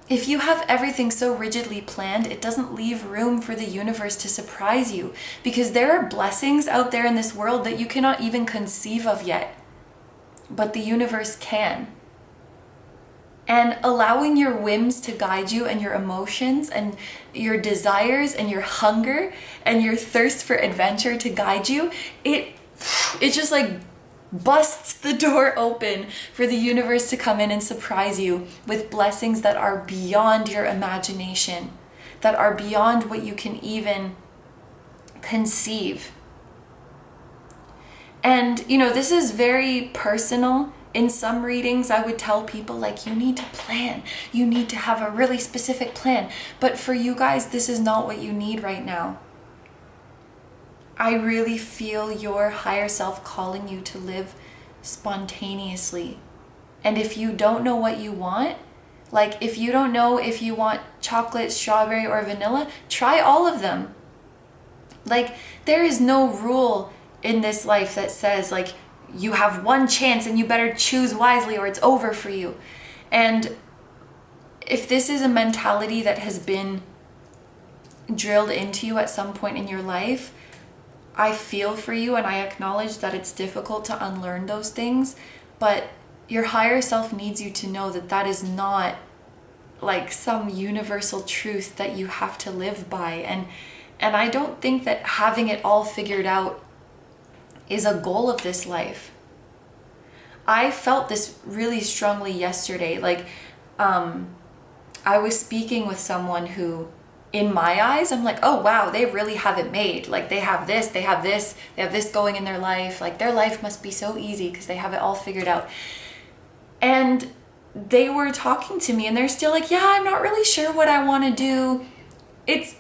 If you have everything so rigidly planned, it doesn't leave room for the universe to surprise you, because there are blessings out there in this world that you cannot even conceive of yet. But the universe can. And allowing your whims to guide you, and your emotions and your desires and your hunger and your thirst for adventure to guide you, it just like busts the door open for the universe to come in and surprise you with blessings that are beyond your imagination, that are beyond what you can even conceive. And this is very personal. In some readings, I would tell people like, you need to plan. You need to have a really specific plan. But for you guys, this is not what you need right now. I really feel your higher self calling you to live spontaneously. And if you don't know what you want, like if you don't know if you want chocolate, strawberry, or vanilla, try all of them. Like, there is no rule in this life that says like, you have one chance and you better choose wisely or it's over for you. And if this is a mentality that has been drilled into you at some point in your life, I feel for you, and I acknowledge that it's difficult to unlearn those things, but your higher self needs you to know that that is not like some universal truth that you have to live by. And I don't think that having it all figured out is a goal of this life. I felt this really strongly yesterday. Like, I was speaking with someone who, in my eyes, I'm like, oh wow, they really have it made. Like, they have this, they have this, they have this going in their life. Like, their life must be so easy because they have it all figured out. And they were talking to me and they're still like, yeah, I'm not really sure what I want to do. It's,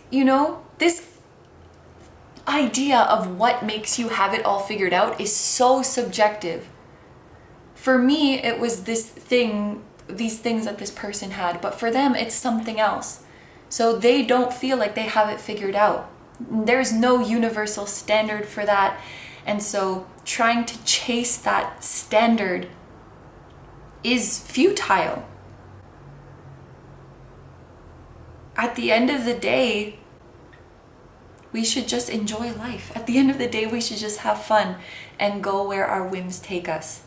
this idea of what makes you have it all figured out is so subjective. For me, it was these things that this person had, but for them, it's something else. So they don't feel like they have it figured out. There's no universal standard for that. And so trying to chase that standard is futile. At the end of the day, we should just enjoy life. At the end of the day, we should just have fun and go where our whims take us.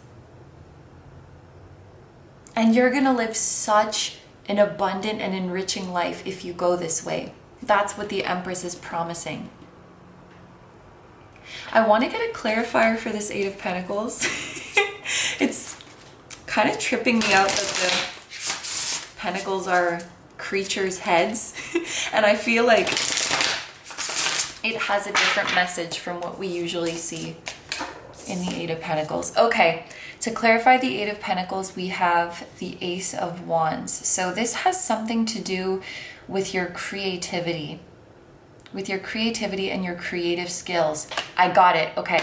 And you're gonna live such an abundant and enriching life if you go this way. That's what the Empress is promising. I want to get a clarifier for this Eight of Pentacles. It's kind of tripping me out that the Pentacles are creatures' heads. And I feel like it has a different message from what we usually see in the Eight of Pentacles. Okay, To clarify the Eight of Pentacles, we have the Ace of Wands. So this has something to do with your creativity. With your creativity and your creative skills. I got it. Okay.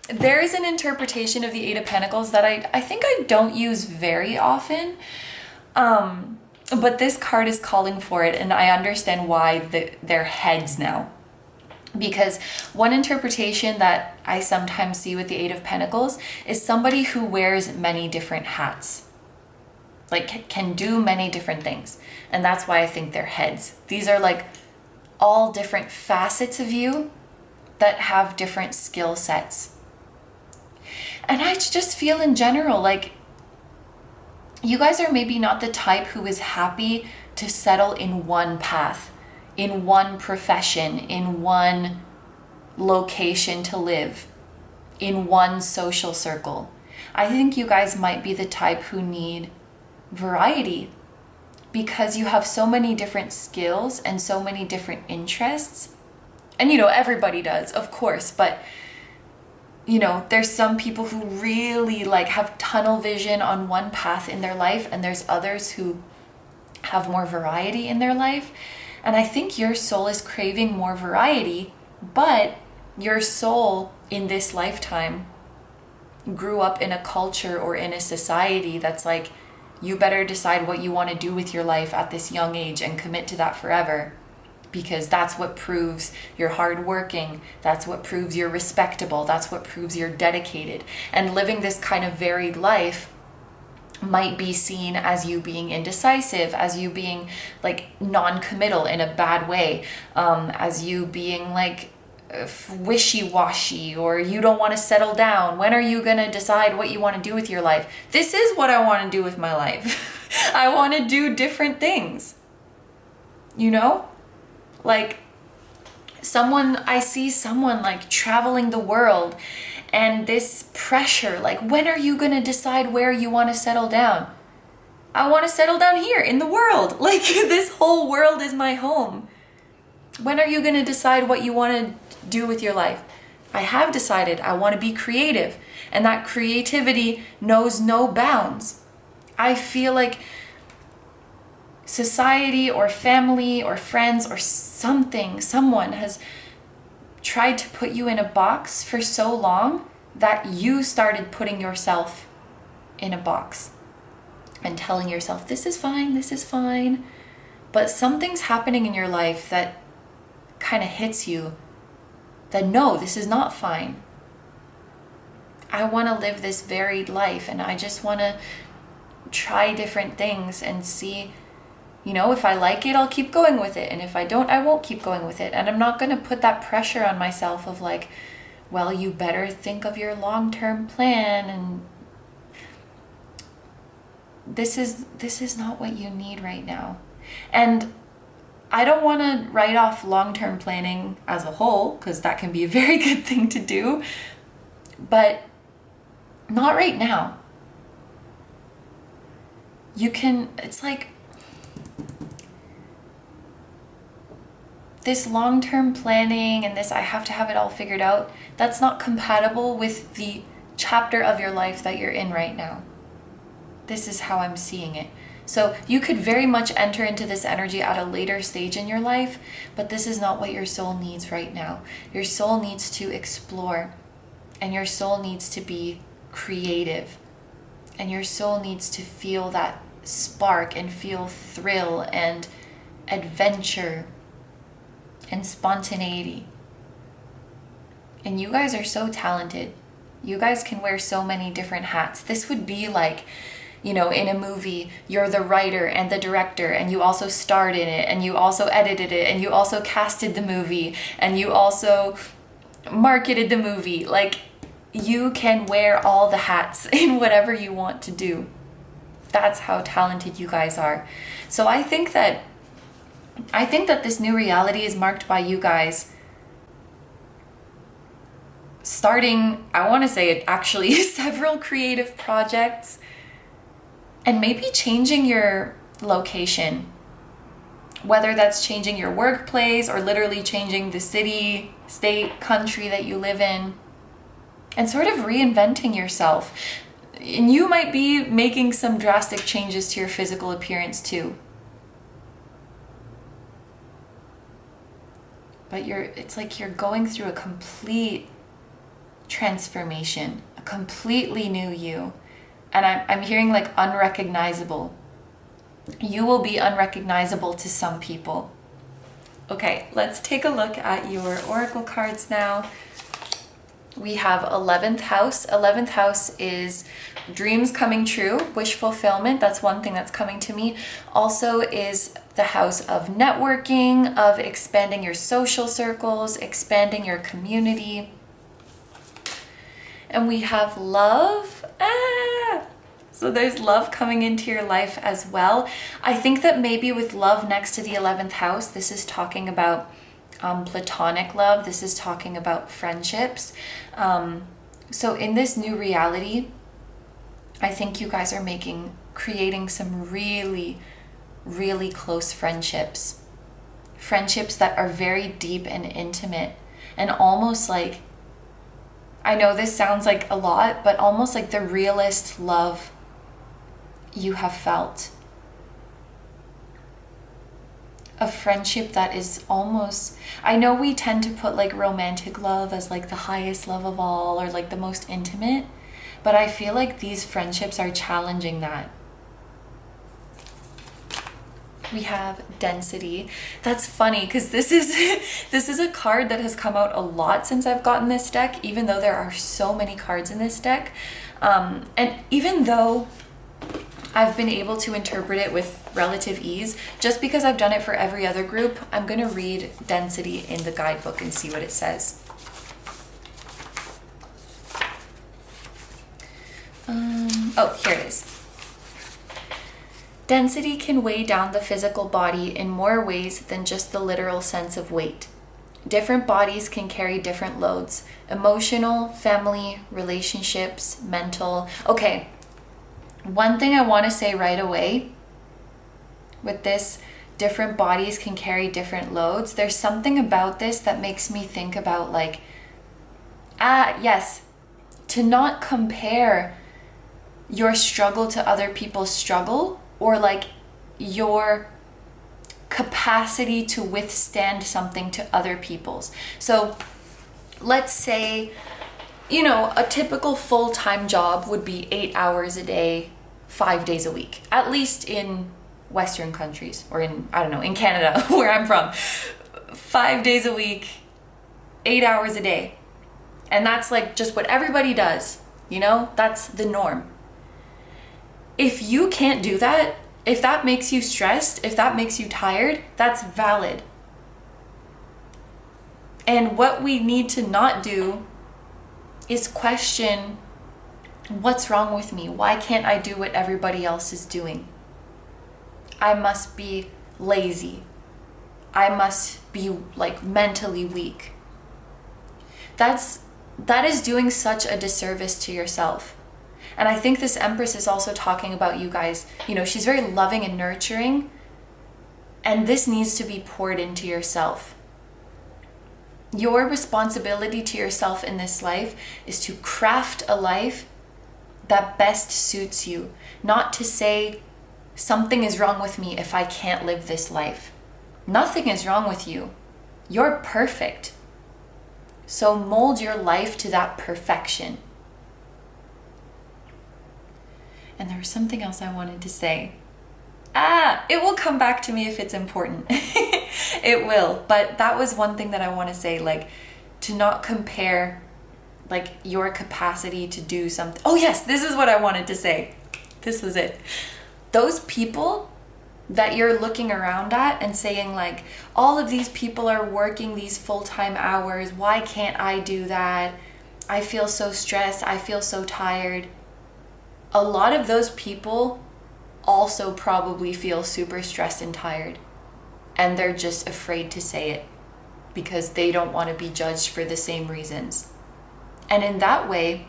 There is an interpretation of the Eight of Pentacles that I think I don't use very often. But this card is calling for it, and I understand why they're heads now. Because one interpretation that I sometimes see with the Eight of Pentacles is somebody who wears many different hats. Like can do many different things. And that's why I think they're heads. These are like all different facets of you that have different skill sets. And I just feel in general like you guys are maybe not the type who is happy to settle in one path, in one profession, in one location to live, in one social circle. I think you guys might be the type who need variety because you have so many different skills and so many different interests. And everybody does, of course, but there's some people who really like have tunnel vision on one path in their life, and there's others who have more variety in their life. And I think your soul is craving more variety, but your soul in this lifetime grew up in a culture or in a society that's like, you better decide what you want to do with your life at this young age and commit to that forever. Because that's what proves you're hardworking. That's what proves you're respectable. That's what proves you're dedicated. And living this kind of varied life might be seen as you being indecisive, as you being like non-committal in a bad way, as you being like wishy-washy, or you don't want to settle down. When are you going to decide what you want to do with your life? This is what I want to do with my life. I want to do different things. Like I see someone like traveling the world, and this pressure, like, when are you going to decide where you want to settle down? I want to settle down here in the world. Like, this whole world is my home. When are you going to decide what you want to do with your life? I have decided I want to be creative, and that creativity knows no bounds. I feel like society or family or friends or someone has tried to put you in a box for so long that you started putting yourself in a box and telling yourself, this is fine. But something's happening in your life that kind of hits you that, no, this is not fine. I want to live this varied life, and I just want to try different things and see, if I like it, I'll keep going with it. And if I don't, I won't keep going with it. And I'm not going to put that pressure on myself of like, well, you better think of your long-term plan. And this is not what you need right now. And I don't want to write off long-term planning as a whole, because that can be a very good thing to do, but not right now. It's like, this long-term planning and this I have to have it all figured out, that's not compatible with the chapter of your life that you're in right now. This is how I'm seeing it. So you could very much enter into this energy at a later stage in your life, but this is not what your soul needs right now. Your soul needs to explore, and your soul needs to be creative, and your soul needs to feel that spark and feel thrill and adventure and spontaneity. And you guys are so talented. You guys can wear so many different hats. This would be like, in a movie, you're the writer and the director, and you also starred in it, and you also edited it, and you also casted the movie, and you also marketed the movie. Like, you can wear all the hats in whatever you want to do. That's how talented you guys are. So I think that this new reality is marked by you guys starting, I want to say actually several creative projects, and maybe changing your location, whether that's changing your workplace or literally changing the city, state, country that you live in. and sort of reinventing yourself. And you might be making some drastic changes to your physical appearance too. But it's like you're going through a complete transformation, a completely new you. And I'm hearing like unrecognizable. You will be unrecognizable to some people. Okay, let's take a look at your oracle cards now. We have 11th house. 11th house is dreams coming true, wish fulfillment. That's one thing that's coming to me. Also is the house of networking, of expanding your social circles, expanding your community. And we have love. So there's love coming into your life as well. I think that maybe with love next to the 11th house, this is talking about platonic love. This is talking about friendships. So in this new reality, I think you guys are creating some really, really close friendships. Friendships that are very deep and intimate, and almost like, I know this sounds like a lot, but almost like the realest love you have felt. A friendship that is almost, I know we tend to put like romantic love as like the highest love of all, or like the most intimate, but I feel like these friendships are challenging that. We have density. That's funny because this is a card that has come out a lot since I've gotten this deck, even though there are so many cards in this deck. And even though I've been able to interpret it with relative ease, just because I've done it for every other group, I'm going to read density in the guidebook and see what it says. Oh, here it is. Density can weigh down the physical body in more ways than just the literal sense of weight. Different bodies can carry different loads: emotional, family, relationships, mental. Okay, one thing I want to say right away with this, different bodies can carry different loads. There's something about this that makes me think about like, yes, to not compare your struggle to other people's struggle, or like your capacity to withstand something to other people's. So let's say, you know, a typical full-time job would be 8 hours a day, 5 days a week, at least in Western countries, or in, I don't know, in Canada, where I'm from. 5 days a week, 8 hours a day. And that's like just what everybody does, you know? That's the norm. If you can't do that, if that makes you stressed, if that makes you tired, that's valid. And what we need to not do is question, what's wrong with me? Why can't I do what everybody else is doing? I must be lazy. I must be like mentally weak. That is doing such a disservice to yourself. And I think this Empress is also talking about you guys. You know, she's very loving and nurturing, and this needs to be poured into yourself. Your responsibility to yourself in this life is to craft a life that best suits you, not to say something is wrong with me if I can't live this life. Nothing is wrong with you. You're perfect. So mold your life to that perfection. And there was something else I wanted to say. It will come back to me if it's important. It will. But that was one thing that I want to say, like, to not compare like your capacity to do something. Oh yes, this is what I wanted to say. This was it. Those people that you're looking around at and saying like, all of these people are working these full-time hours. Why can't I do that? I feel so stressed. I feel so tired. A lot of those people also probably feel super stressed and tired, and they're just afraid to say it because they don't want to be judged for the same reasons. And in that way,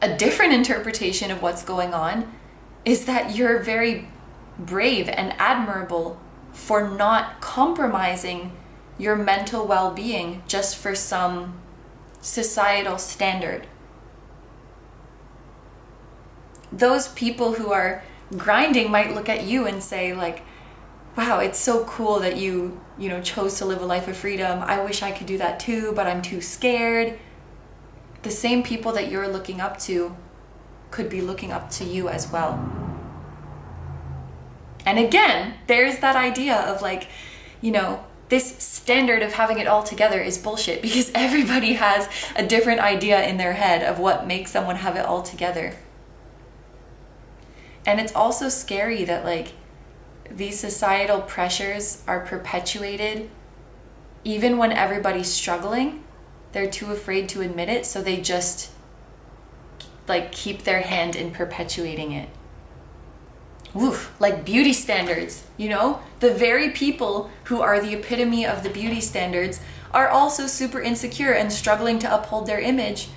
a different interpretation of what's going on is that you're very brave and admirable for not compromising your mental well-being just for some societal standard. Those people who are grinding might look at you and say like, wow, it's so cool that you chose to live a life of freedom. I wish I could do that too, but I'm too scared. The same people that you're looking up to could be looking up to you as well. And again, there's that idea of like, this standard of having it all together is bullshit, because everybody has a different idea in their head of what makes someone have it all together. And it's also scary that like these societal pressures are perpetuated even when everybody's struggling. They're too afraid to admit it, so they just like keep their hand in perpetuating it. Oof, like beauty standards, the very people who are the epitome of the beauty standards are also super insecure and struggling to uphold their image,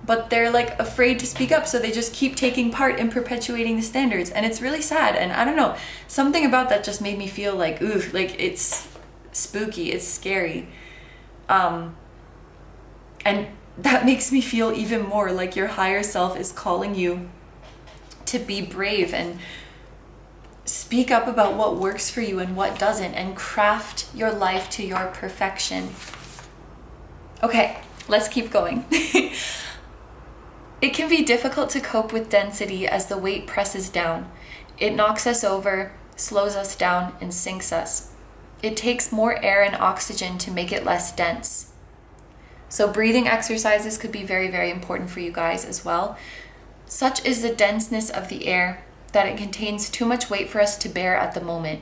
but they're like afraid to speak up, so they just keep taking part in perpetuating the standards. And it's really sad. And I don't know, something about that just made me feel like, ooh, like it's spooky, it's scary. And that makes me feel even more like your higher self is calling you to be brave and speak up about what works for you and what doesn't, and craft your life to your perfection. Okay, let's keep going. It can be difficult to cope with density as the weight presses down. It knocks us over, slows us down, and sinks us. It takes more air and oxygen to make it less dense. So breathing exercises could be very, very important for you guys as well. Such is the denseness of the air that it contains too much weight for us to bear at the moment.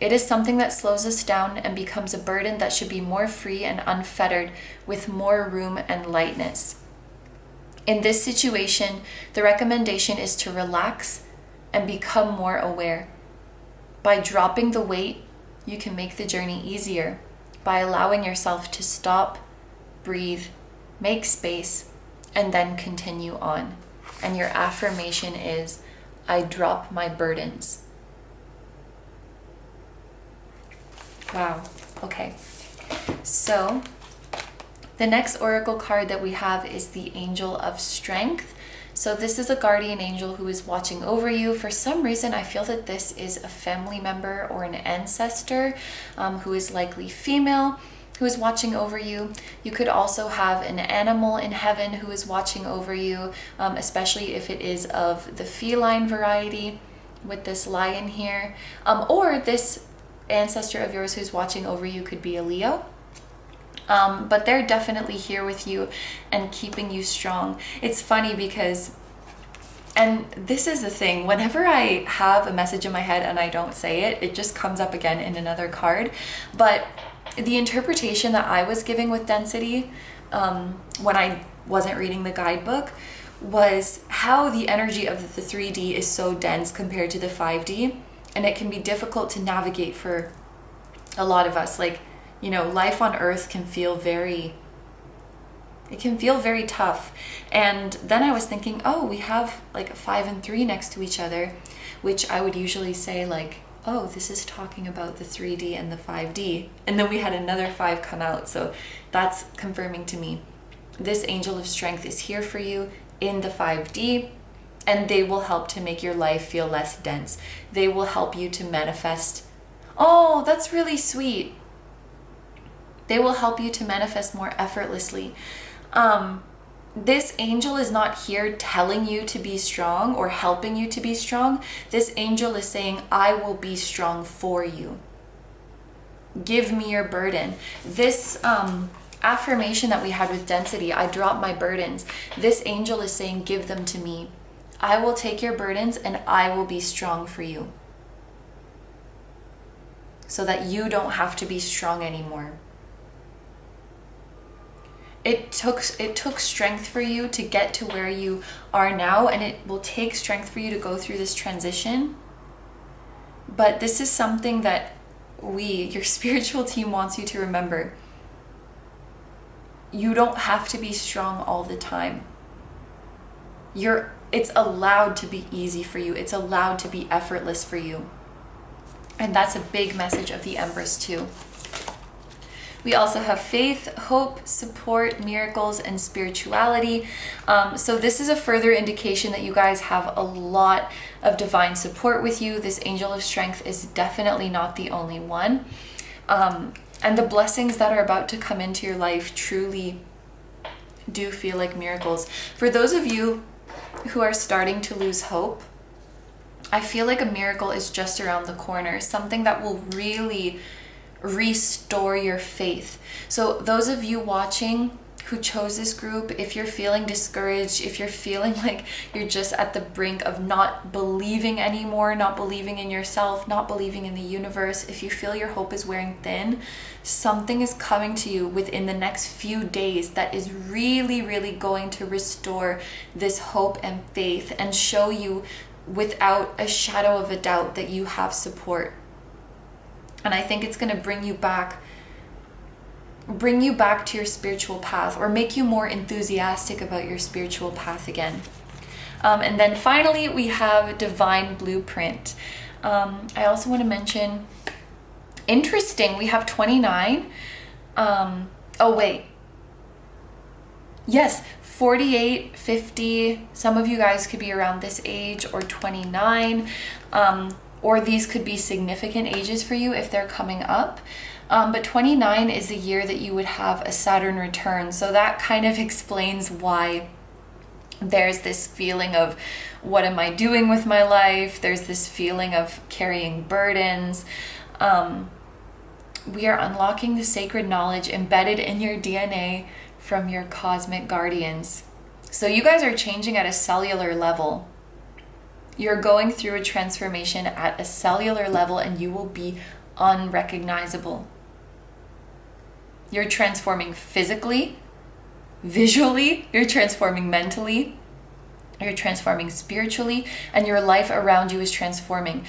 It is something that slows us down and becomes a burden that should be more free and unfettered, with more room and lightness. In this situation, the recommendation is to relax and become more aware. By dropping the weight, you can make the journey easier by allowing yourself to stop, breathe, make space, and then continue on. And your affirmation is, I drop my burdens. Wow. Okay. So the next oracle card that we have is the Angel of Strength. So this is a guardian angel who is watching over you. For some reason, I feel that this is a family member or an ancestor who is likely female, who is watching over you. You could also have an animal in heaven who is watching over you, especially if it is of the feline variety with this lion here. Or this ancestor of yours who's watching over you could be a Leo. But they're definitely here with you and keeping you strong. It's funny because, and this is the thing, whenever I have a message in my head and I don't say it, it just comes up again in another card. But the interpretation that I was giving with density when I wasn't reading the guidebook was how the energy of the 3D is so dense compared to the 5D, and it can be difficult to navigate for a lot of us. Like, life on Earth can feel very tough. And then I was thinking, oh, we have like 5 and 3 next to each other, which I would usually say like, oh, this is talking about the 3D and the 5D. And then we had another 5 come out. So that's confirming to me. This Angel of Strength is here for you in the 5D, and they will help to make your life feel less dense. They will help you to manifest. Oh, that's really sweet. They will help you to manifest more effortlessly. This angel is not here telling you to be strong or helping you to be strong. This angel is saying, I will be strong for you. Give me your burden. This affirmation that we had with density, I drop my burdens. This angel is saying, give them to me. I will take your burdens and I will be strong for you. So that you don't have to be strong anymore. It took strength for you to get to where you are now, and it will take strength for you to go through this transition. But this is something that your spiritual team wants you to remember. You don't have to be strong all the time. It's allowed to be easy for you. It's allowed to be effortless for you. And that's a big message of the Empress too. We also have faith, hope, support, miracles, and spirituality. So this is a further indication that you guys have a lot of divine support with you. This angel of strength is definitely not the only one. And the blessings that are about to come into your life truly do feel like miracles. For those of you who are starting to lose hope, I feel like a miracle is just around the corner, something that will really restore your faith. So those of you watching who chose this group, if you're feeling discouraged, if you're feeling like you're just at the brink of not believing anymore, not believing in yourself, not believing in the universe, if you feel your hope is wearing thin, something is coming to you within the next few days that is really, really going to restore this hope and faith and show you without a shadow of a doubt that you have support. And I think it's going to bring you back to your spiritual path, or make you more enthusiastic about your spiritual path again. And then finally, we have divine blueprint. I also want to mention, interesting, we have 29. Oh wait. Yes, 48, 50. Some of you guys could be around this age, or 29. Or these could be significant ages for you if they're coming up. But 29 is the year that you would have a Saturn return. So that kind of explains why there's this feeling of, what am I doing with my life? There's this feeling of carrying burdens. We are unlocking the sacred knowledge embedded in your DNA from your cosmic guardians. So you guys are changing at a cellular level. You're going through a transformation at a cellular level, and you will be unrecognizable. You're transforming physically, visually, you're transforming mentally, you're transforming spiritually, and your life around you is transforming.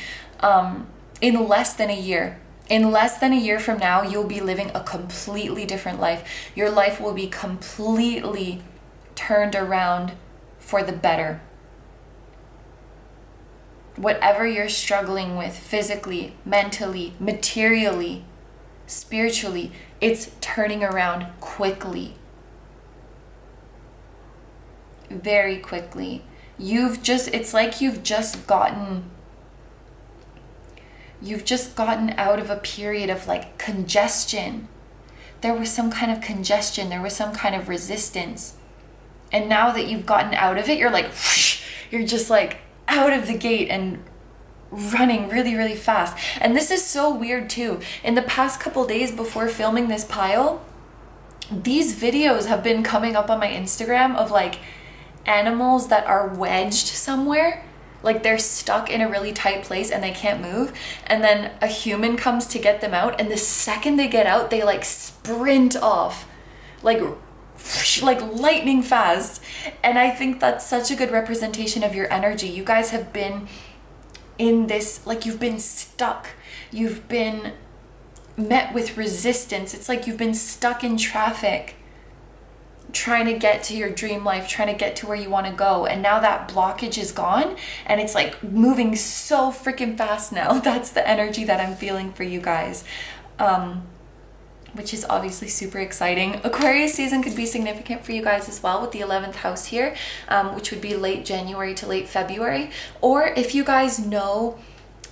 In less than a year. In less than a year from now, you'll be living a completely different life. Your life will be completely turned around for the better. Whatever you're struggling with physically, mentally, materially, spiritually, it's turning around quickly. Very quickly. It's like you've just gotten out of a period of like congestion. There was some kind of congestion, there was some kind of resistance. And now that you've gotten out of it, you're like, whoosh, you're just like out of the gate and running really, really fast. And this is so weird too. In the past couple days before filming this pile, these videos have been coming up on my Instagram of like animals that are wedged somewhere. Like they're stuck in a really tight place and they can't move. And then a human comes to get them out. And the second they get out, they like sprint off. Like lightning fast. And I think that's such a good representation of your energy. You guys have been in this, like you've been stuck. You've been met with resistance. It's like you've been stuck in traffic, trying to get to your dream life, trying to get to where you want to go. And now that blockage is gone and it's like moving so freaking fast now. That's the energy that I'm feeling for you guys. Which is obviously super exciting. Aquarius season could be significant for you guys as well with the 11th house here, which would be late January to late February. Or if you guys know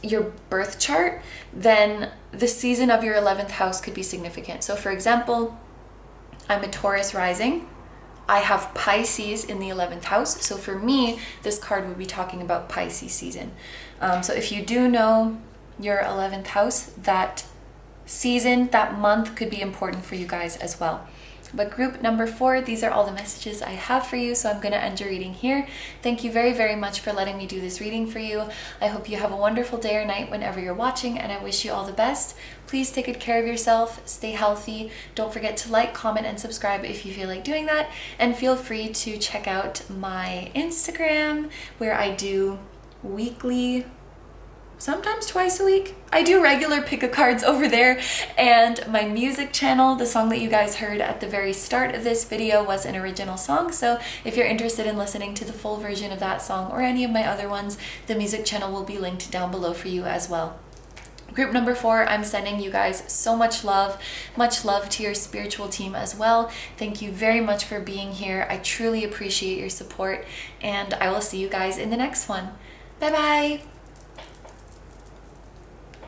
your birth chart, then the season of your 11th house could be significant. So for example, I'm a Taurus rising. I have Pisces in the 11th house. So for me, this card would be talking about Pisces season. So if you do know your 11th house, that season, that month could be important for you guys as well. But group number 4, these are all the messages I have for you. So I'm going to end your reading here. Thank you very, very much for letting me do this reading for you. I hope you have a wonderful day or night whenever you're watching, and I wish you all the best. Please take good care of yourself, stay healthy. Don't forget to like, comment, and subscribe if you feel like doing that. And feel free to check out my Instagram, where I do weekly, sometimes twice a week, I do regular pick-a-cards over there. And my music channel, the song that you guys heard at the very start of this video was an original song. So if you're interested in listening to the full version of that song or any of my other ones, the music channel will be linked down below for you as well. Group number 4, I'm sending you guys so much love to your spiritual team as well. Thank you very much for being here. I truly appreciate your support, and I will see you guys in the next one. Bye bye.